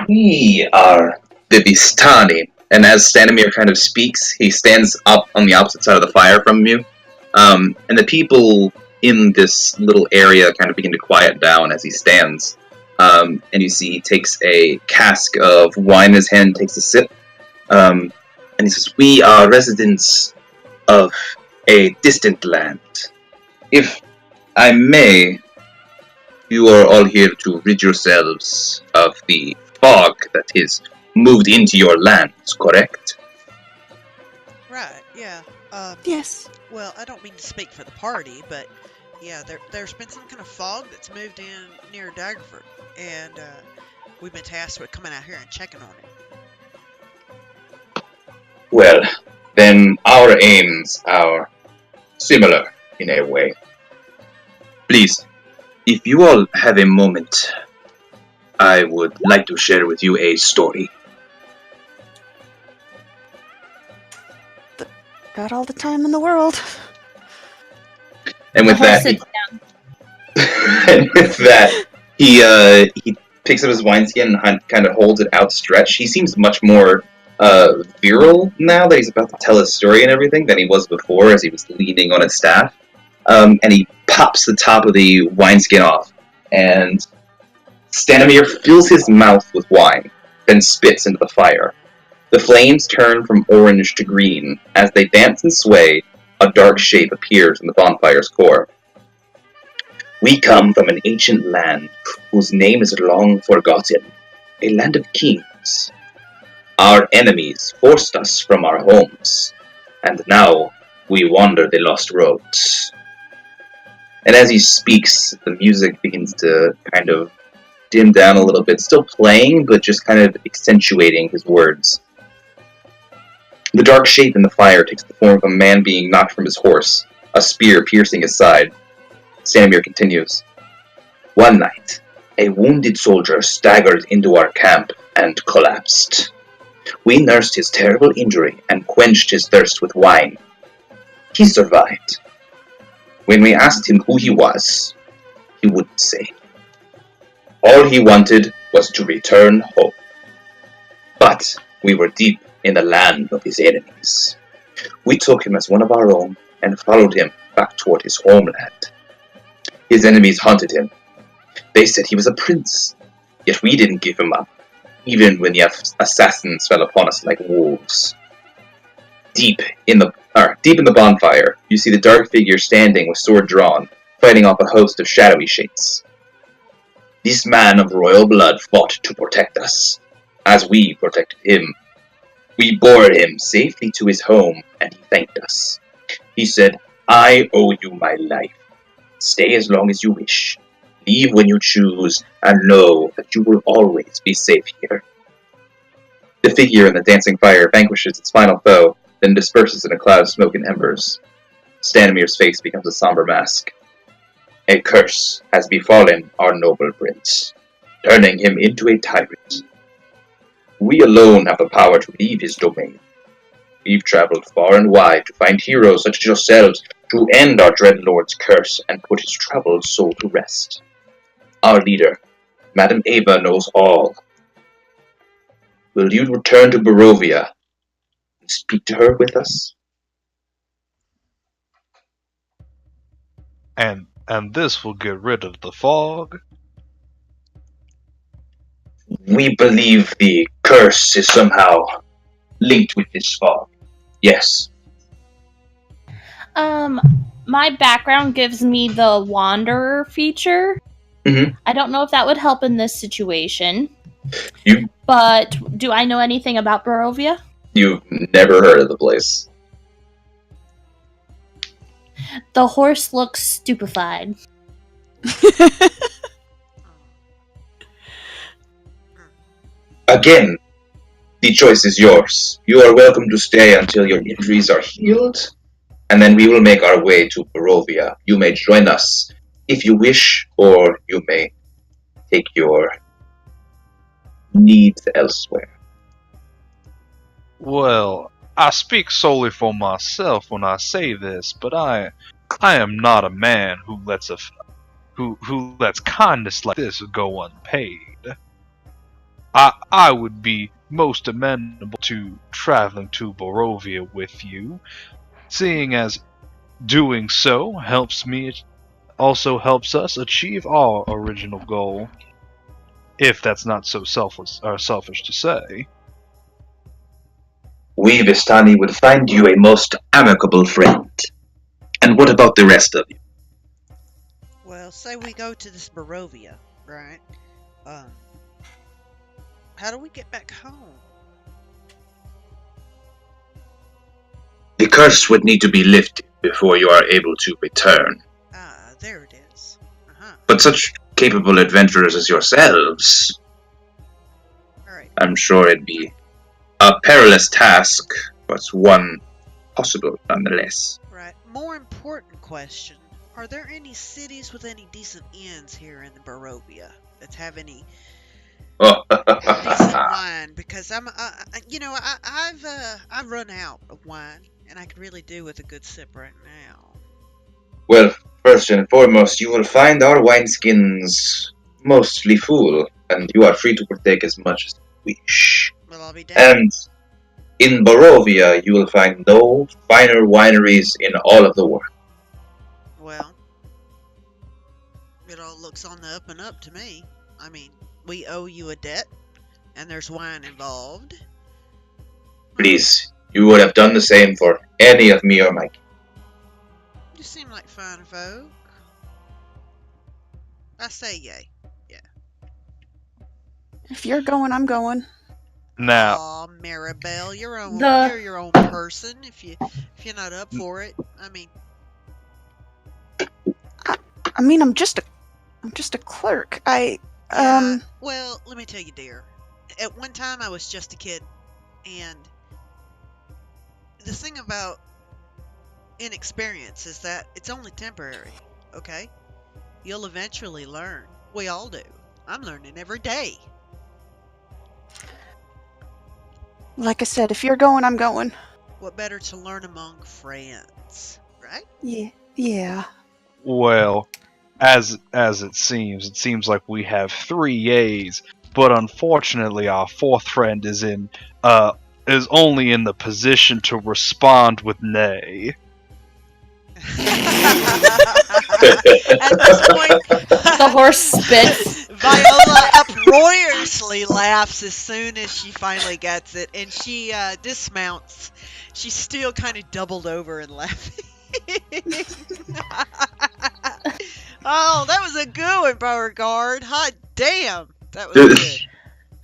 We are the Vistani. And as Stanimir kind of speaks, he stands up on the opposite side of the fire from you. And the people in this little area kind of begin to quiet down as he stands. And you see he takes a cask of wine in his hand, takes a sip. And he says, "We are residents of a distant land. If I may, you are all here to rid yourselves of the fog that is moved into your lands, correct?" Right, yeah. Yes. Well, I don't mean to speak for the party, but yeah, there's been some kind of fog that's moved in near Daggerford, and we've been tasked with coming out here and checking on it. Well, then our aims are similar in a way. Please, if you all have a moment, I would like to share with you a story. Got all the time in the world. And with The horse that, sits down. and with that, he picks up his wineskin and kind of holds it outstretched. He seems much more virile now that he's about to tell his story and everything than he was before, as he was leaning on his staff. And he pops the top of the wineskin off, and Stanimir fills his mouth with wine, then spits into the fire. The flames turn from orange to green. As they dance and sway, a dark shape appears in the bonfire's core. We come from an ancient land whose name is long forgotten, a land of kings. Our enemies forced us from our homes, and now we wander the lost roads. And as he speaks, the music begins to kind of dim down a little bit, still playing, but just kind of accentuating his words. The dark shape in the fire takes the form of a man being knocked from his horse, a spear piercing his side. Stanimir continues. One night, a wounded soldier staggered into our camp and collapsed. We nursed his terrible injury and quenched his thirst with wine. He survived. When we asked him who he was, he wouldn't say. All he wanted was to return home. But we were deep in the land of his enemies. We took him as one of our own and followed him back toward his homeland. His enemies hunted him. They said he was a prince, yet we didn't give him up, even when the assassins fell upon us like wolves. Deep in the bonfire, you see the dark figure standing with sword drawn, fighting off a host of shadowy shapes. This man of royal blood fought to protect us, as we protected him. We bore him safely to his home, and he thanked us. He said, I owe you my life. Stay as long as you wish. Leave when you choose, and know that you will always be safe here. The figure in the dancing fire vanquishes its final foe, then disperses in a cloud of smoke and embers. Stanimir's face becomes a somber mask. A curse has befallen our noble prince, turning him into a tyrant. We alone have the power to leave his domain. We've traveled far and wide to find heroes such as yourselves to end our dread lord's curse and put his troubled soul to rest. Our leader, Madame Ava, knows all. Will you return to Barovia and speak to her with us? And this will get rid of the fog. We believe the curse is somehow linked with this fog. Yes. My background gives me the Wanderer feature. Mhm. I don't know if that would help in this situation. You- But do I know anything about Barovia? You've never heard of the place. The horse looks stupefied. Again, the choice is yours. You are welcome to stay until your injuries are healed, and then we will make our way to Barovia. You may join us if you wish, or you may take your needs elsewhere. Well, I speak solely for myself when I say this, but I am not a man who lets who lets kindness like this go unpaid. I would be most amenable to traveling to Barovia with you, seeing as doing so also helps us achieve our original goal. If that's not so selfish to say. We, Vistani, would find you a most amicable friend. And what about the rest of you? Well, say we go to this Barovia, right? How do we get back home? The curse would need to be lifted before you are able to return. Ah, there it is. But such capable adventurers as yourselves, Alright. I'm sure it'd be a perilous task, but one possible nonetheless. Right. More important question. Are there any cities with any decent inns here in the Barovia that have any decent wine? Because I've run out of wine, and I could really do with a good sip right now. Well, first and foremost, you will find our wineskins mostly full, and you are free to partake as much as you wish. Well, I'll be damned. And in Barovia, you will find no finer wineries in all of the world. Well, it all looks on the up and up to me. I mean, we owe you a debt, and there's wine involved. Please, you would have done the same for any of me or my kids. You seem like fine folk. I say yay. Yeah. If you're going, I'm going. Now, Aw, Maribel, you're your own person. If you're not up for it, I mean, I'm just a clerk. Well, let me tell you, dear. At one time, I was just a kid, and the thing about inexperience is that it's only temporary. Okay, you'll eventually learn. We all do. I'm learning every day. Like I said, if you're going, I'm going. What better to learn among friends, right? Yeah. well, as it seems like we have 3 yays, but unfortunately our 4th friend is only in the position to respond with nay. At this point, The horse spits. Viola uproariously laughs as soon as she finally gets it, and she dismounts. She's still kind of doubled over and laughing. Oh, that was a good one, Beauregard. Hot damn. That was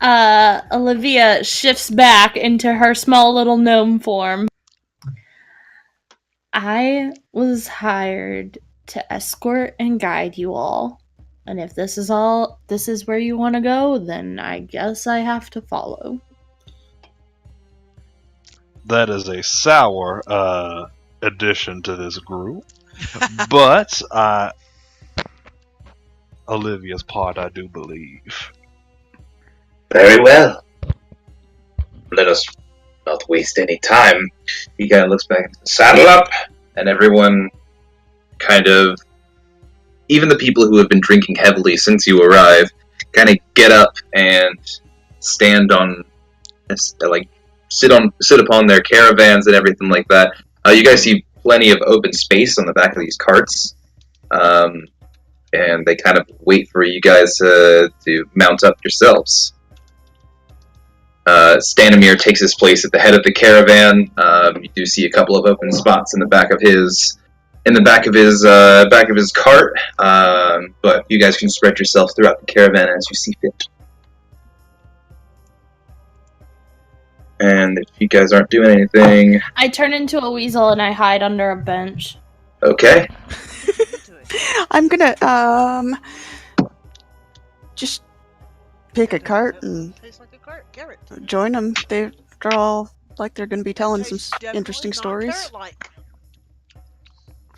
good. Olivia shifts back into her small little gnome form. I was hired to escort and guide you all. And if this is where you want to go, then I guess I have to follow. That is a sour addition to this group. But Olivia's part, I do believe. Very well. Let us not waste any time. He kind of looks back. Saddle up! And everyone kind of, even the people who have been drinking heavily since you arrive, kind of get up and stand on, like, sit upon their caravans and everything like that. You guys see plenty of open space on the back of these carts. And they kind of wait for you guys to mount up yourselves. Stanimir takes his place at the head of the caravan. You do see a couple of open spots in the back of his cart, but you guys can spread yourself throughout the caravan as you see fit. And if you guys aren't doing anything, I turn into a weasel and I hide under a bench. okay. I'm gonna just pick a cart and Tastes like a carrot. join them. They're all like they're gonna be telling some Tastes definitely interesting not stories. carrot-like.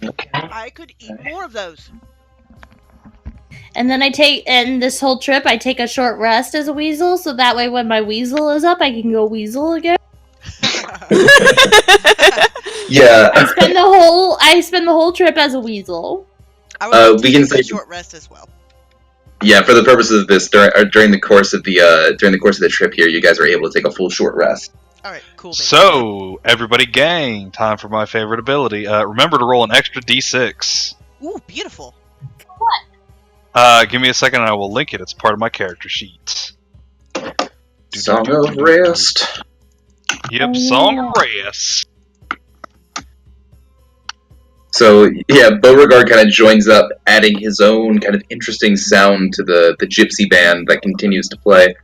Okay. I could eat more of those. And then this whole trip, I take a short rest as a weasel, so that way when my weasel is up, I can go weasel again. Yeah. I spend the whole trip as a weasel. I would like to we can take say a short rest as well. Yeah, for the purposes of this, during the course of the trip here, you guys are able to take a full short rest. All right, cool. So, everybody gang, time for my favorite ability. Remember to roll an extra d6. Ooh, beautiful. Give me a second and I will link it. It's part of my character sheet. Song of Rest. Yep, Song of Rest. So, yeah, Beauregard kind of joins up, adding his own kind of interesting sound to the gypsy band that continues to play.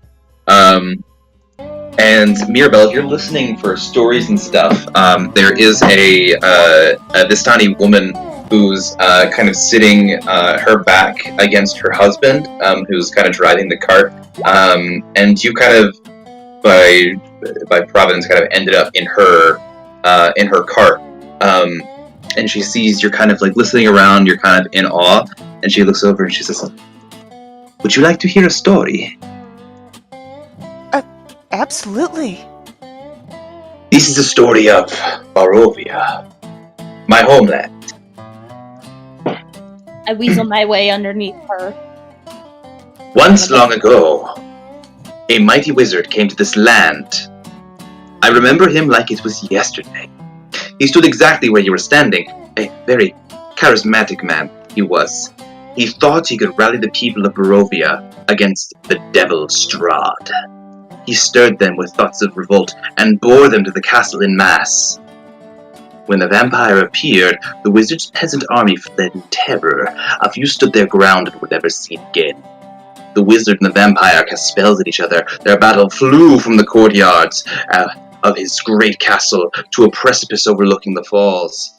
And Mirabelle, if you're listening for stories and stuff, there is a Vistani woman who's kind of sitting her back against her husband, who's kind of driving the cart. And you kind of, by providence, kind of ended up in her cart. And she sees you're kind of like listening around, you're kind of in awe, and she looks over and she says, "Would you like to hear a story?" Absolutely. This is a story of Barovia, my homeland. I weasel my way underneath her. Once long ago, a mighty wizard came to this land. I remember him like it was yesterday. He stood exactly where you were standing, a very charismatic man he was. He thought he could rally the people of Barovia against the devil Strahd. He stirred them with thoughts of revolt and bore them to the castle in mass. When the vampire appeared, the wizard's peasant army fled in terror. A few stood their ground and were never seen again. The wizard and the vampire cast spells at each other. Their battle flew from the courtyards of his great castle to a precipice overlooking the falls.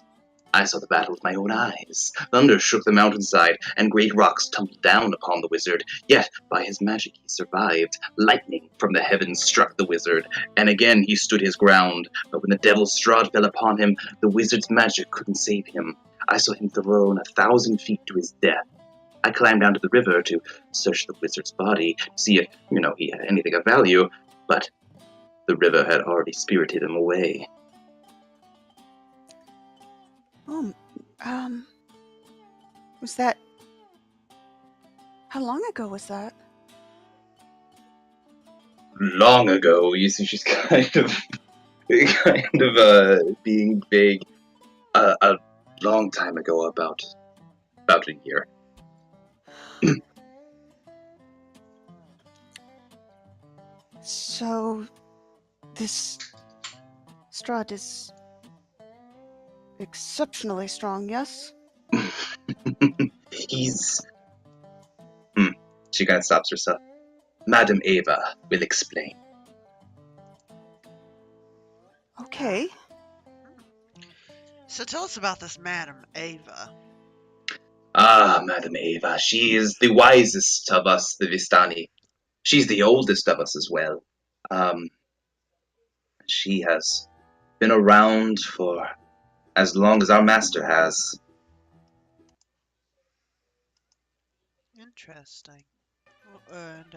I saw the battle with my own eyes. Thunder shook the mountainside, and great rocks tumbled down upon the wizard. Yet, by his magic, he survived. Lightning from the heavens struck the wizard, and again he stood his ground. But when the devil's Strahd fell upon him, the wizard's magic couldn't save him. I saw him thrown 1,000 feet to his death. I climbed down to the river to search the wizard's body, to see if, he had anything of value, but the river had already spirited him away. Was that... How long ago was that? Long ago, you see she's kind of being vague. A long time ago, about a year. So, this Strahd is exceptionally strong, yes? He's... She kind of stops herself. Madam Ava will explain. Okay. So tell us about this Madam Ava. Ah, Madam Ava, she is the wisest of us, the Vistani. She's the oldest of us as well. She has been around for as long as our master has. Interesting. And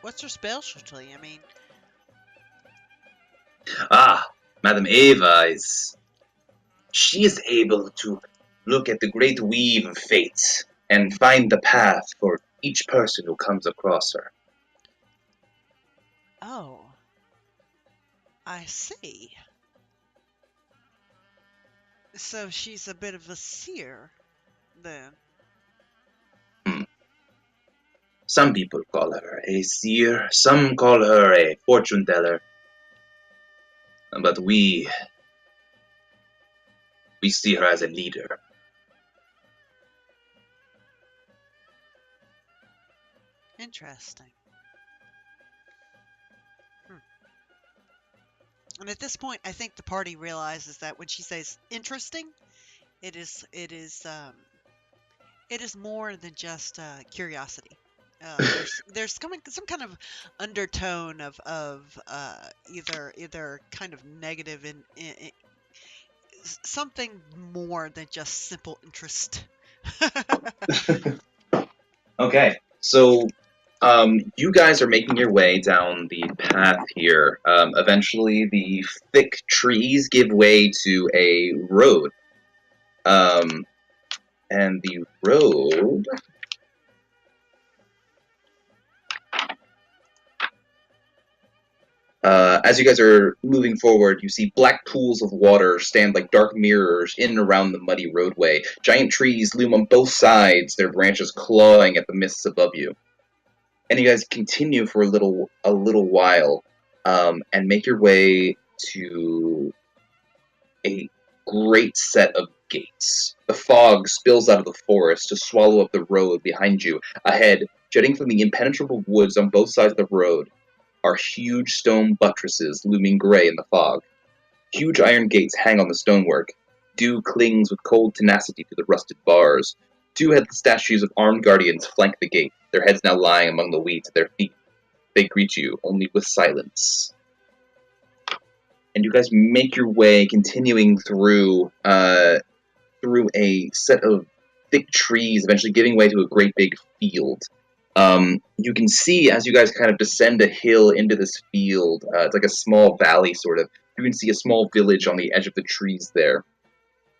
what's her specialty? I mean, Ah, Madam Ava is... She is able to look at the great weave of fate and find the path for each person who comes across her. oh, I see. So she's a bit of a seer, then. Some people call her a seer, some call her a fortune teller, but we see her as a leader. Interesting. And at this point, I think the party realizes that when she says interesting, it is more than just curiosity. There's coming some kind of undertone of either kind of negative in something more than just simple interest. Okay, so you guys are making your way down the path here. Eventually, the thick trees give way to a road. And the road... as you guys are moving forward, you see black pools of water stand like dark mirrors in and around the muddy roadway. Giant trees loom on both sides, their branches clawing at the mists above you. And you guys continue for a little while, and make your way to a great set of gates. The fog spills out of the forest to swallow up the road behind you. Ahead, jutting from the impenetrable woods on both sides of the road, are huge stone buttresses looming gray in the fog. Huge iron gates hang on the stonework. Dew clings with cold tenacity to the rusted bars. Two headless statues of armed guardians flank the gate, their heads now lying among the weeds at their feet. They greet you only with silence. And you guys make your way, continuing through a set of thick trees, eventually giving way to a great big field. You can see as you guys kind of descend a hill into this field, it's like a small valley sort of. You can see a small village on the edge of the trees there.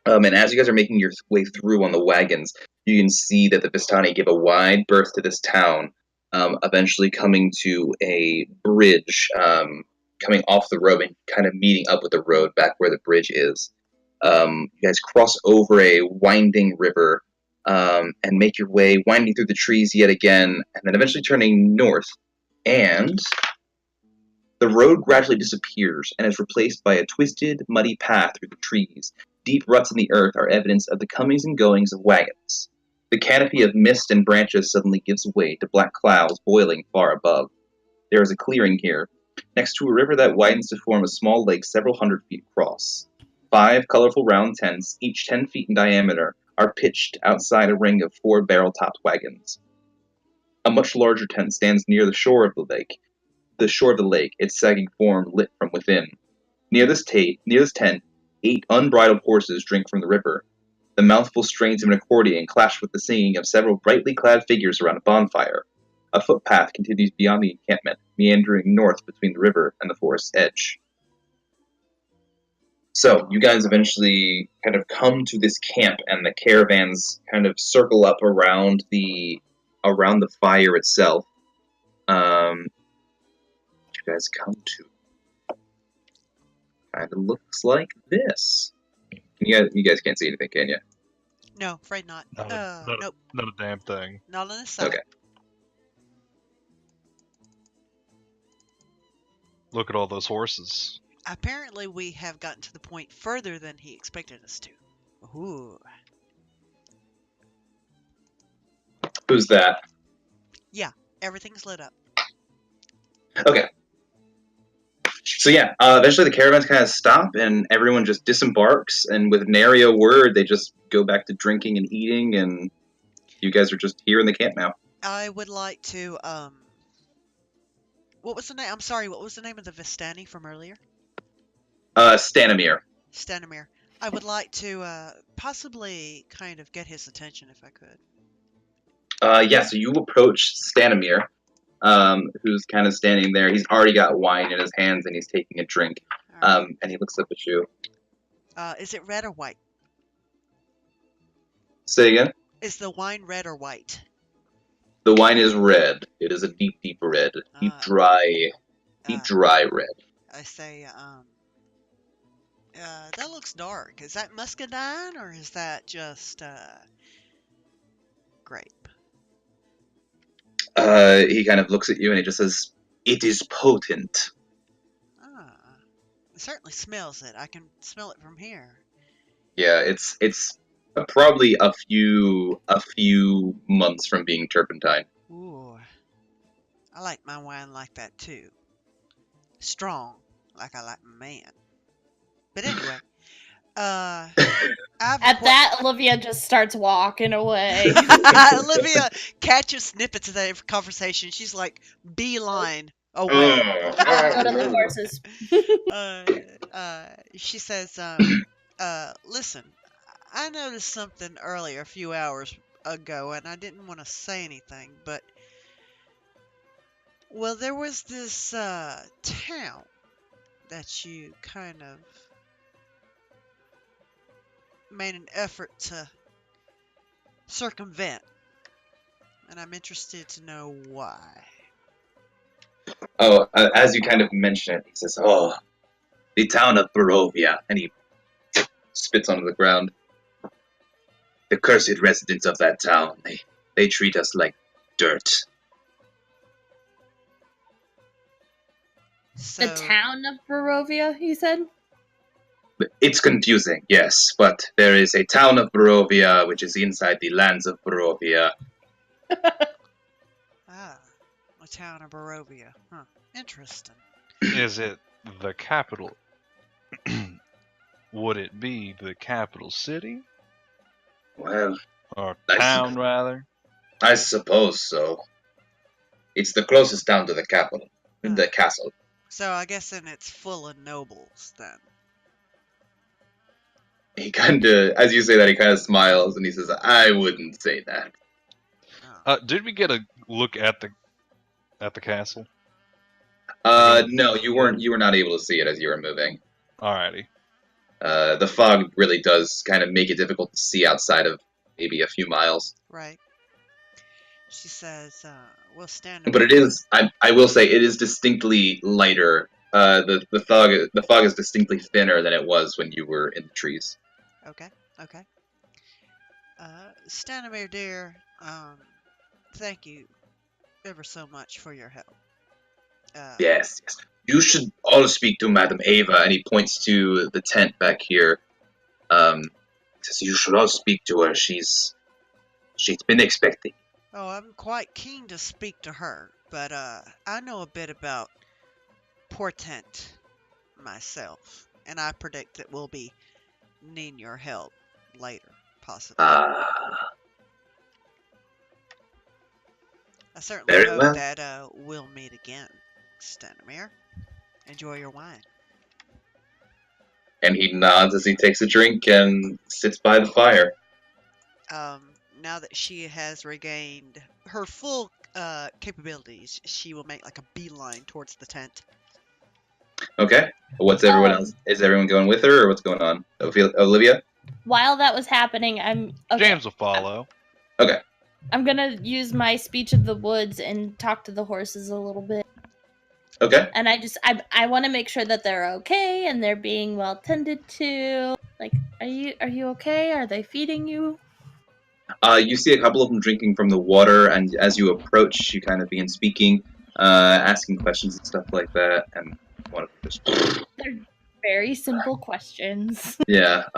And as you guys are making your way through on the wagons, you can see that the Vistani give a wide berth to this town, eventually coming to a bridge, coming off the road and kind of meeting up with the road back where the bridge is. You guys cross over a winding river, and make your way winding through the trees yet again, and then eventually turning north. And the road gradually disappears and is replaced by a twisted, muddy path through the trees. Deep ruts in the earth are evidence of the comings and goings of wagons. The canopy of mist and branches suddenly gives way to black clouds boiling far above. There is a clearing here, next to a river that widens to form a small lake several hundred feet across. 5 colorful round tents, each 10 feet in diameter, are pitched outside a ring of 4 barrel-topped wagons. A much larger tent stands near the shore of the lake. Its sagging form lit from within. Near this tent, 8 unbridled horses drink from the river. The mouthful strains of an accordion clash with the singing of several brightly clad figures around a bonfire. A footpath continues beyond the encampment, meandering north between the river and the forest's edge. So, you guys eventually kind of come to this camp, and the caravans kind of circle up around the fire itself. You guys come to kind of looks like this. You guys can't see anything, can you? No, afraid not. Nope. Not a damn thing. Not on this side. Okay. Look at all those horses. Apparently, we have gotten to the point further than he expected us to. Ooh. Who's that? Yeah, everything's lit up. Okay. So yeah, eventually the caravans kind of stop and everyone just disembarks, and with nary a word, they just go back to drinking and eating, and you guys are just here in the camp now. I would like to, what was the name? I'm sorry, what was the name of the Vistani from earlier? Stanimir. Stanimir. I would like to, possibly kind of get his attention if I could. Yeah, so you approach Stanimir, who's kind of standing there. He's already got wine in his hands and he's taking a drink. All right. And he looks up at you. Is it red or white? Say again? Is the wine red or white? The wine is red. It is a deep, deep red. Deep, dry red. I say, that looks dark. Is that muscadine or is that just, grape? He kind of looks at you and he just says, "It is potent." It certainly smells it. I can smell it from here. Yeah, it's probably a few months from being turpentine. Ooh. I like my wine like that too. Strong, like I like my man. But anyway, At that, Olivia just starts walking away. Olivia catches snippets of that conversation. She's like beeline away. Go to the horses. She says, listen, I noticed something earlier, a few hours ago, and I didn't want to say anything, but, well, there was this, town that you kind of made an effort to circumvent, and I'm interested to know why. Oh, as you kind of mention it, he says, "Oh, the town of Barovia," and he spits onto the ground. "The cursed residents of that town, they treat us like dirt." So, The town of Barovia, he said? It's confusing, yes, but there is a town of Barovia which is inside the lands of Barovia. a town of Barovia. Huh. Interesting. Is it the capital? Would it be the capital city? Well, Or town, rather? I suppose so. It's the closest town to the capital, the castle. So I guess then it's full of nobles, then. He kind of, as you say that, he kind of smiles and he says, "I wouldn't say that." Did we get a look at the castle? No, you weren't. You were not able to see it as you were moving. Alrighty. The fog really does kind of make it difficult to see outside of maybe a few miles. Right. She says, we'll stand. But it is. I will say it is distinctly lighter. The fog is distinctly thinner than it was when you were in the trees. Okay. Stanimir, dear, thank you ever so much for your help. Yes. You should all speak to Madame Ava, and he points to the tent back here. He says, "You should all speak to her. She's been expecting." Oh, I'm quite keen to speak to her, but I know a bit about portent myself, and I predict that we'll be needing your help later, possibly. I certainly hope that we'll meet again, Stanimir. Enjoy your wine. And he nods as he takes a drink and sits by the fire. Now that she has regained her full capabilities, she will make like a beeline towards the tent. Okay. What's everyone else? Is everyone going with her, or what's going on? Olivia? While that was happening, James will follow. Okay. I'm gonna use my speech of the woods and talk to the horses a little bit. Okay. And I want to make sure that they're okay and they're being well tended to. Like, are you okay? Are they feeding you? You see a couple of them drinking from the water, and as you approach, you kind of begin speaking, asking questions and stuff like that, and one of them just... They're very simple questions. Yeah,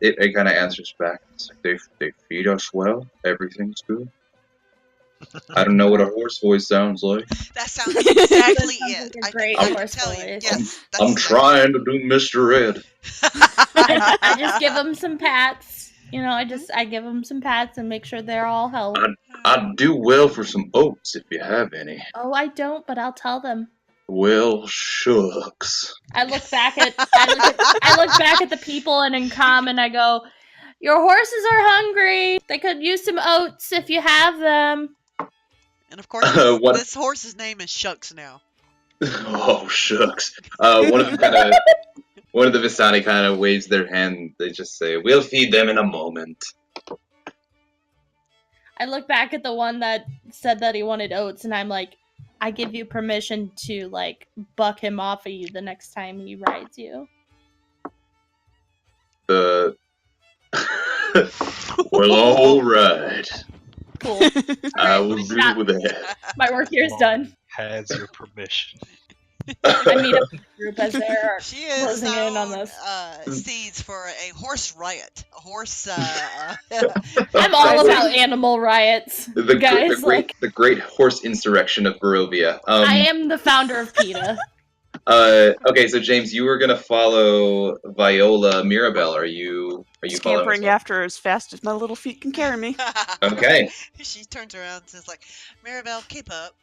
it kind of answers back. It's like, they feed us well, everything's good. I don't know what a horse voice sounds like. That sounds exactly That sounds it. like a great I I'm, can horse tell you. voice. I'm, Yes, that's I'm exactly. trying to do Mr. Ed. I just give them some pats. I give them some pats and make sure they're all healthy. I'd do well for some oats if you have any. Oh, I don't, but I'll tell them. Well, shucks. I look back at the people and in common I go, "Your horses are hungry. They could use some oats if you have them." And of course, this What? this horse's name is Shucks now. Oh, shucks. One of the Vistani kind of waves their hand. They just say, "We'll feed them in a moment." I look back at the one that said that he wanted oats and I'm like, "I give you permission to like buck him off of you the next time he rides you." The well, all right. Cool. I All will right, do that. my work here is done. Has your permission. I meet up with the group as they're She has closing in on sown this. seeds for a horse riot. A horse. I'm all about animal riots, guys. The great horse insurrection of Barovia. I am the founder of PETA. Okay, so James, you were gonna follow Viola Mirabelle. Are you following as Scampering well? after as fast as my little feet can carry me. Okay. She turns around and says, "Like, Maribel, keep up.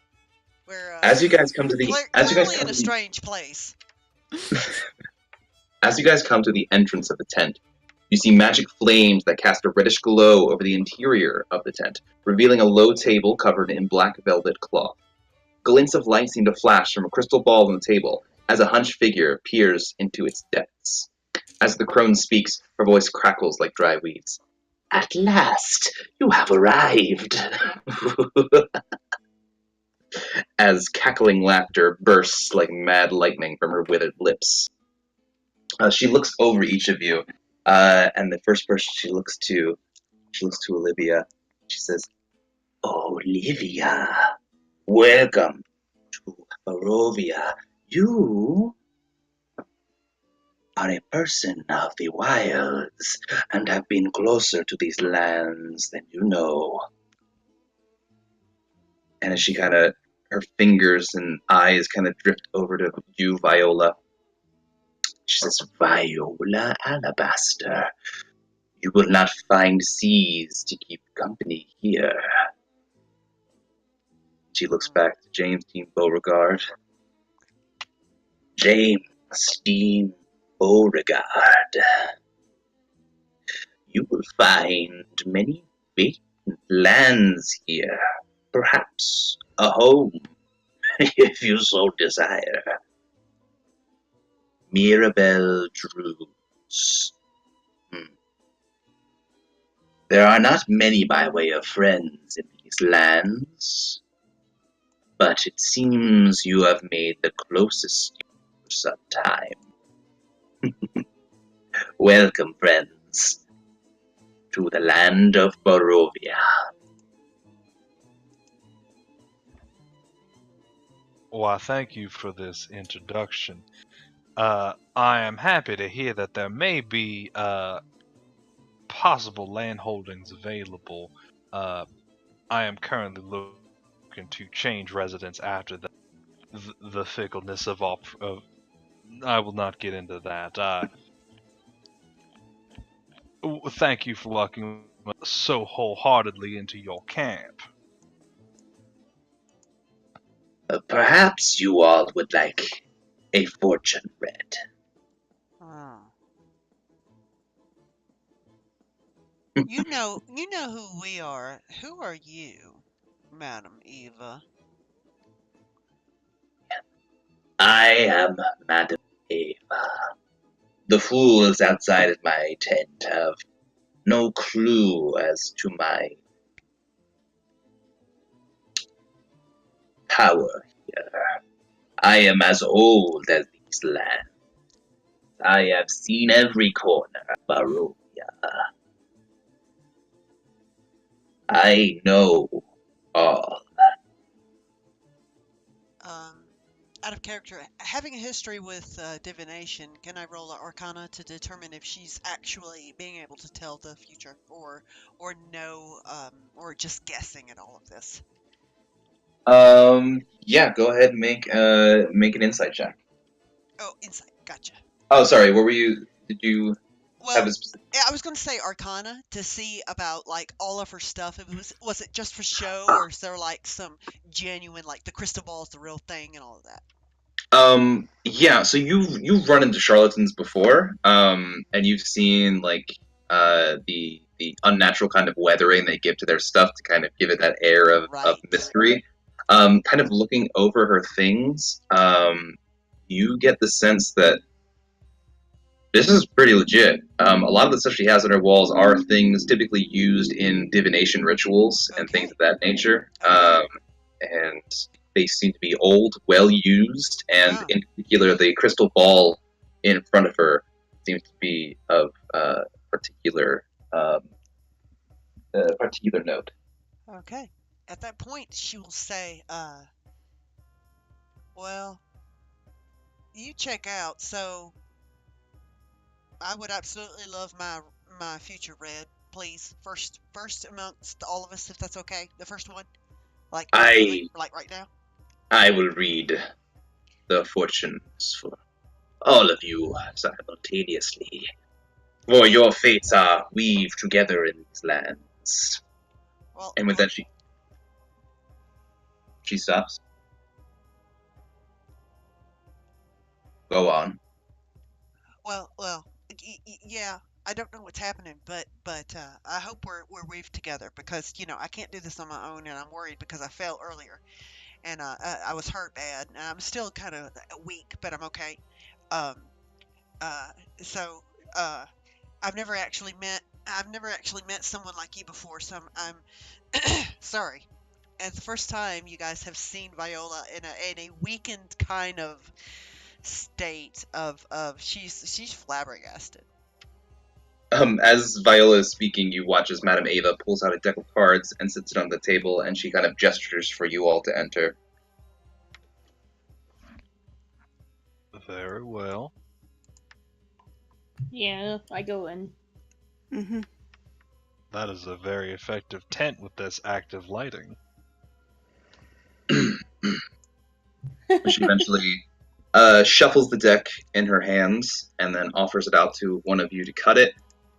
We're As you guys come to the clearly in a strange place." As you guys come to the entrance of the tent, you see magic flames that cast a reddish glow over the interior of the tent, revealing a low table covered in black velvet cloth. Glints of light seem to flash from a crystal ball on the table as a hunched figure peers into its depths. As the crone speaks, her voice crackles like dry weeds. At last, you have arrived. As cackling laughter bursts like mad lightning from her withered lips. She looks over each of you, and the first person she looks to Olivia. She says, Olivia, welcome to Barovia. You are a person of the wilds and have been closer to these lands than you know. And as her fingers and eyes kind of drift over to you, Viola, she says, Viola Alabaster, you will not find seas to keep company here. She looks back to James Dean Beauregard. James Dean Beauregard, you will find many vacant lands here. Perhaps a home, if you so desire. Mirabelle Drews. There are not many by way of friends in these lands, but it seems you have made the closest for some time. Welcome, friends, to the land of Barovia. Why, thank you for this introduction. I am happy to hear that there may be possible land holdings available. I am currently looking to change residence after the fickleness of all. I will not get into that. Thank you for welcoming us so wholeheartedly into your camp. Perhaps you all would like a fortune read. Oh. You know who we are. Who are you, Madam Eva? I am Madam Eva. The fools outside of my tent have no clue as to my power here. I am as old as these lands. I have seen every corner of Barovia. I know all. Out of character, having a history with divination, can I roll an Arcana to determine if she's actually being able to tell the future, or know, or just guessing at all of this? Yeah, go ahead and make an insight check. Oh, insight. Gotcha. Oh, sorry. What were you? Did you have Well, a specific? I was going to say Arcana to see about like all of her stuff. If it was it just for show, or is there like some genuine, like the crystal ball is the real thing and all of that? Yeah. So you've run into charlatans before, and you've seen like the unnatural kind of weathering they give to their stuff to kind of give it that air of Right. mystery. Kind of looking over her things, you get the sense that this is pretty legit. A lot of the stuff she has on her walls are things typically used in divination rituals and things Okay. of that nature. Okay. And they seem to be old, well used, and Huh. in particular, the crystal ball in front of her seems to be of particular particular note. Okay. At that point, she will say, well, you check out. So I would absolutely love my future red, please. First amongst all of us, if that's okay. The first one, like immediately, I like right now. I will read the fortunes for all of you simultaneously. For your fates are weaved together in these lands. Well, And with that, she stops. Go on. well, yeah. I don't know what's happening, but I hope we're weaved together because I can't do this on my own, and I'm worried because I fell earlier, and I was hurt bad, and I'm still kind of weak, but I'm okay. Um, uh, so uh, I've never actually met someone like you before, so I'm sorry. And it's the first time you guys have seen Viola in a weakened kind of state of she's flabbergasted. As Viola is speaking, you watch as Madame Ava pulls out a deck of cards and sits it on the table, and she kind of gestures for you all to enter. Very well. Yeah, I go in. Mm-hmm. That is a very effective tent with this active lighting. She eventually shuffles the deck in her hands and then offers it out to one of you to cut it.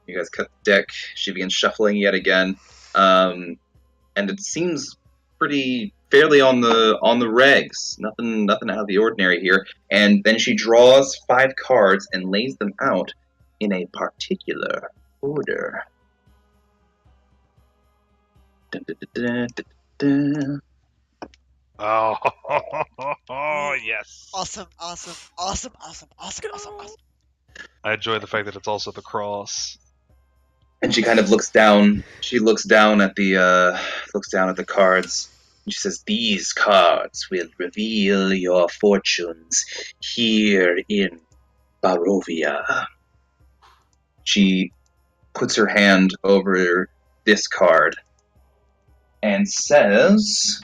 You guys cut the deck. She begins shuffling yet again, and it seems pretty fairly on the regs. Nothing out of the ordinary here. And then she draws 5 cards and lays them out in a particular order. Dun, dun, dun, dun, dun, dun. Oh, Ooh, yes. awesome, awesome, awesome, awesome, awesome, awesome, awesome. I enjoy the fact that it's also the cross. And she kind of looks down. She looks down at the cards. And she says, "These cards will reveal your fortunes here in Barovia." She puts her hand over this card and says,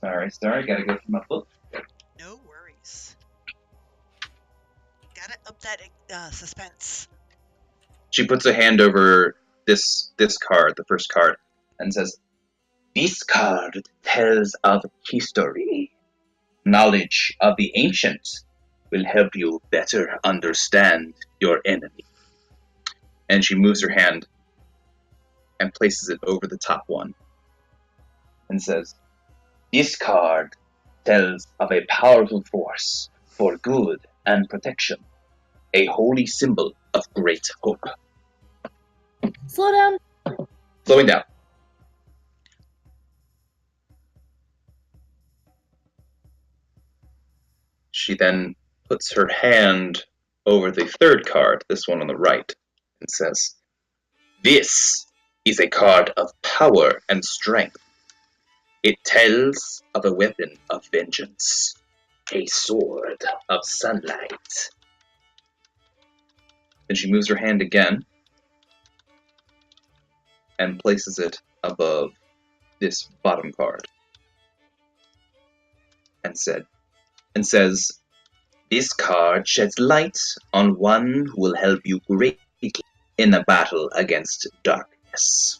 "Sorry, gotta go through my book." No worries. Gotta up that suspense. She puts a hand over this card, the first card, and says, "This card tells of history. Knowledge of the ancient will help you better understand your enemy." And she moves her hand and places it over the top one and says, "This card tells of a powerful force for good and protection, a holy symbol of great hope." Slow down. Slowing down. She then puts her hand over the third card, this one on the right, and says, "This is a card of power and strength. It tells of a weapon of vengeance, a sword of sunlight." Then she moves her hand again and places it above this bottom card and says, "This card sheds light on one who will help you greatly in the battle against darkness."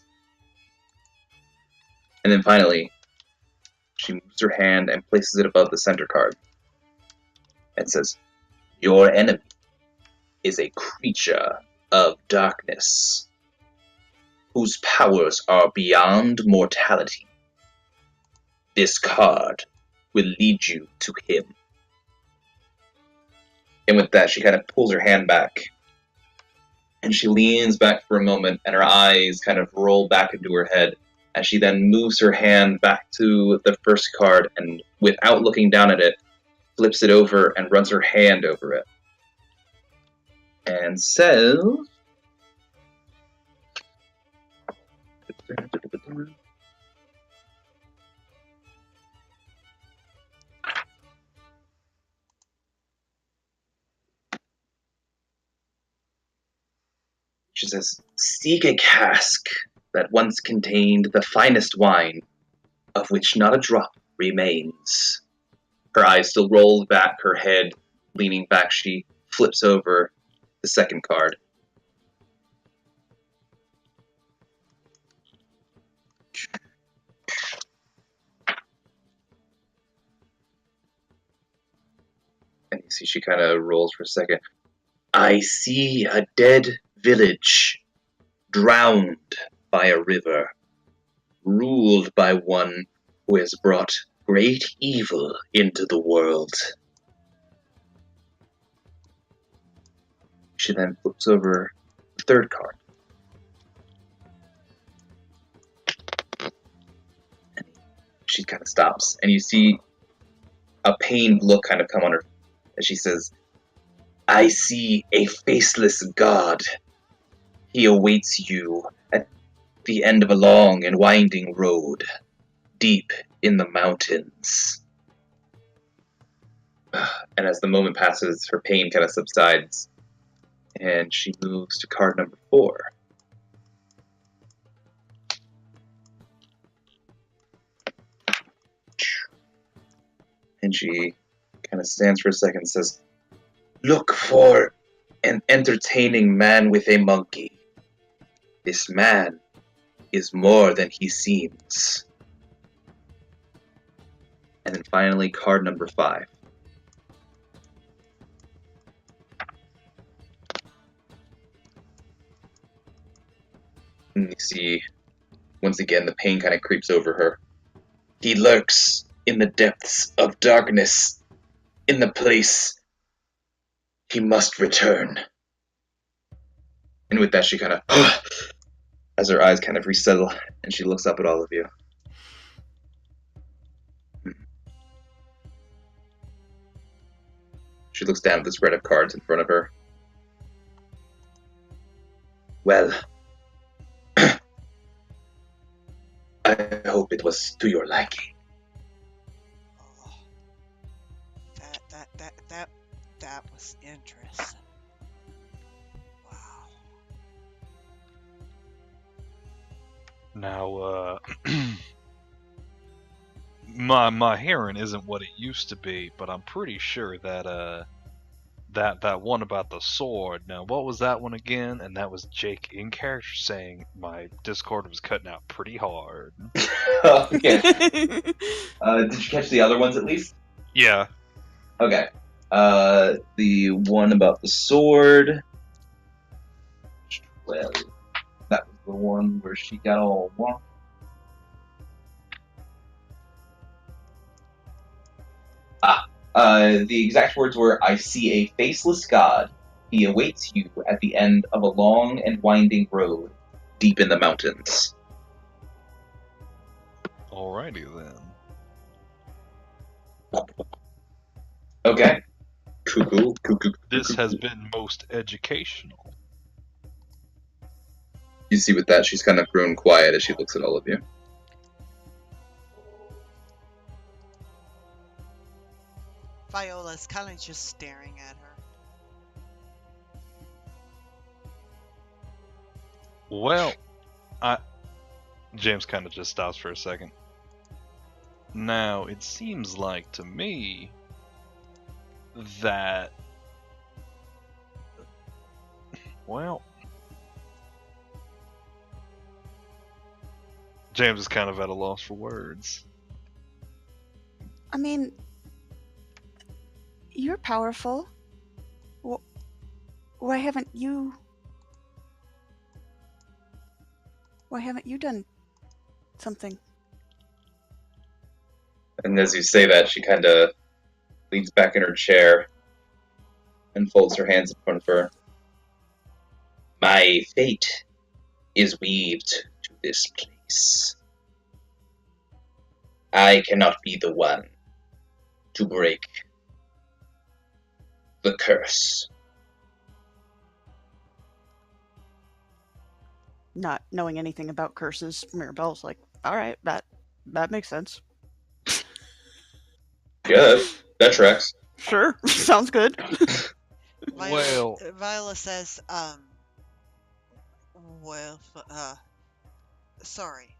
And then finally, She moves her hand and places it above the center card and says, "Your enemy is a creature of darkness, whose powers are beyond mortality. This card will lead you to him." And with that, she kind of pulls her hand back, and she leans back for a moment, and her eyes kind of roll back into her head, as she then moves her hand back to the first card, and without looking down at it, flips it over and runs her hand over it. And says... She says, "Seek a cask that once contained the finest wine, of which not a drop remains." Her eyes still rolled back, her head leaning back. She flips over the second card. And you see she kind of rolls for a second. "I see a dead village, drowned by a river, ruled by one who has brought great evil into the world." She then flips over the third card. And she kind of stops, and you see a pained look kind of come on her as she says, "I see a faceless god. He awaits you at the end of a long and winding road, deep in the mountains." And as the moment passes, her pain kind of subsides, and she moves to card number 4. And she kind of stands for a second and says, "Look for an entertaining man with a monkey. This man is more than he seems." And then finally, card number 5. And you see, once again, the pain kind of creeps over her. "He lurks in the depths of darkness, in the place he must return." And with that, she kind of, as her eyes kind of resettle, and she looks up at all of you. She looks down at the spread of cards in front of her. "Well, I hope it was to your liking." Oh, that was interesting. Wow. Now, my hearing isn't what it used to be, but I'm pretty sure that that one about the sword. Now, what was that one again? And that was Jake in character saying my Discord was cutting out pretty hard. Okay. Did you catch the other ones at least? Yeah. Okay. The one about the sword. Well, that was the one where she got all wrong. The exact words were, "I see a faceless god. He awaits you at the end of a long and winding road, deep in the mountains." Alrighty then. Okay. Cuckoo. This has been most educational. You see with that, she's kind of grown quiet as she looks at all of you. Viola's kind of just staring at her. Well, James kind of just stops for a second. Now, it seems like to me that, well, James is kind of at a loss for words. I mean, you're powerful. Why haven't you done something? And as you say that, she kind of leans back in her chair and folds her hands in front of her. My fate is weaved to this place. I cannot be the one to break the curse. Not knowing anything about curses, Mirabelle's like, all right, that makes sense. Yeah, that tracks. Sure, sounds good. Viola says, well, sorry,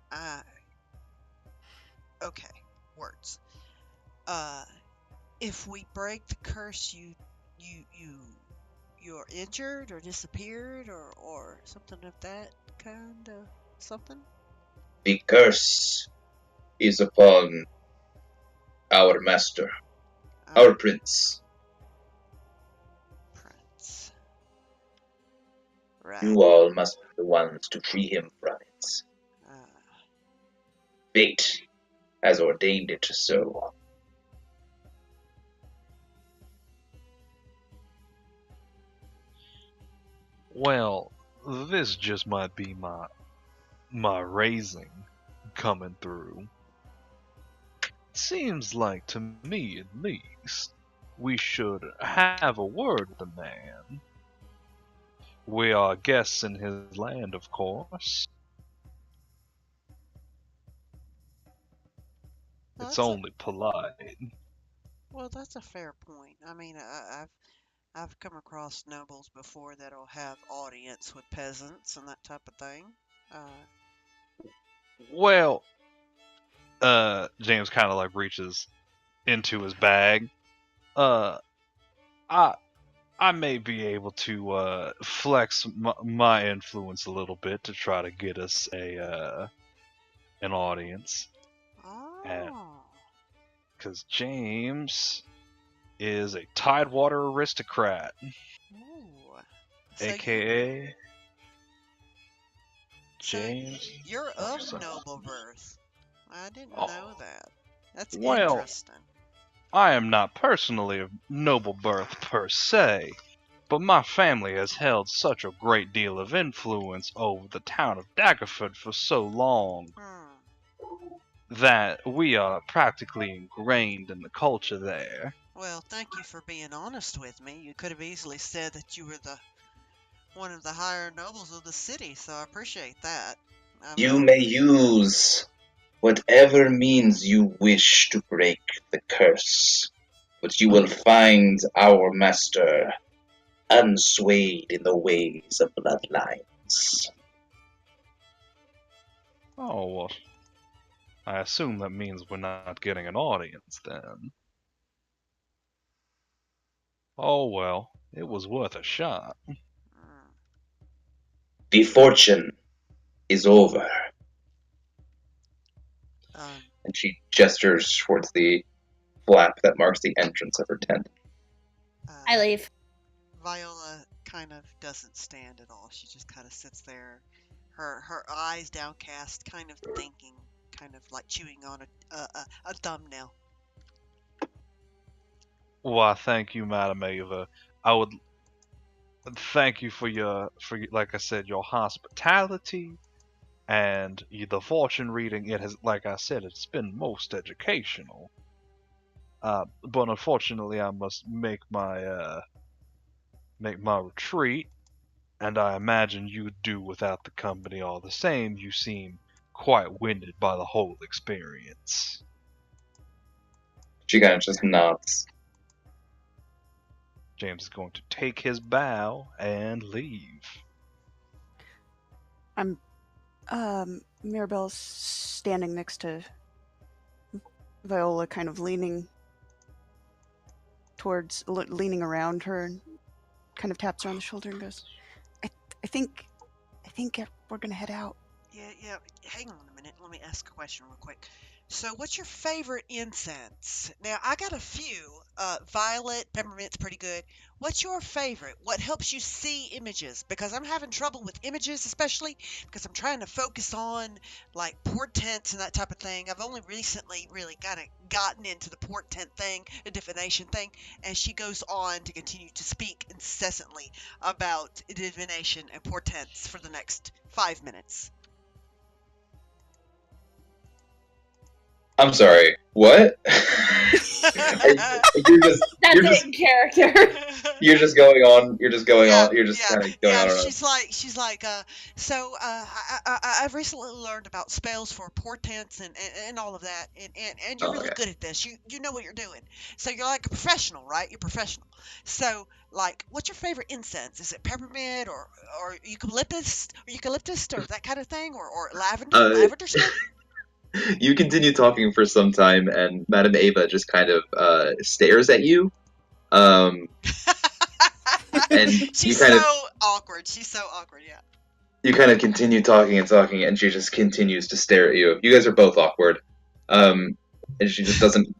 okay, words. If we break the curse, you're injured or disappeared or something of that kind of something? The curse is upon our master, our prince. Prince. Right. You all must be the ones to free him from it. Uh, Fate has ordained it so. Well, this just might be my raising coming through. Seems like, to me at least, we should have a word with the man. We are guests in his land, of course. It's only polite. Well, that's a fair point. I mean, I've come across nobles before that'll have audience with peasants and that type of thing. Well, James kind of like reaches into his bag. I may be able to flex my influence a little bit to try to get us an audience. Oh. Because James is a Tidewater aristocrat, Ooh. So aka James. You're of noble birth. I didn't know that. That's Well, interesting. I am not personally of noble birth per se, but my family has held such a great deal of influence over the town of Daggerford for so long that we are practically ingrained in the culture there. Well, thank you for being honest with me. You could have easily said that you were one of the higher nobles of the city, so I appreciate that. You may use whatever means you wish to break the curse, but you will find our master unswayed in the ways of bloodlines. Oh, well, I assume that means we're not getting an audience then. Oh well, it was worth a shot. The fortune is over. And she gestures towards the flap that marks the entrance of her tent. I leave. Viola kind of doesn't stand at all. She just kind of sits there, her eyes downcast, kind of thinking, kind of like chewing on a thumbnail. Why, thank you, Madam Ava. I would thank you for like I said, your hospitality and the fortune reading. It has, like I said, it's been most educational. But unfortunately, I must make my retreat, and I imagine you do without the company all the same. You seem quite winded by the whole experience. She kind of just nods. James is going to take his bow and leave. I'm Mirabelle's standing next to Viola, kind of leaning around her, and kind of taps her on the shoulder and goes, I think we're gonna head out. Yeah. Hang on a minute. Let me ask a question real quick. So, what's your favorite incense? Now, I got a few. Violet, peppermint's pretty good. What's your favorite? What helps you see images? Because I'm having trouble with images, especially because I'm trying to focus on like portents and that type of thing. I've only recently really kind of gotten into the portent thing, the divination thing, and she goes on to continue to speak incessantly about divination and portents for the next 5 minutes. I'm sorry. What? you're just That's you're it just in character. you're just going on. You're just going Yeah, on. You're just yeah, kind of going yeah. on and on. I've recently learned about spells for portents and all of that, and you're Oh, really okay. good at this. You know what you're doing. So you're like a professional, right? You're professional. So like, what's your favorite incense? Is it peppermint or eucalyptus or that kind of thing, or lavender? Uh, Lavender's good. you continue talking for some time, and Madame Ava just kind of stares at you. Um, and you She's kind so of awkward. She's so awkward. Yeah. continue talking and talking, and she just continues to stare at you. You guys are both awkward. And she just doesn't.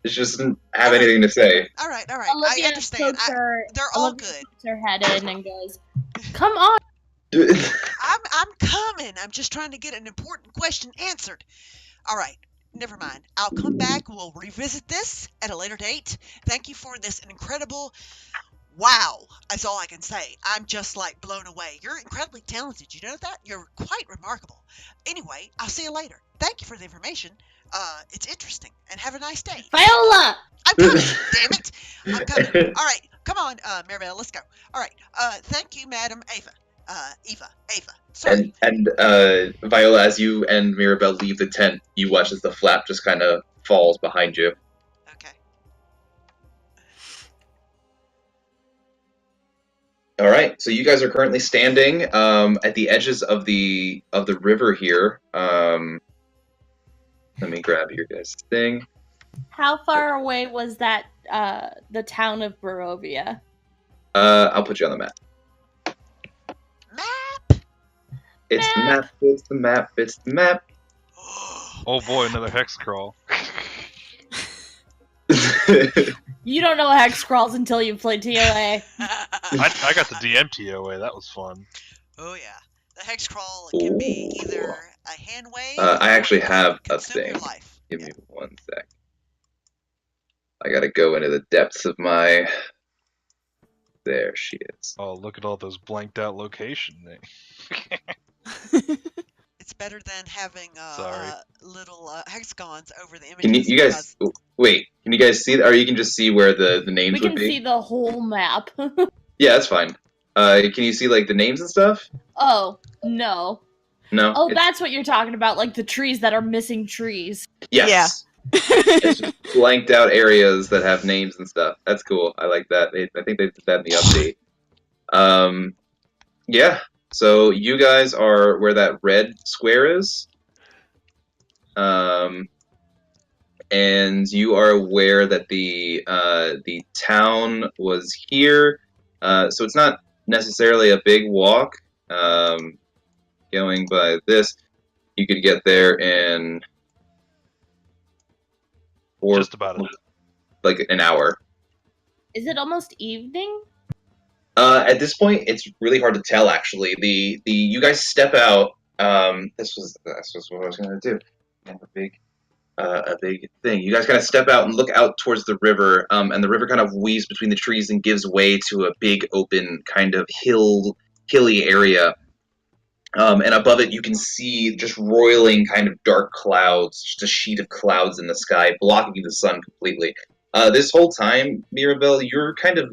She just doesn't have All right. anything to say. All right. All right. I Olivia understand. They're all Olivia good. pokes her head in and goes, "Come on." I'm coming. I'm just trying to get an important question answered. All right. Never mind. I'll come back. We'll revisit this at a later date. Thank you for this incredible. Wow, that's all I can say. I'm just like blown away. You're incredibly talented. You know that? You're quite remarkable. Anyway, I'll see you later. Thank you for the information. It's interesting. And have a nice day. Viola! I'm coming. Damn it. I'm coming. All right. Come on, Maribel. Let's go. All right. Thank you, Madam Ava. Ava. Sorry. And Viola, as you and Mirabelle leave the tent, you watch as the flap just kind of falls behind you. Okay. All right, so you guys are currently standing at the edges of the river here. Let me grab your guys' thing. How far away was that, the town of Barovia? I'll put you on the map. Map. It's the map. It's the map. It's the map. Oh boy, another hex crawl. You don't know hex crawls until you play TOA. I got the DM TOA. That was fun. Oh yeah. The hex crawl can be either a hand wave. I actually or it can have a consume thing. Your life. Give me 1 sec. I gotta go into the depths of my. There she is. Oh, look at all those blanked out location names. It's better than having Sorry. little hexagons over the Can images. you guys wait? Can you guys see, or you can just see where the names We would can be? see the whole map. Yeah, that's fine. Can you see like the names and stuff? Oh, no. No. Oh, that's what you're talking about, like the trees that are missing trees. Yes. It's just blanked out areas that have names and stuff. That's cool. I like that. I think they did that in the update. Yeah. So you guys are where that red square is. And you are aware that the town was here. So it's not necessarily a big walk. Going by this, you could get there in Just about like an hour. Is it almost evening? At this point, it's really hard to tell. Actually, the you guys step out. This was what I was gonna do. Have a big thing. You guys kind of step out and look out towards the river, and the river kind of weaves between the trees and gives way to a big open kind of hilly area. And above it, you can see just roiling kind of dark clouds, just a sheet of clouds in the sky, blocking the sun completely. This whole time, Mirabelle, you're kind of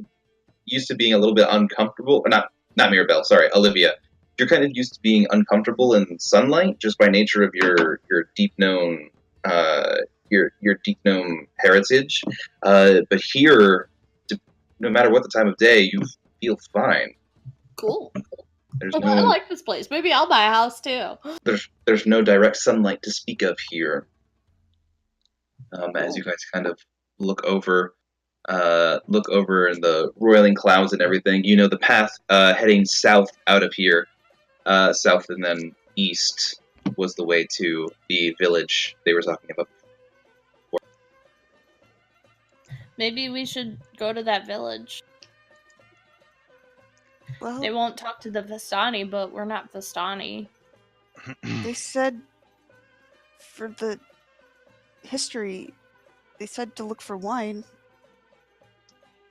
used to being a little bit uncomfortable. Or not Mirabelle, sorry, Olivia. You're kind of used to being uncomfortable in sunlight just by nature of your deep known your deep known heritage. But here, no matter what the time of day, you feel fine. Cool. There's I no like this place. Maybe I'll buy a house too. there's no direct sunlight to speak of here. As you guys kind of look over in the roiling clouds and everything, you know the path heading south out of here, south and then east was the way to the village they were talking about. Maybe we should go to that village. Well, They won't talk to the Vistani, but we're not Vistani. they said for the history, they said to look for wine.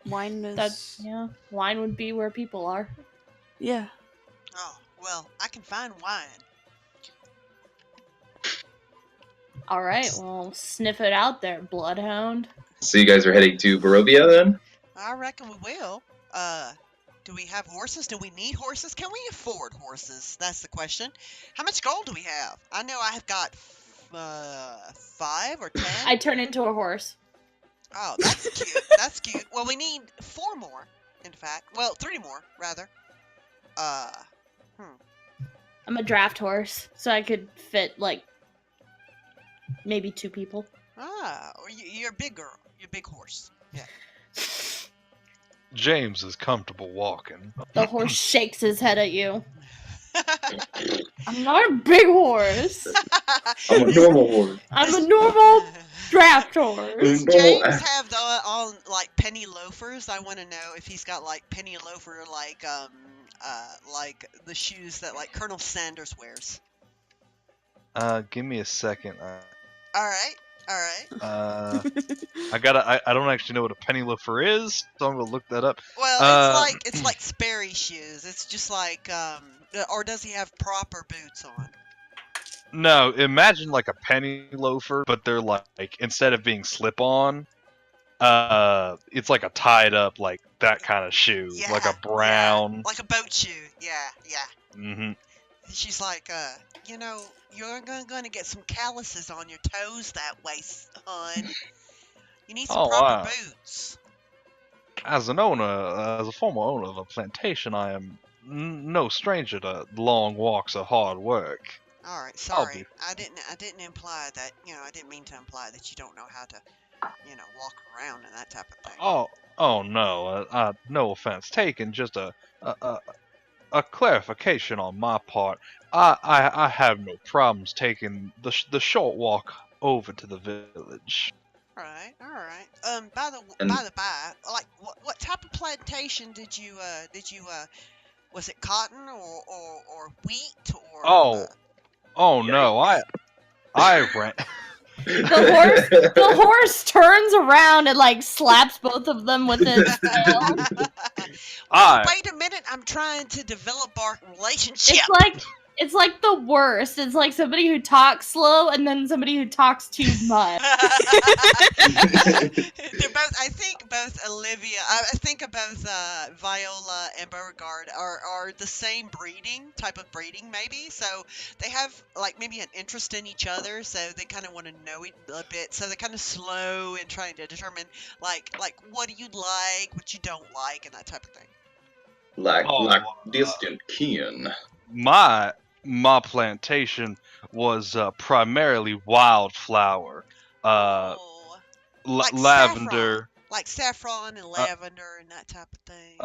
Wine is... Wine would be where people are. Yeah. Oh, well, I can find wine. Alright, well, sniff it out there, bloodhound. So you guys are heading to Barovia then? I reckon we will. Do we have horses? Do we need horses? Can we afford horses? That's the question. How much gold do we have? I know I have got 5 or 10. I turn into a horse. Oh, that's cute. That's cute. Well, we need 4 more, in fact. Well, 3 more, rather. I'm a draft horse, so I could fit, like, maybe 2 people. Ah, you're a big girl. You're a big horse. Yeah. James is comfortable walking. The horse shakes his head at you. I'm not a big horse. I'm a normal horse. I'm a normal draft horse. Does James have all like penny loafers? I want to know if he's got like penny loafer like the shoes that like Colonel Sanders wears. Give me a second. All right. I don't actually know what a penny loafer is, so I'm gonna look that up. Well, it's like Sperry shoes. It's just like or does he have proper boots on? No, imagine like a penny loafer, but they're like instead of being slip-on, it's like a tied up like that kind of shoe, like a brown, like a boat shoe. Yeah. Mm-hmm. She's like, you're gonna get some calluses on your toes that way, hon. You need some proper boots. As a former owner of a plantation, I am no stranger to long walks of hard work. All right, sorry. I didn't imply that. I didn't mean to imply that you don't know how to, walk around and that type of thing. Oh no. No offense taken. Just a clarification on my part. I have no problems taking the short walk over to the village. All right. By the by, like, what type of plantation did you was it cotton or wheat or? No, I ran. The horse turns around and like slaps both of them with its tail. Wait a minute, I'm trying to develop our relationship. It's like the worst. It's like somebody who talks slow and then somebody who talks too much. They're both. I think both Olivia. I think both Viola and Beauregard are the same type of breeding, maybe. So they have like maybe an interest in each other. So they kind of want to know it a bit. So they're kind of slow in trying to determine like what do you like, what you don't like, and that type of thing. Like distant kin. My plantation was primarily wildflower, like lavender, saffron and lavender and that type of thing.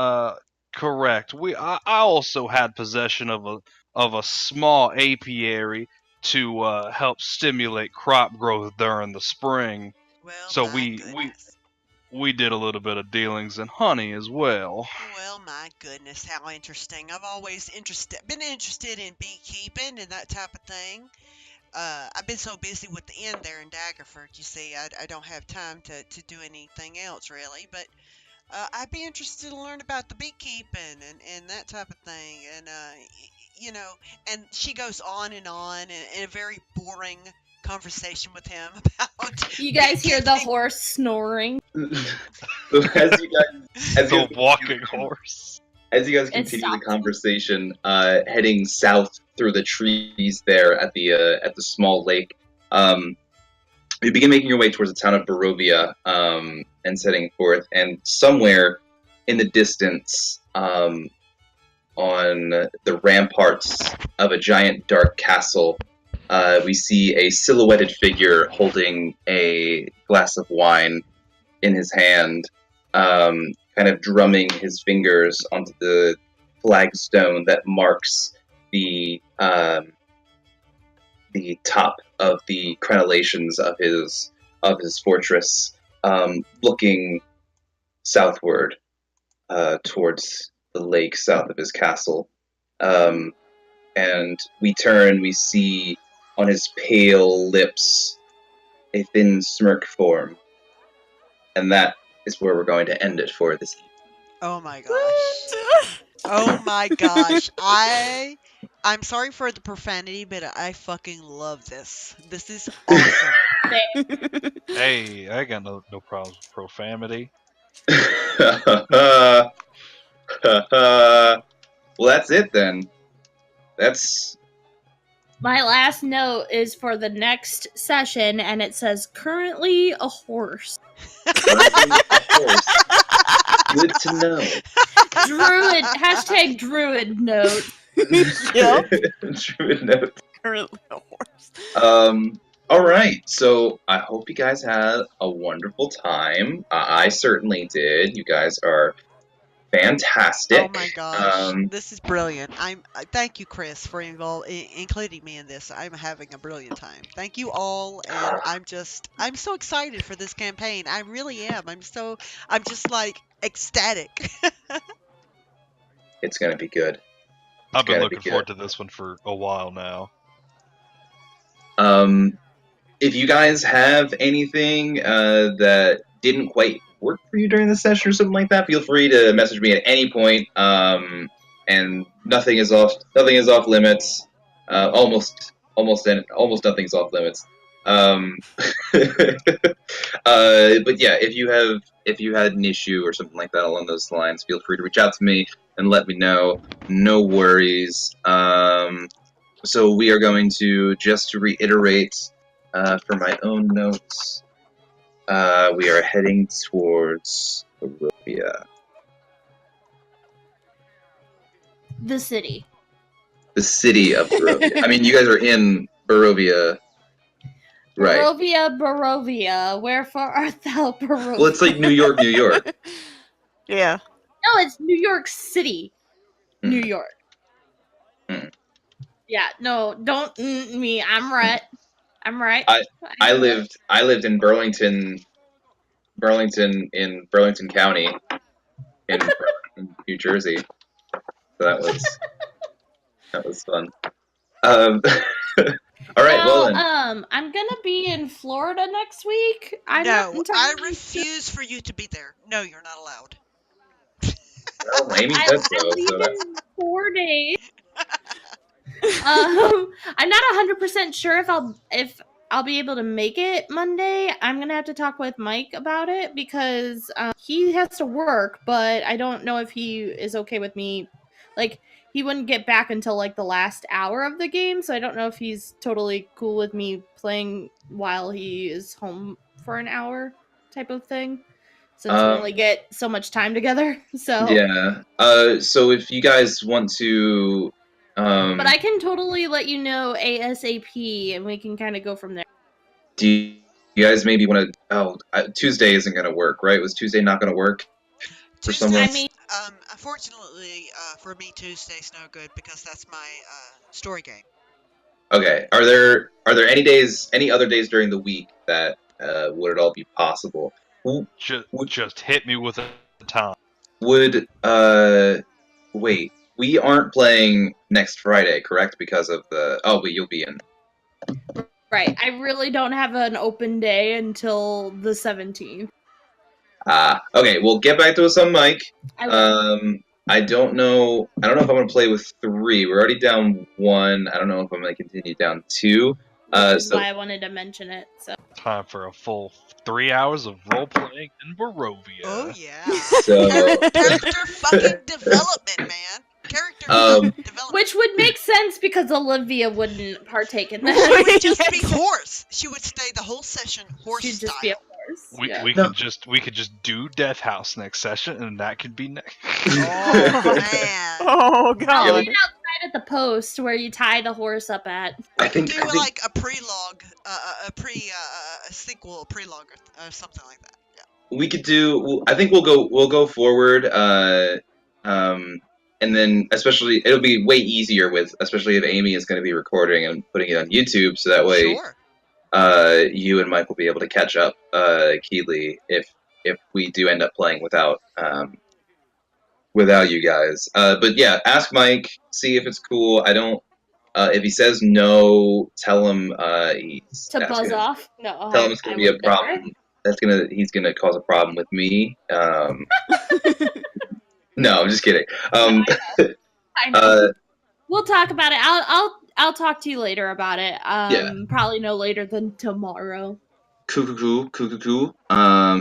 Correct. I also had possession of a small apiary to help stimulate crop growth during the spring. Well, so we did a little bit of dealings in honey as well. Well, my goodness, how interesting. I've always been interested in beekeeping and that type of thing. I've been so busy with the inn there in Daggerford, you see, I don't have time to do anything else, really. But I'd be interested to learn about the beekeeping and that type of thing. And, and she goes on in a very boring conversation with him about you guys hear the horse snoring. So as you guys walking horse. As you guys continue the conversation, heading south through the trees there at the small lake, you begin making your way towards the town of Barovia, and setting forth. And somewhere in the distance, on the ramparts of a giant dark castle, we see a silhouetted figure holding a glass of wine in his hand, kind of drumming his fingers onto the flagstone that marks the the top of the crenellations of his fortress, looking southward towards the lake south of his castle. And we turn, we see on his pale lips a thin smirk form, and that is where we're going to end it for this evening. Oh my gosh. Oh my gosh. I'm sorry for the profanity, but I fucking love this. This is awesome. Hey, I got no problems with profanity. Well, that's it then. That's My last note is for the next session, and it says currently a horse. currently a horse. Good to know. Druid hashtag druid note. Yep. Druid note. Currently a horse. All right. So I hope you guys had a wonderful time. I certainly did. You guys are fantastic. Oh my gosh. This is brilliant. Thank you, Chris, for including me in this. I'm having a brilliant time. Thank you all, and I'm so excited for this campaign. I really am. I'm just like ecstatic. It's gonna be good. I've been gotta looking be forward good. to this one for a while now. If you guys have anything that didn't quite work for you during the session or something like that, feel free to message me at any point. And nothing is off limits. Almost nothing's off limits. But yeah, if you had an issue or something like that along those lines, feel free to reach out to me and let me know. No worries. So we are going to just reiterate for my own notes. We are heading towards Barovia. The city. The city of Barovia. I mean, you guys are in Barovia, right? Barovia, wherefore art thou, Barovia? Well, it's like New York, New York. Yeah. No, it's New York City, New York. Mm. Yeah, no, don't me. I'm right. I lived in Burlington in Burlington County in New Jersey. So that was fun. All right, well then. I'm gonna be in Florida next week. I'm not No, I entirely refuse for you to be there. No, you're not allowed. Well, Amy I said so, leave so that's in 4 days. I'm not 100% sure if I'll be able to make it Monday. I'm gonna have to talk with Mike about it because he has to work, but I don't know if he is okay with me. Like, he wouldn't get back until like the last hour of the game, so I don't know if he's totally cool with me playing while he is home for an hour, type of thing. Since we only get so much time together, so yeah. So if you guys want to, but I can totally let you know ASAP, and we can kind of go from there. do you guys maybe want to? Oh, Tuesday isn't gonna work, right? Was Tuesday not gonna work for someone? I mean, Unfortunately, for me, Tuesday's no good because that's my story game. Okay. Are there any other days during the week that would it all be possible? Just hit me with a time. Would wait? We aren't playing next Friday, correct? Because of the but you'll be in. right. I really don't have an open day until the 17th. Okay. Well, get back to us on Mike. I will. I don't know. I don't know if I'm gonna play with 3. We're already down 1. I don't know if I'm gonna continue down 2. Which is why I wanted to mention it. So Time for a full 3 hours of role playing in Barovia. Oh yeah. So Character fucking development, man. Character fucking development. which would make sense because Olivia wouldn't partake in that. She would just be horse. She would stay the whole session horse She'd style. just be a horse. We could just do Death House next session, and that could be next. Oh man. Oh god. Outside at the post where you tie the horse up at. I think like a prelogue, a sequel, a prelogue, or something like that. Yeah. We could do. I think we'll go forward. and then especially it'll be way easier especially if Amy is going to be recording and putting it on YouTube, so that way Sure. you and Mike will be able to catch up Keeley if we do end up playing without you guys. But yeah, ask Mike, see if it's cool. I don't. If he says no, tell him To buzz off? No, tell him it's I going to be a would never. problem. He's gonna cause a problem with me. No, I'm just kidding. I know. We'll talk about it. I'll talk to you later about it. Yeah. Probably no later than tomorrow. Cool.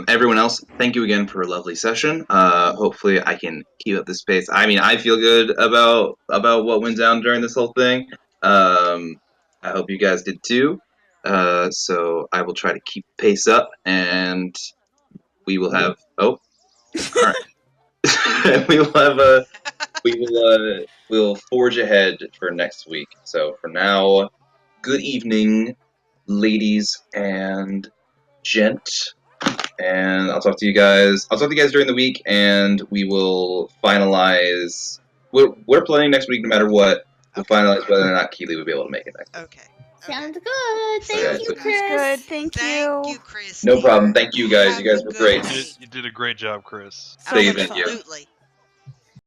Everyone else, thank you again for a lovely session. Hopefully I can keep up this pace. I mean, I feel good about what went down during this whole thing. I hope you guys did too. So I will try to keep pace up, and we will have. Oh, all right. we will have a. We'll forge ahead for next week. So for now, good evening, ladies and gent. And I'll talk to you guys. I'll talk to you guys during the week, and we will finalize. We're planning next week, no matter what. We'll Okay. finalize whether or not Keeley will be able to make it next week. Okay. Sounds good. Thank Okay, you, so- Chris. Good. Thank Thank you. you, Chris. No problem. Thank you guys. Have You guys a were good great. night. You did a great job, Chris. So much Thank fun. you. Absolutely.